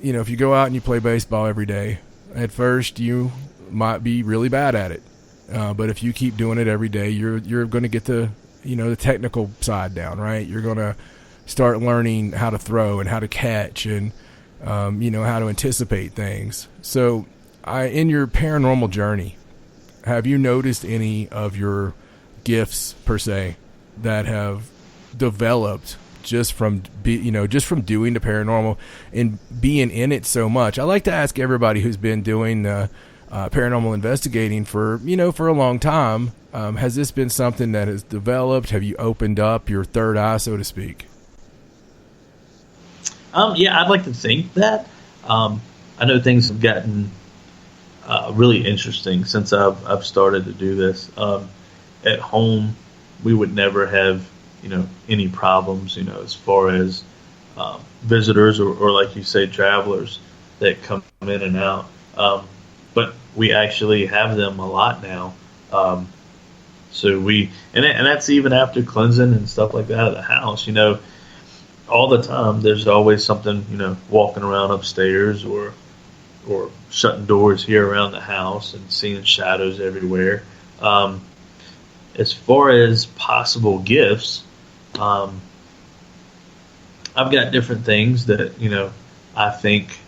if you go out and you play baseball every day, at first you might be really bad at it. But if you keep doing it every day, you're going to get the technical side down, right? You're going to start learning how to throw and how to catch and, how to anticipate things. So in your paranormal journey, have you noticed any of your gifts per se that have developed just from doing the paranormal and being in it so much? I like to ask everybody who's been doing paranormal investigating for a long time, has this been something that has developed? Have you opened up your third eye, so to speak? Yeah, I'd like to think that. I know things have gotten really interesting since I've started to do this. At home, we would never have any problems, as far as visitors or like you say, travelers that come in and out. But we actually have them a lot now. So and that's even after cleansing and stuff like that of the house. All the time there's always something, walking around upstairs or shutting doors here around the house and seeing shadows everywhere. As far as possible gifts, I've got different things that, I think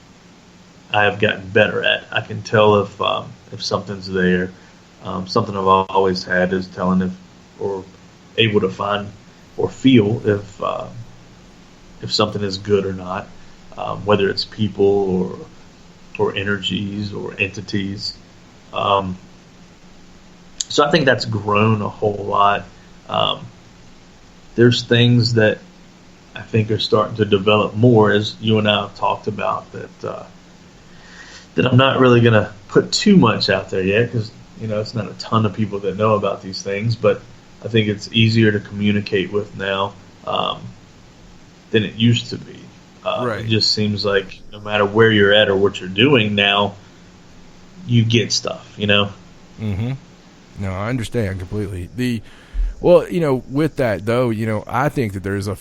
I have gotten better at. I can tell if something's there. Something I've always had is telling or able to find or feel if something is good or not, whether it's people or energies or entities. So I think that's grown a whole lot. There's things that I think are starting to develop more, as you and I have talked about, that I'm not really going to put too much out there yet, because it's not a ton of people that know about these things, but I think it's easier to communicate with now than it used to be. Right. It just seems like no matter where you're at or what you're doing now, you get stuff, Mm-hmm. No, I understand completely. With that though, I think that there's a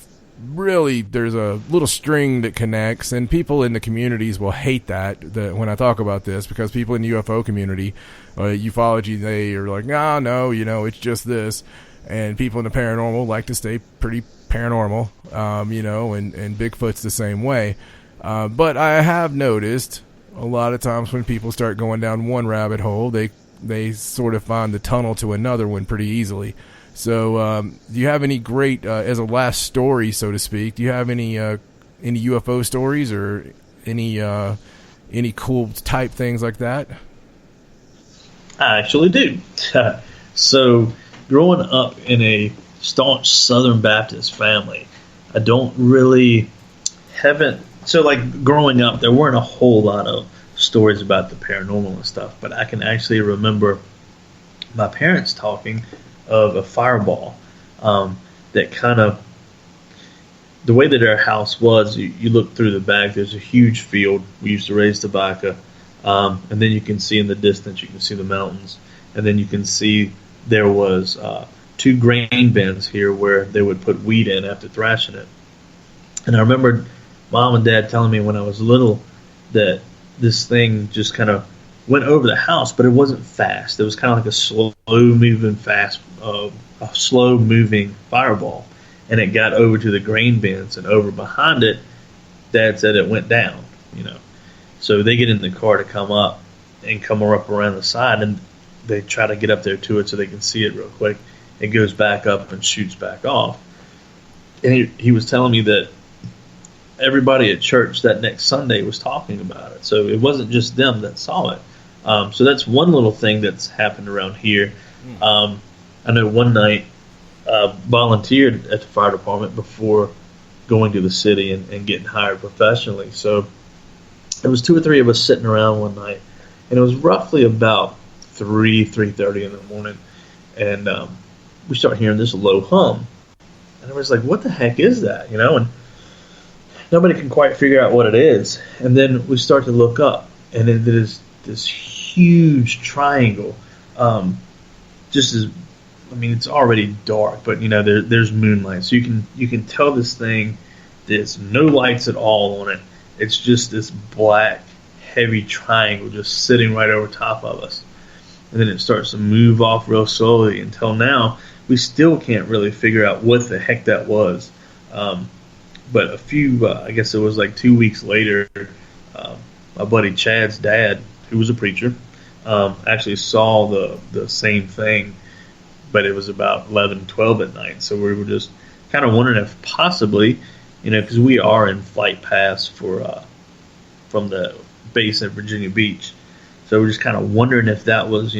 little string that connects, and people in the communities will hate that when I talk about this, because people in the UFO community, ufology, they are like, no, it's just this, and people in the paranormal like to stay pretty paranormal, and Bigfoot's the same way. But I have noticed a lot of times when people start going down one rabbit hole, they sort of find the tunnel to another one pretty easily. So, do you have any great, as a last story, so to speak, do you have any UFO stories or any cool type things like that? I actually do. So, growing up in a staunch Southern Baptist family, I growing up, there weren't a whole lot of stories about the paranormal and stuff, but I can actually remember my parents talking of a fireball that kind of, the way that our house was, you look through the back, there's a huge field. We used to raise tobacco, and then you can see in the distance, you can see the mountains, and then you can see there was 2 grain bins here where they would put wheat in after thrashing it. And I remember Mom and Dad telling me when I was little that this thing just kind of went over the house, but it wasn't fast. It was kind of like a slow moving fireball, and it got over to the grain bins, and over behind it, Dad said it went down. So they get in the car to come up around the side, and they try to get up there to it so they can see it real quick. It goes back up and shoots back off. And he was telling me that everybody at church that next Sunday was talking about it. So it wasn't just them that saw it. So that's one little thing that's happened around here. I know one night volunteered at the fire department before going to the city and getting hired professionally. So there was 2 or 3 of us sitting around one night, and it was roughly about 3:30 in the morning, and we start hearing this low hum, and everybody's like, "What the heck is that?" And nobody can quite figure out what it is. And then we start to look up, and it is this huge triangle. It's already dark, but there's moonlight, so you can tell this thing. There's no lights at all on it. It's just this black, heavy triangle just sitting right over top of us. And then it starts to move off real slowly until now we still can't really figure out what the heck that was. But I guess it was like 2 weeks later, my buddy Chad's dad, who was a preacher, actually saw the same thing, but it was about 11, 12 at night. So we were just kind of wondering if possibly, because we are in flight paths from the base at Virginia Beach. So we're just kind of wondering if that was,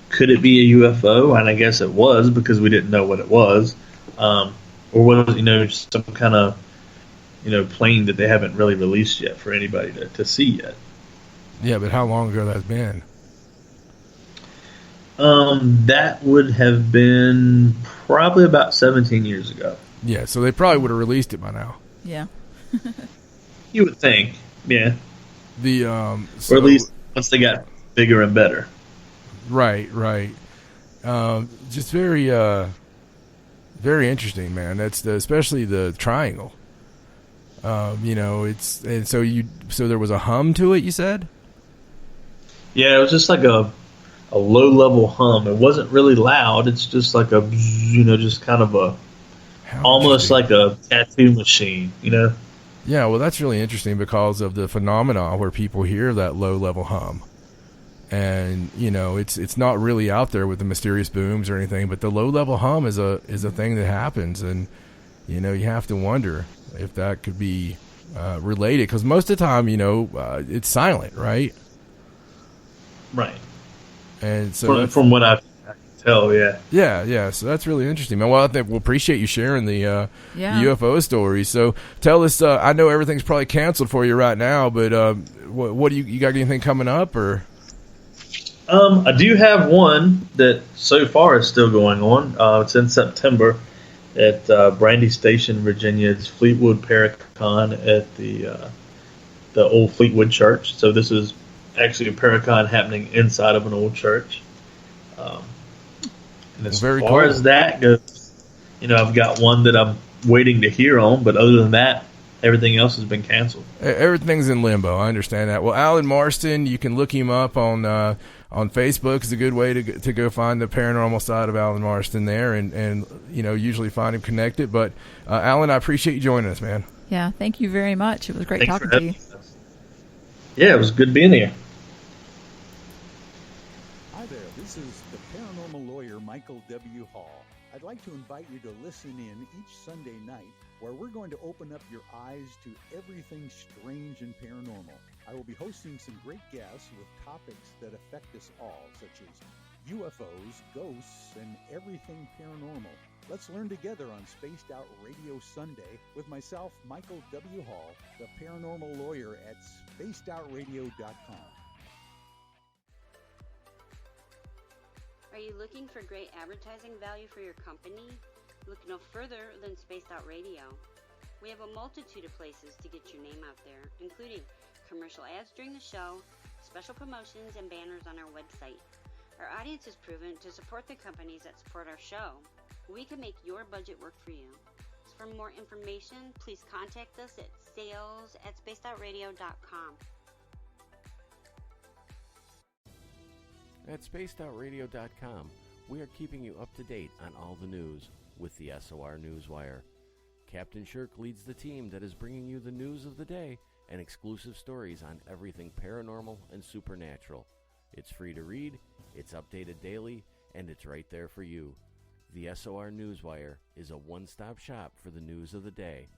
could it be a UFO? And I guess it was, because we didn't know what it was. Or was it, some kind of, plane that they haven't really released yet for anybody to see yet. Yeah, but how long ago that's been? That would have been probably about 17 years ago. Yeah, so they probably would have released it by now. Yeah. You would think, yeah. Or at least once they got bigger and better. Right. Just very, very interesting, man. That's especially the triangle. So there was a hum to it, you said? Yeah, it was just like a low level hum. It wasn't really loud. It's just like a, just kind of almost like a tattoo machine, Yeah, well, that's really interesting because of the phenomena where people hear that low level hum. And, it's not really out there with the mysterious booms or anything, but the low level hum is a thing that happens. And, you have to wonder if that could be related, because most of the time, it's silent, right? Right. And so from what I can tell, yeah. Yeah. So that's really interesting, man. Well, I think we'll appreciate you sharing the UFO stories. So tell us. I know everything's probably canceled for you right now, but what do you got? Anything coming up or? I do have one that so far is still going on. It's in September at Brandy Station, Virginia. It's Fleetwood Paracon at the old Fleetwood Church. So this is actually a Paracon happening inside of an old church. And as far as that goes, I've got one that I'm waiting to hear on, but other than that, everything else has been canceled. Everything's in limbo. I understand that. Well, Alan Marston, you can look him up on Facebook. It's a good way to go find the paranormal side of Alan Marston there, and usually find him connected. But Alan, I appreciate you joining us, man. Yeah, thank you very much. It was great talking to you. Yeah, it was good being here. Hi there, this is the paranormal lawyer Michael W. Hall. I'd like to invite you to listen in each Sunday night where we're going to open up your eyes to everything strange and paranormal. I will be hosting some great guests with topics that affect us all, such as UFOs, ghosts, and everything paranormal. Let's learn together on Spaced Out Radio Sunday with myself, Michael W. Hall, the paranormal lawyer at spacedoutradio.com. Are you looking for great advertising value for your company? Look no further than Spaced Out Radio. We have a multitude of places to get your name out there, including commercial ads during the show, special promotions, and banners on our website. Our audience is proven to support the companies that support our show. We can make your budget work for you. So for more information, please contact us at sales@spacedoutradio.com. At spacedoutradio.com, we are keeping you up to date on all the news with the SOR Newswire. Captain Shirk leads the team that is bringing you the news of the day and exclusive stories on everything paranormal and supernatural. It's free to read, it's updated daily, and it's right there for you. The SOR Newswire is a one-stop shop for the news of the day.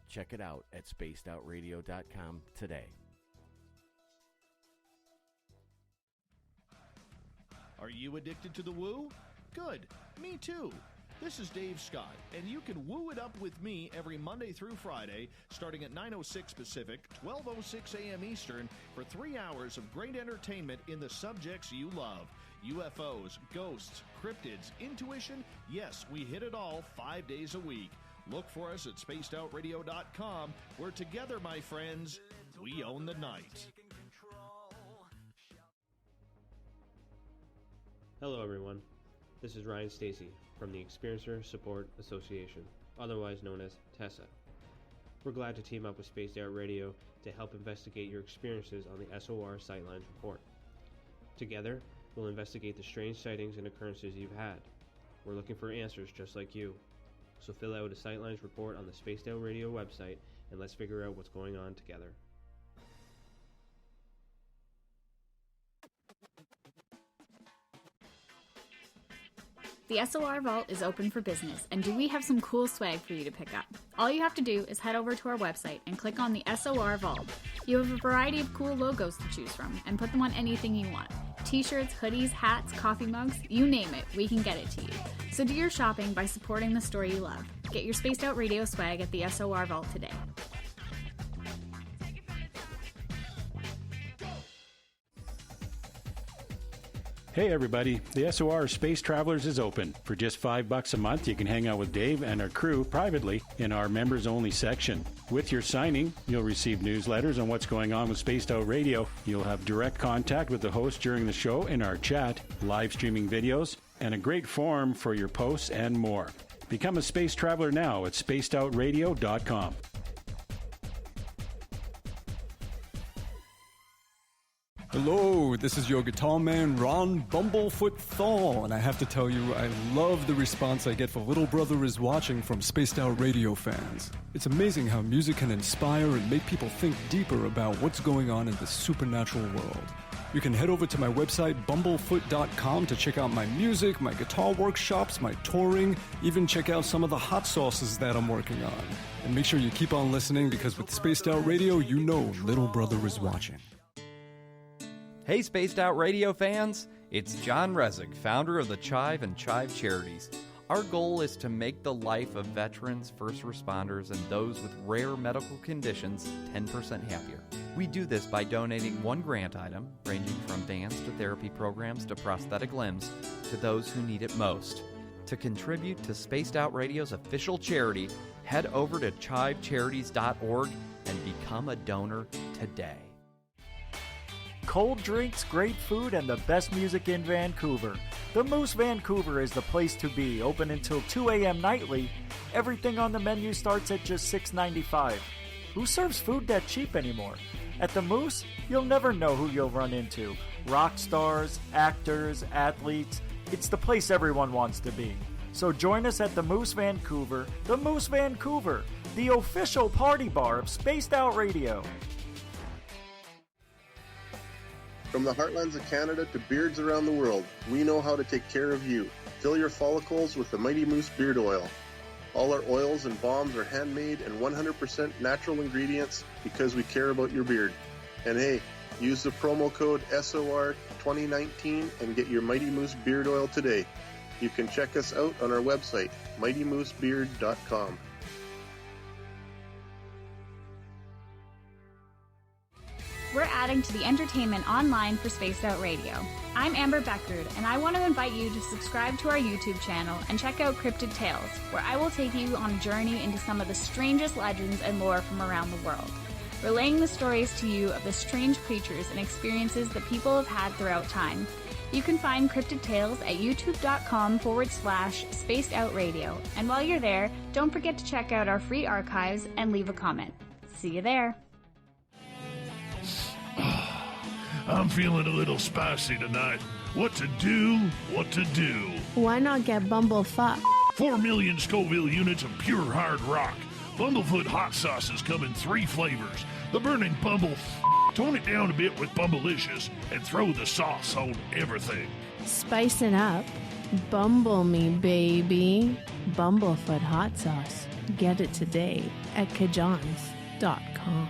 Check it out at spacedoutradio.com today. Are you addicted to the woo? Good. Me too. This is Dave Scott, and you can woo it up with me every Monday through Friday, starting at 9:06 Pacific, 12:06 a.m. Eastern, for 3 hours of great entertainment in the subjects you love. UFOs, ghosts, cryptids, intuition. Yes, we hit it all 5 days a week. Look for us at spacedoutradio.com, where together, my friends, we own the night. Hello, everyone. This is Ryan Stacy from the Experiencer Support Association, otherwise known as TESSA. We're glad to team up with Spaced Out Radio to help investigate your experiences on the SOR Sightlines Report. Together, we'll investigate the strange sightings and occurrences you've had. We're looking for answers just like you. So fill out a Sightlines report on the Spaced Out Radio website, and let's figure out what's going on together. The SOR Vault is open for business, and do we have some cool swag for you to pick up? All you have to do is head over to our website and click on the SOR Vault. You have a variety of cool logos to choose from, and put them on anything you want. T-shirts, hoodies, hats, coffee mugs, you name it, we can get it to you. So do your shopping by supporting the store you love. Get your Spaced Out Radio swag at the SOR Vault today. Hey everybody, the SOR Space Travelers is open. For just $5 a month, you can hang out with Dave and our crew privately in our members-only section. With your signing, you'll receive newsletters on what's going on with Spaced Out Radio. You'll have direct contact with the host during the show in our chat, live streaming videos, and a great forum for your posts and more. Become a space traveler now at spacedoutradio.com. Hello, this is your guitar man, Ron Bumblefoot Thal, and I have to tell you, I love the response I get for Little Brother is Watching from Spaced Out Radio fans. It's amazing how music can inspire and make people think deeper about what's going on in the supernatural world. You can head over to my website, bumblefoot.com, to check out my music, my guitar workshops, my touring, even check out some of the hot sauces that I'm working on. And make sure you keep on listening, because with Spaced Out Radio, you know Little Brother is watching. Hey, Spaced Out Radio fans! It's John Resig, founder of the Chive and Chive Charities. Our goal is to make the life of veterans, first responders, and those with rare medical conditions 10% happier. We do this by donating one grant item, ranging from dance to therapy programs to prosthetic limbs, to those who need it most. To contribute to Spaced Out Radio's official charity, head over to chivecharities.org and become a donor today. Cold drinks, great food, and the best music in Vancouver. The Moose Vancouver is the place to be, open until 2 a.m. nightly. Everything on the menu starts at just $6.95. Who serves food that cheap anymore? At the Moose, you'll never know who you'll run into. Rock stars, actors, athletes. It's the place everyone wants to be. So join us at the Moose Vancouver, the official party bar of Spaced Out Radio. From the heartlands of Canada to beards around the world, we know how to take care of you. Fill your follicles with the Mighty Moose Beard Oil. All our oils and balms are handmade and 100% natural ingredients because we care about your beard. And hey, use the promo code SOR2019 and get your Mighty Moose Beard Oil today. You can check us out on our website, mightymoosebeard.com. We're adding to the entertainment online for Spaced Out Radio. I'm Amber Beckrud, and I want to invite you to subscribe to our YouTube channel and check out Cryptid Tales, where I will take you on a journey into some of the strangest legends and lore from around the world, relaying the stories to you of the strange creatures and experiences that people have had throughout time. You can find Cryptid Tales at youtube.com/Spaced Out Radio. And while you're there, don't forget to check out our free archives and leave a comment. See you there. I'm feeling a little spicy tonight. What to do? Why not get Bumblefuck? 4 million Scoville units of pure hard rock. Bumblefoot hot sauces come in 3 flavors. The burning Bumble. Tone it down a bit with Bumblicious and throw the sauce on everything. Spice it up. Bumble me, baby. Bumblefoot hot sauce. Get it today at kajans.com.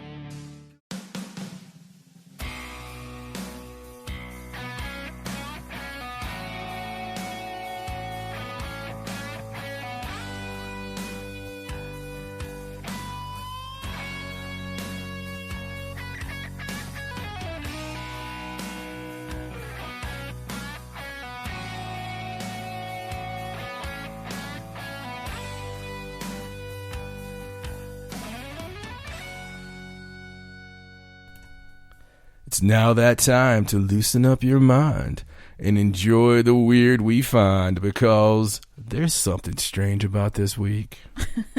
It's now that time to loosen up your mind and enjoy the weird we find, because there's something strange about this week.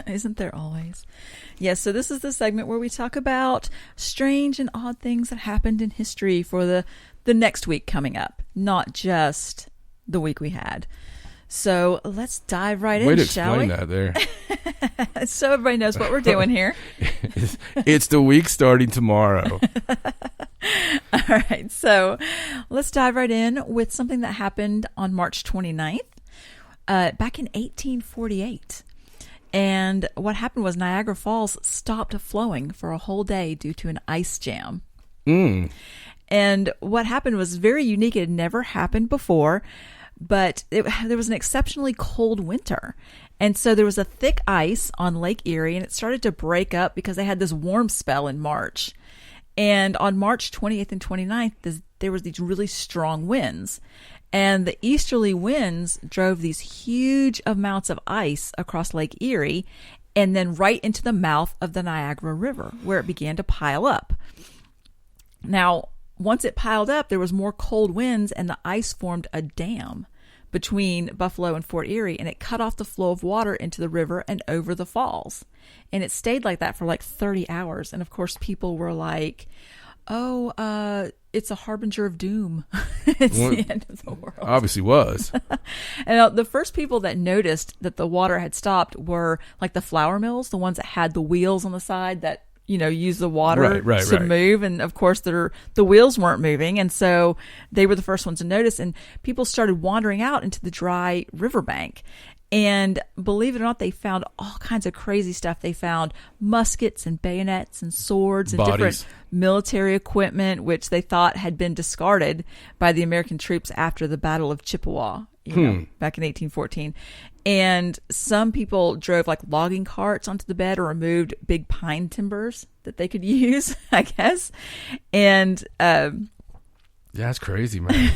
Isn't there always? Yes, so this is the segment where we talk about strange and odd things that happened in history for the next week coming up, not just the week we had. So let's dive right in, shall we? Way to explain that there. So everybody knows what we're doing here. It's the week starting tomorrow. All right, so let's dive right in with something that happened on March 29th, back in 1848. And what happened was Niagara Falls stopped flowing for a whole day due to an ice jam. And what happened was very unique. It had never happened before, but there was an exceptionally cold winter. And so there was a thick ice on Lake Erie, and it started to break up because they had this warm spell in March. And on March 28th and 29th, there was these really strong winds. And the easterly winds drove these huge amounts of ice across Lake Erie and then right into the mouth of the Niagara River, where it began to pile up. Now, once it piled up, there was more cold winds, and the ice formed a dam between Buffalo and Fort Erie, and it cut off the flow of water into the river and over the falls. And it stayed like that for like 30 hours. And of course, people were like, oh, it's a harbinger of doom. It's the end of the world. Obviously was. And the first people that noticed that the water had stopped were like the flour mills, the ones that had the wheels on the side that, use the water to move. And of course, the wheels weren't moving. And so they were the first ones to notice. And people started wandering out into the dry riverbank. And believe it or not, they found all kinds of crazy stuff. They found muskets and bayonets and swords and bodies. Different military equipment, which they thought had been discarded by the American troops after the Battle of Chippewa, back in 1814. And some people drove like logging carts onto the bed or removed big pine timbers that they could use, I guess. And yeah, that's crazy, man.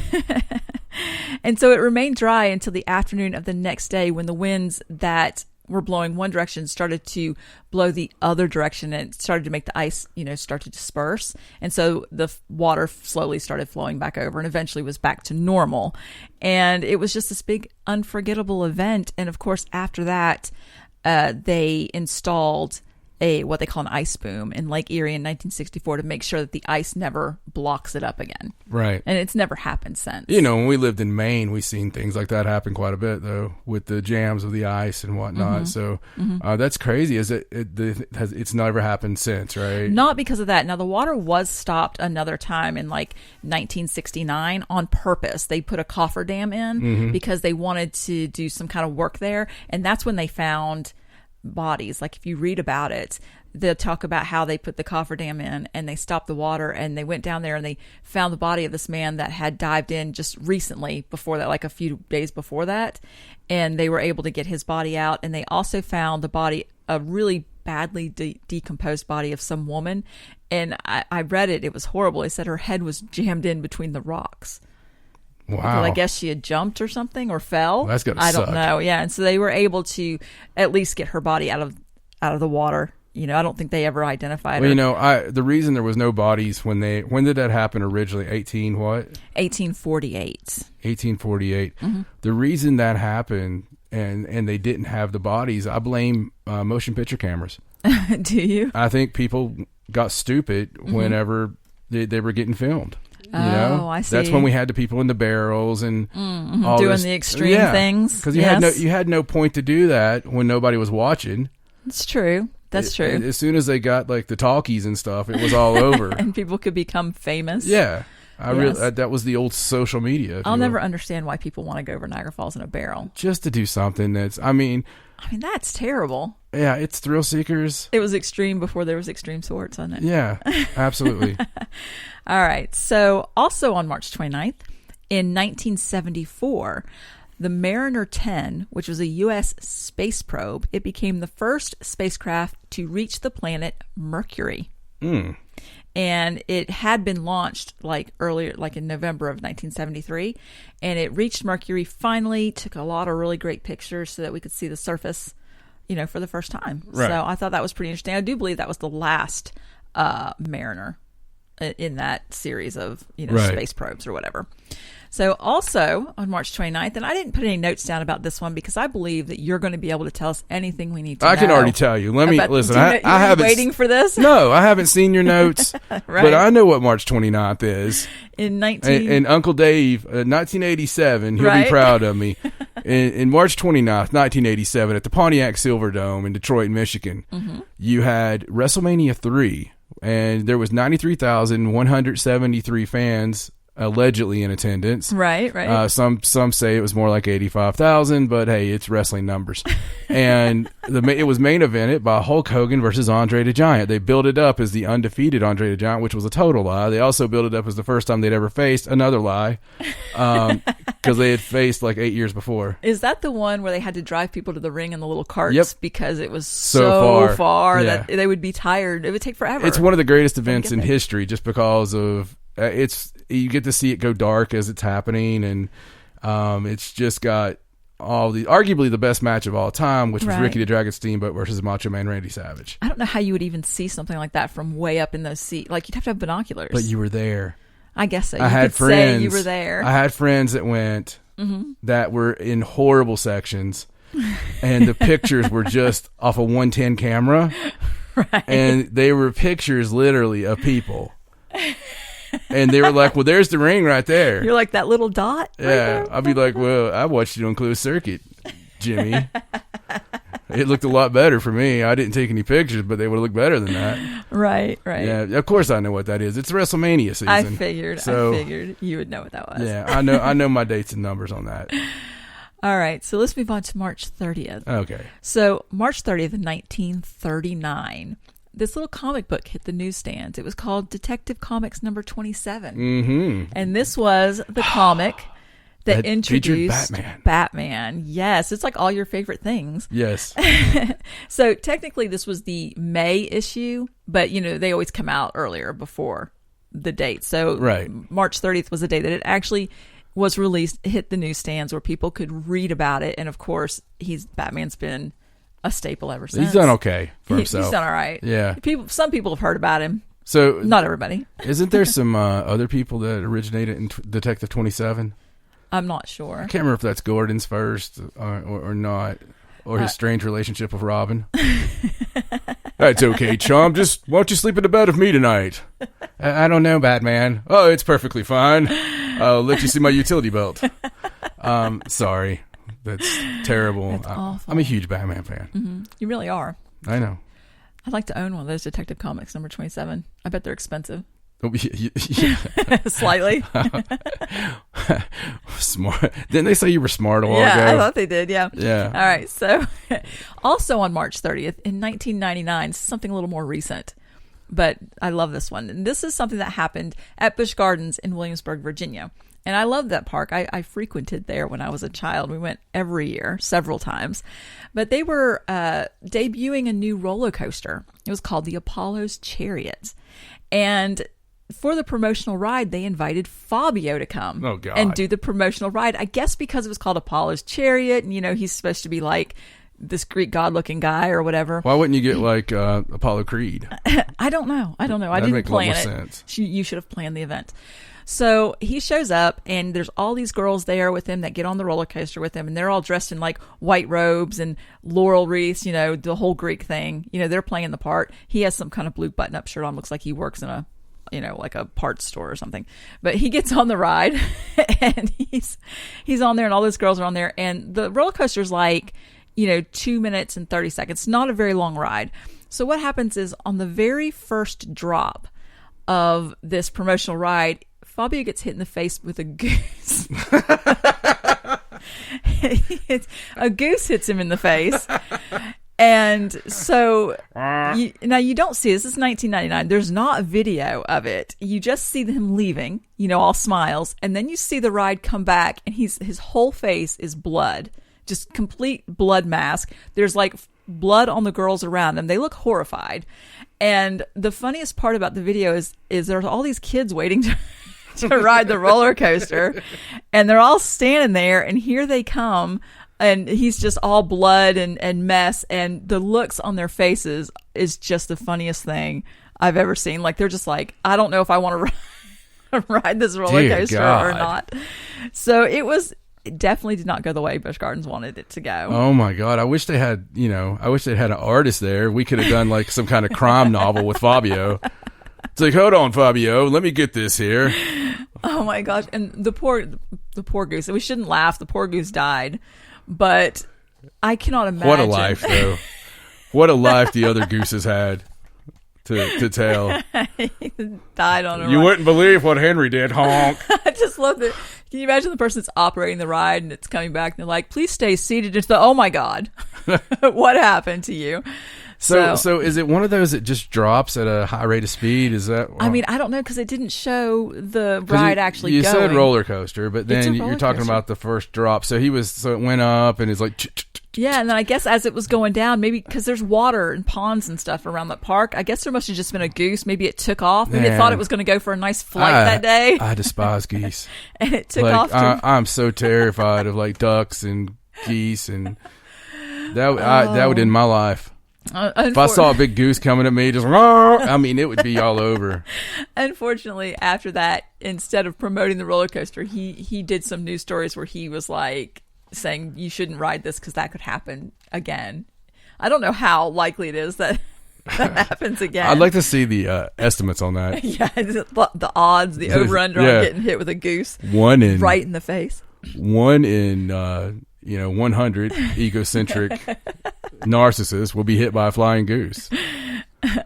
And so it remained dry until the afternoon of the next day, when the winds that were blowing one direction started to blow the other direction, and it started to make the ice, start to disperse. And so the water slowly started flowing back over and eventually was back to normal. And it was just this big unforgettable event. And of course, after that, they installed what they call an ice boom in Lake Erie in 1964 to make sure that the ice never blocks it up again. Right. And it's never happened since. When we lived in Maine, we've seen things like that happen quite a bit, though, with the jams of the ice and whatnot. Mm-hmm. So that's crazy. It's never happened since, right? Not because of that. Now, the water was stopped another time in like 1969 on purpose. They put a cofferdam in because they wanted to do some kind of work there. And that's when they found bodies. Like if you read about it, they'll talk about how they put the cofferdam in and they stopped the water, and they went down there and they found the body of this man that had dived in just recently before that, like a few days before that, and they were able to get his body out. And they also found the body, a really badly decomposed body of some woman, and I read it was horrible. They said her head was jammed in between the rocks. Wow. Because I guess she had jumped or something or fell. Well, that's gotta I suck. don't know. Yeah. And so they were able to at least get her body out of the water. I don't think they ever identified her. The reason there was no bodies when did that happen originally? 1848. 1848. Mm-hmm. The reason that happened and they didn't have the bodies, I blame motion picture cameras. Do you? I think people got stupid whenever they were getting filmed. I see. That's when we had the people in the barrels and all doing this, the extreme things. Because you had no point to do that when nobody was watching. It's true. That's true. As soon as they got like the talkies and stuff, it was all over, and people could become famous. Yeah, that was the old social media. I'll never understand why people want to go over Niagara Falls in a barrel just to do something that's. I mean, that's terrible. Yeah, it's thrill seekers. It was extreme before there was extreme sports, wasn't it? Yeah, absolutely. All right. So also on March 29th, in 1974, the Mariner 10, which was a U.S. space probe, it became the first spacecraft to reach the planet Mercury. And it had been launched earlier, in November of 1973. And it reached Mercury finally, took a lot of really great pictures so that we could see the surface, for the first time. Right. So I thought that was pretty interesting. I do believe that was the last Mariner in that series of, space probes or whatever. So also on March 29th, and I didn't put any notes down about this one because I believe that you're going to be able to tell us anything we need to know. I can already tell you. Let me listen. I haven't waiting for this. No, I haven't seen your notes, Right. but I know what March 29th is. And Uncle Dave, 1987, he'll be proud of me. In March 29th, 1987, at the Pontiac Silverdome in Detroit, Michigan, you had WrestleMania 3, and there was 93,173 fans allegedly in attendance. Right. Some say it was more like 85,000, but hey, it's wrestling numbers. And it was main evented by Hulk Hogan versus Andre the Giant. They built it up as the undefeated Andre the Giant, which was a total lie. They also built it up as the first time they'd ever faced, another lie, because they had faced like 8 years before. Is that the one where they had to drive people to the ring in the little carts? Yep. Because it was so far Yeah. that they would be tired. It would take forever. It's one of the greatest events in history, just because of you get to see it go dark as it's happening, and it's just got arguably the best match of all time, which was Ricky the Dragon Steamboat versus Macho Man Randy Savage. I don't know how you would even see something like that from way up in those seats. Like, you'd have to have binoculars. But you were there. I guess so. I had friends. Say you were there. I had friends that went that were in horrible sections, and the pictures were just off a 110 camera, and they were pictures literally of people. And they were like, well, there's the ring right there. You're like, that little dot? Yeah. I'd be like, well, I watched it on closed circuit, Jimmy. It looked a lot better for me. I didn't take any pictures, but they would have looked better than that. Right. Yeah, of course I know what that is. It's WrestleMania season. I figured you would know what that was. Yeah, I know my dates and numbers on that. All right, so let's move on to March 30th. Okay. So March 30th, 1939. This little comic book hit the newsstands. It was called Detective Comics number 27. Mm-hmm. And this was the comic that introduced Batman. Yes, it's like all your favorite things. Yes. So technically this was the May issue, but they always come out earlier before the date. So March 30th was the day that it actually was released, hit the newsstands where people could read about it. And of course, Batman's been a staple ever since. He's done okay for himself. He's done all right. Yeah. Some people have heard about him. So not everybody. Isn't there some other people that originated in Detective 27? I'm not sure. I can't remember if that's Gordon's first or not, or his strange relationship with Robin. That's okay, chum. Just why don't you sleep in the bed with me tonight? I don't know, Batman. Oh, it's perfectly fine. I'll let you see my utility belt. Sorry. That's terrible. That's awful. I'm a huge Batman fan. Mm-hmm. You really are. I know. I'd like to own one of those Detective Comics number 27. I bet they're expensive. Slightly. Smart. Didn't they say you were smart a while ago? Yeah, I thought they did. Yeah. Yeah. All right. So, also on March 30th in 1999, something a little more recent, but I love this one. And this is something that happened at Busch Gardens in Williamsburg, Virginia. And I love that park. I frequented there when I was a child. We went every year, several times. But they were debuting a new roller coaster. It was called the Apollo's Chariot. And for the promotional ride, they invited Fabio to come and do the promotional ride. I guess because it was called Apollo's Chariot, and he's supposed to be like this Greek god-looking guy or whatever. Why wouldn't you get like Apollo Creed? I don't know. I That'd didn't plan it. Sense. You should have planned the event. So he shows up, and there's all these girls there with him that get on the roller coaster with him, and they're all dressed in like white robes and laurel wreaths, the whole Greek thing. They're playing the part. He has some kind of blue button-up shirt on. Looks like he works in a like a parts store or something. But he gets on the ride, and he's on there, and all those girls are on there, and the roller coaster's like 2 minutes and 30 seconds. Not a very long ride. So what happens is on the very first drop of this promotional ride, Fabio gets hit in the face with a goose. A goose hits him in the face. And so now you don't see this. This is 1999. There's not a video of it. You just see him leaving, all smiles. And then you see the ride come back, and his whole face is blood, just complete blood mask. There's like blood on the girls around them. They look horrified. And the funniest part about the video is there's all these kids waiting to ride the roller coaster, and they're all standing there, and here they come, and he's just all blood and mess, and the looks on their faces is just the funniest thing I've ever seen. Like, they're just like, I don't know if I want to ride this roller coaster or not. So it definitely did not go the way Busch Gardens wanted it to go. Oh my God. I wish they had, I wish they had an artist there. We could have done like some kind of crime novel with Fabio. It's like, hold on, Fabio, let me get this here. Oh my gosh. And the poor goose. We shouldn't laugh. The poor goose died. But I cannot imagine. What a life, though. What a life the other gooses had. to tell. He died on a You ride. wouldn't believe what Henry did, honk. I just love it. Can you imagine the person that's operating the ride and it's coming back and they're like, please stay seated. It's oh my God, what happened to you? So is it one of those that just drops at a high rate of speed? Is that? I mean, I don't know because it didn't show the ride actually you going. said roller coaster, but It's then a you're roller talking coaster. about the first drop. So it went up and it's like. Yeah, and then I guess as it was going down, maybe because there's water and ponds and stuff around that park, I guess there must have just been a goose. Maybe it took off. Maybe it thought it was going to go for a nice flight that day. I despise geese. And it took like, off. I'm so terrified of like ducks and geese, and that would end my life. If I saw a big goose coming at me, just I mean, it would be all over. Unfortunately, after that, instead of promoting the roller coaster, he did some news stories where he was like saying you shouldn't ride this because that could happen again. I don't know how likely it is that happens again. I'd like to see the estimates on that. Yeah, the odds, the over/under on getting hit with a goose. Right in the face. 1 in 100 egocentric narcissists will be hit by a flying goose.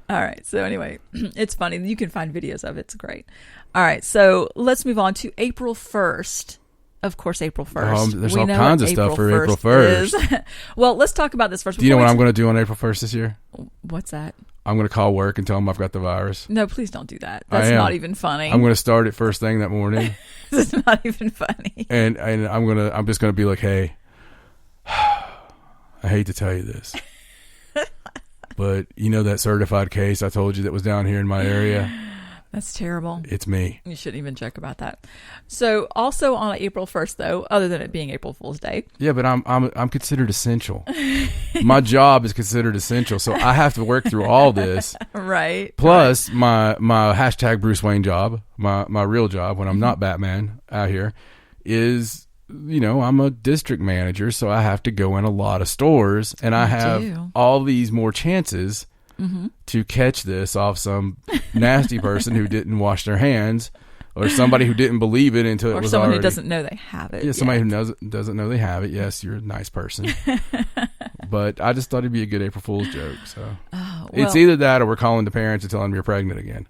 All right. So anyway, it's funny. You can find videos of it. It's great. All right. So let's move on to April 1st. Of course, April 1st. There's all kinds of stuff for April 1st. Well, let's talk about this first. Do you know what I'm going to do on April 1st this year? What's that? I'm going to call work and tell them I've got the virus. No, please don't do that. That's not even funny. I'm going to start it first thing that morning. It's not even funny. And I'm just going to be like, hey, I hate to tell you this, but you know that certified case I told you that was down here in my area? That's terrible. It's me. You shouldn't even joke about that. So, also on April 1st, though, other than it being April Fool's Day. Yeah, but I'm considered essential. My job is considered essential, so I have to work through all this. Right. Plus, my hashtag Bruce Wayne job, my real job when I'm not Batman out here, is, I'm a district manager, so I have to go in a lot of stores, and I have all these more chances to catch this off some nasty person who didn't wash their hands, or somebody who didn't believe it until it was someone already, who doesn't know they have it. Yeah, somebody who doesn't know they have it. Yes, you're a nice person. But I just thought it'd be a good April Fool's joke. So it's either that or we're calling the parents and telling them you're pregnant again.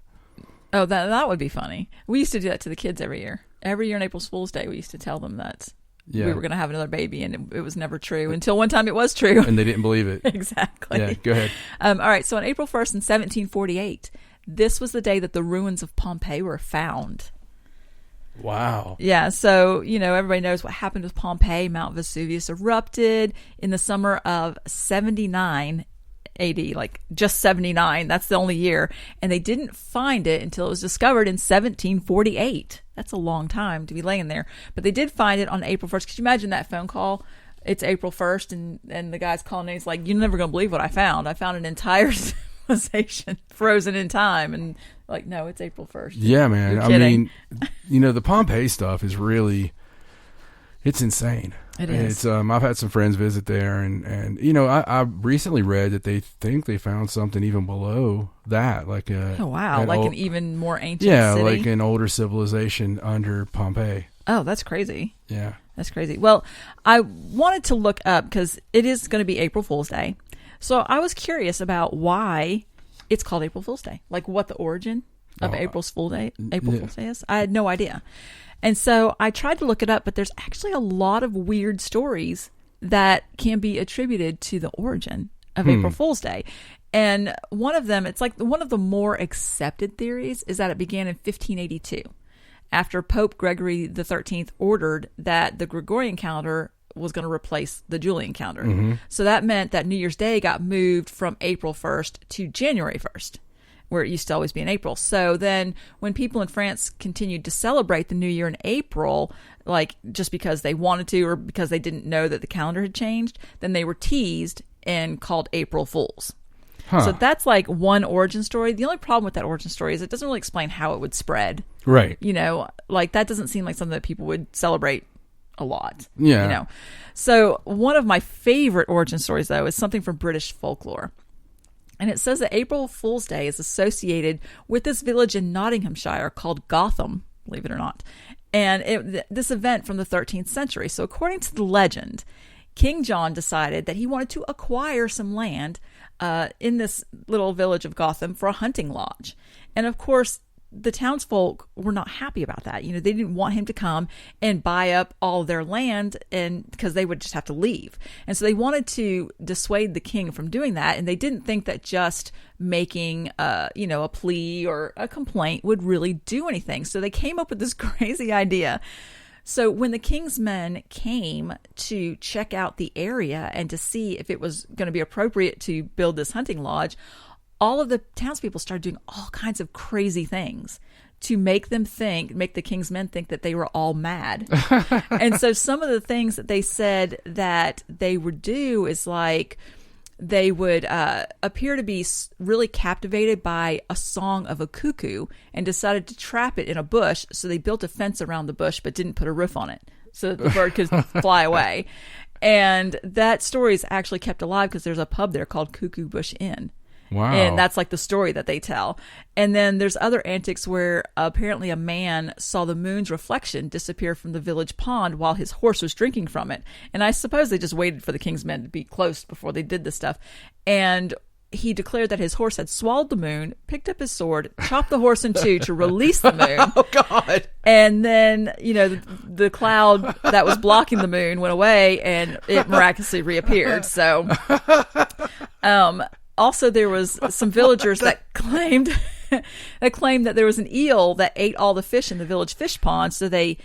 Oh, that would be funny. We used to do that to the kids every year. Every year on April Fool's Day, we used to tell them that we were going to have another baby, and it was never true until one time it was true. And they didn't believe it. Exactly. Yeah, go ahead. All right, so on April 1st in 1748, this was the day that the ruins of Pompeii were found. Wow. Yeah, so, everybody knows what happened with Pompeii. Mount Vesuvius erupted in the summer of 79 AD, like just 79. That's the only year. And they didn't find it until it was discovered in 1748. That's a long time to be laying there. But they did find it on April 1st. Could you imagine that phone call? It's April 1st, and the guy's calling and he's like, you're never going to believe what I found. I found an entire civilization frozen in time. And like, no, it's April 1st. Yeah, man. You're I kidding. mean, the Pompeii stuff is really, it's insane. It is. It's I've had some friends visit there, and I recently read that they think they found something even below that, like an even more ancient city. city. Like an older civilization under Pompeii. Oh, that's crazy. Yeah, that's crazy. Well, I wanted to look up because it is going to be April Fool's Day, so I was curious about why it's called April Fool's Day, like what the origin of April Fool's Day is. I had no idea. And so I tried to look it up, but there's actually a lot of weird stories that can be attributed to the origin of April Fool's Day. And one of them, it's like one of the more accepted theories, is that it began in 1582 after Pope Gregory XIII ordered that the Gregorian calendar was going to replace the Julian calendar. So that meant that New Year's Day got moved from April 1st to January 1st. Where it used to always be in April. So then when people in France continued to celebrate the New Year in April, like just because they wanted to or because they didn't know that the calendar had changed, then they were teased and called April Fools. So that's like one origin story. The only problem with that origin story is it doesn't really explain how it would spread. Right. Like that doesn't seem like something that people would celebrate a lot. Yeah. So one of my favorite origin stories, though, is something from British folklore. And it says that April Fool's Day is associated with this village in Nottinghamshire called Gotham, believe it or not. And this event from the 13th century. So according to the legend, King John decided that he wanted to acquire some land in this little village of Gotham for a hunting lodge. And of course, the townsfolk were not happy about that. They didn't want him to come and buy up all their land, and because they would just have to leave. And so they wanted to dissuade the king from doing that. And they didn't think that just making, a plea or a complaint would really do anything. So they came up with this crazy idea. So when the king's men came to check out the area and to see if it was going to be appropriate to build this hunting lodge, all of the townspeople started doing all kinds of crazy things to make the king's men think that they were all mad. And so some of the things that they said that they would do is like they would appear to be really captivated by a song of a cuckoo and decided to trap it in a bush. So they built a fence around the bush but didn't put a roof on it so that the bird could fly away. And that story is actually kept alive because there's a pub there called Cuckoo Bush Inn. Wow. And that's like the story that they tell. And then there's other antics where apparently a man saw the moon's reflection disappear from the village pond while his horse was drinking from it. And I suppose they just waited for the king's men to be close before they did this stuff. And he declared that his horse had swallowed the moon, picked up his sword, chopped the horse in two to release the moon. Oh, God. And then, the cloud that was blocking the moon went away and it miraculously reappeared. So, also, there was some villagers that claimed that there was an eel that ate all the fish in the village fish pond. So they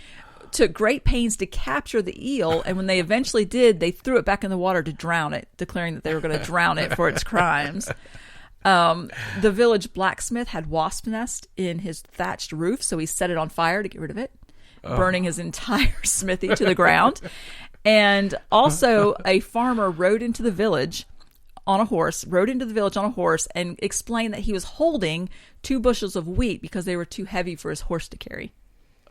took great pains to capture the eel, and when they eventually did, they threw it back in the water to drown it, declaring that they were going to drown it for its crimes. The village blacksmith had wasp nest in his thatched roof, so he set it on fire to get rid of it, burning his entire smithy to the ground. And also, a farmer rode into the village on a horse and explained that he was holding 2 bushels of wheat because they were too heavy for his horse to carry.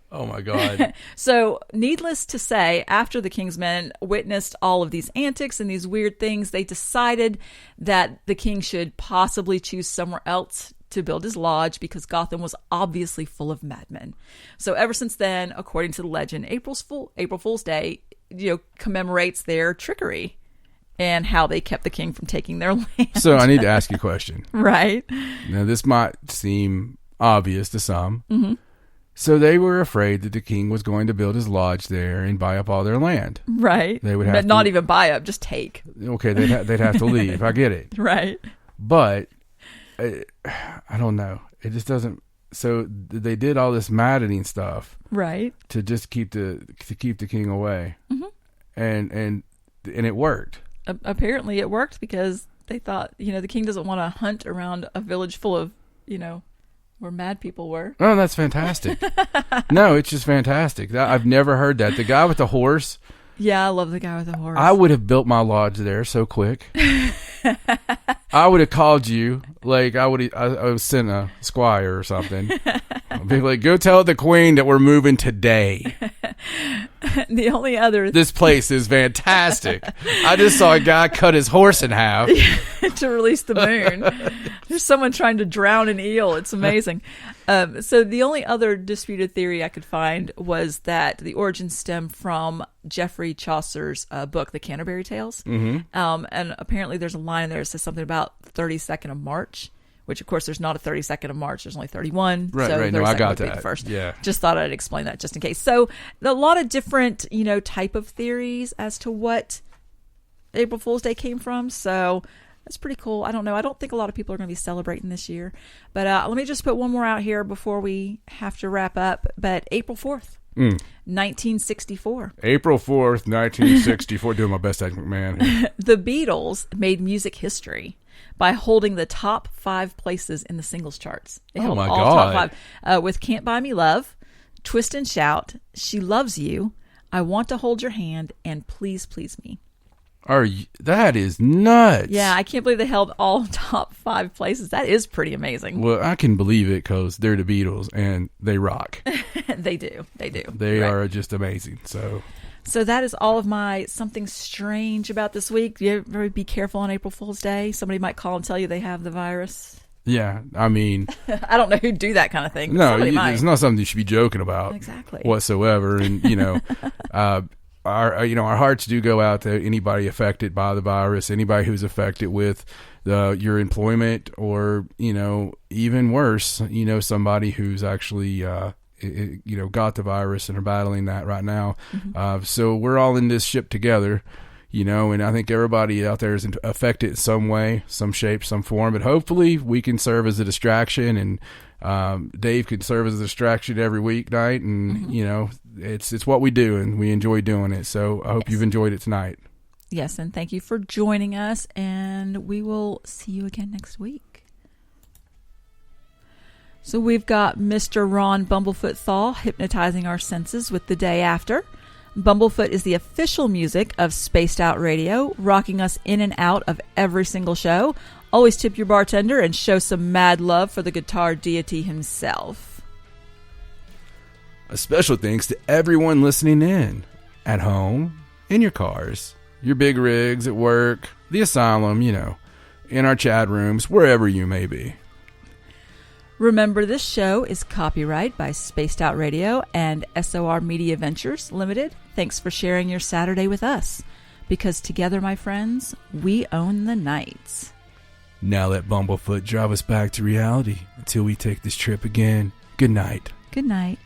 Oh, my God. So, needless to say, after the king's men witnessed all of these antics and these weird things, they decided that the king should possibly choose somewhere else to build his lodge because Gotham was obviously full of madmen. So, ever since then, according to the legend, April Fool's Day, commemorates their trickery and how they kept the king from taking their land. So I need to ask you a question. Right. Now, this might seem obvious to some. Mm-hmm. So they were afraid that the king was going to build his lodge there and buy up all their land. Right. They would have not even buy up, just take. Okay, they'd have to leave. I get it. Right. But I don't know. It just doesn't. So they did all this maddening stuff. Right. To just keep the king away. Mm-hmm. And it worked. Apparently it worked because they thought, the king doesn't want to hunt around a village full of, where mad people were. Oh, that's fantastic. No, it's just fantastic. I've never heard that. The guy with the horse. Yeah, I love the guy with the horse. I would have built my lodge there so quick. I would have called you. Like, I would send a squire or something. I'd be like, go tell the queen that we're moving today. The only other... This place is fantastic. I just saw a guy cut his horse in half. to release the moon. There's someone trying to drown an eel. It's amazing. So the only other disputed theory I could find was that the origins stem from Geoffrey Chaucer's book, The Canterbury Tales. Mm-hmm. And apparently there's a line in there that says something about 32nd of March, which of course there's not a 32nd of March. There's only 31. Right, so right. No, I got would be that. the first. Yeah. Just thought I'd explain that just in case. So a lot of different, type of theories as to what April Fool's Day came from. So that's pretty cool. I don't know. I don't think a lot of people are going to be celebrating this year. But let me just put one more out here before we have to wrap up. But April 4th, 1964. April 4th, 1964. Doing my best, man. The Beatles made music history by holding the top 5 places in the singles charts. They held my all God. top 5 with Can't Buy Me Love, Twist and Shout, She Loves You, I Want to Hold Your Hand, and Please Please Me. That is nuts. Yeah, I can't believe they held all top 5 places. That is pretty amazing. Well, I can believe it because they're the Beatles and they rock. They do. They are just amazing. So that is all of my something strange about this week. You ever be careful on April Fool's Day? Somebody might call and tell you they have the virus. Yeah, I mean... I don't know who'd do that kind of thing. No, it's not something you should be joking about. Exactly. Whatsoever. And, our hearts do go out to anybody affected by the virus, anybody who's affected with your employment, or even worse, somebody who's actually got the virus and are battling that right now. So we're all in this ship together, and I think everybody out there is affected in some way, some shape, some form. But hopefully we can serve as a distraction, and Dave can serve as a distraction every weeknight, and it's what we do, and we enjoy doing it. So I hope you've enjoyed it tonight. Yes, and thank you for joining us, and we will see you again next week. So we've got Mr. Ron Bumblefoot Thaw hypnotizing our senses with The Day After. Bumblefoot is the official music of Spaced Out Radio, rocking us in and out of every single show. Always tip your bartender and show some mad love for the guitar deity himself. A special thanks to everyone listening in, at home, in your cars, your big rigs, at work, the asylum, in our chat rooms, wherever you may be. Remember, this show is copyright by Spaced Out Radio and SOR Media Ventures Limited. Thanks for sharing your Saturday with us. Because together, my friends, we own the nights. Now let Bumblefoot drive us back to reality until we take this trip again. Good night. Good night.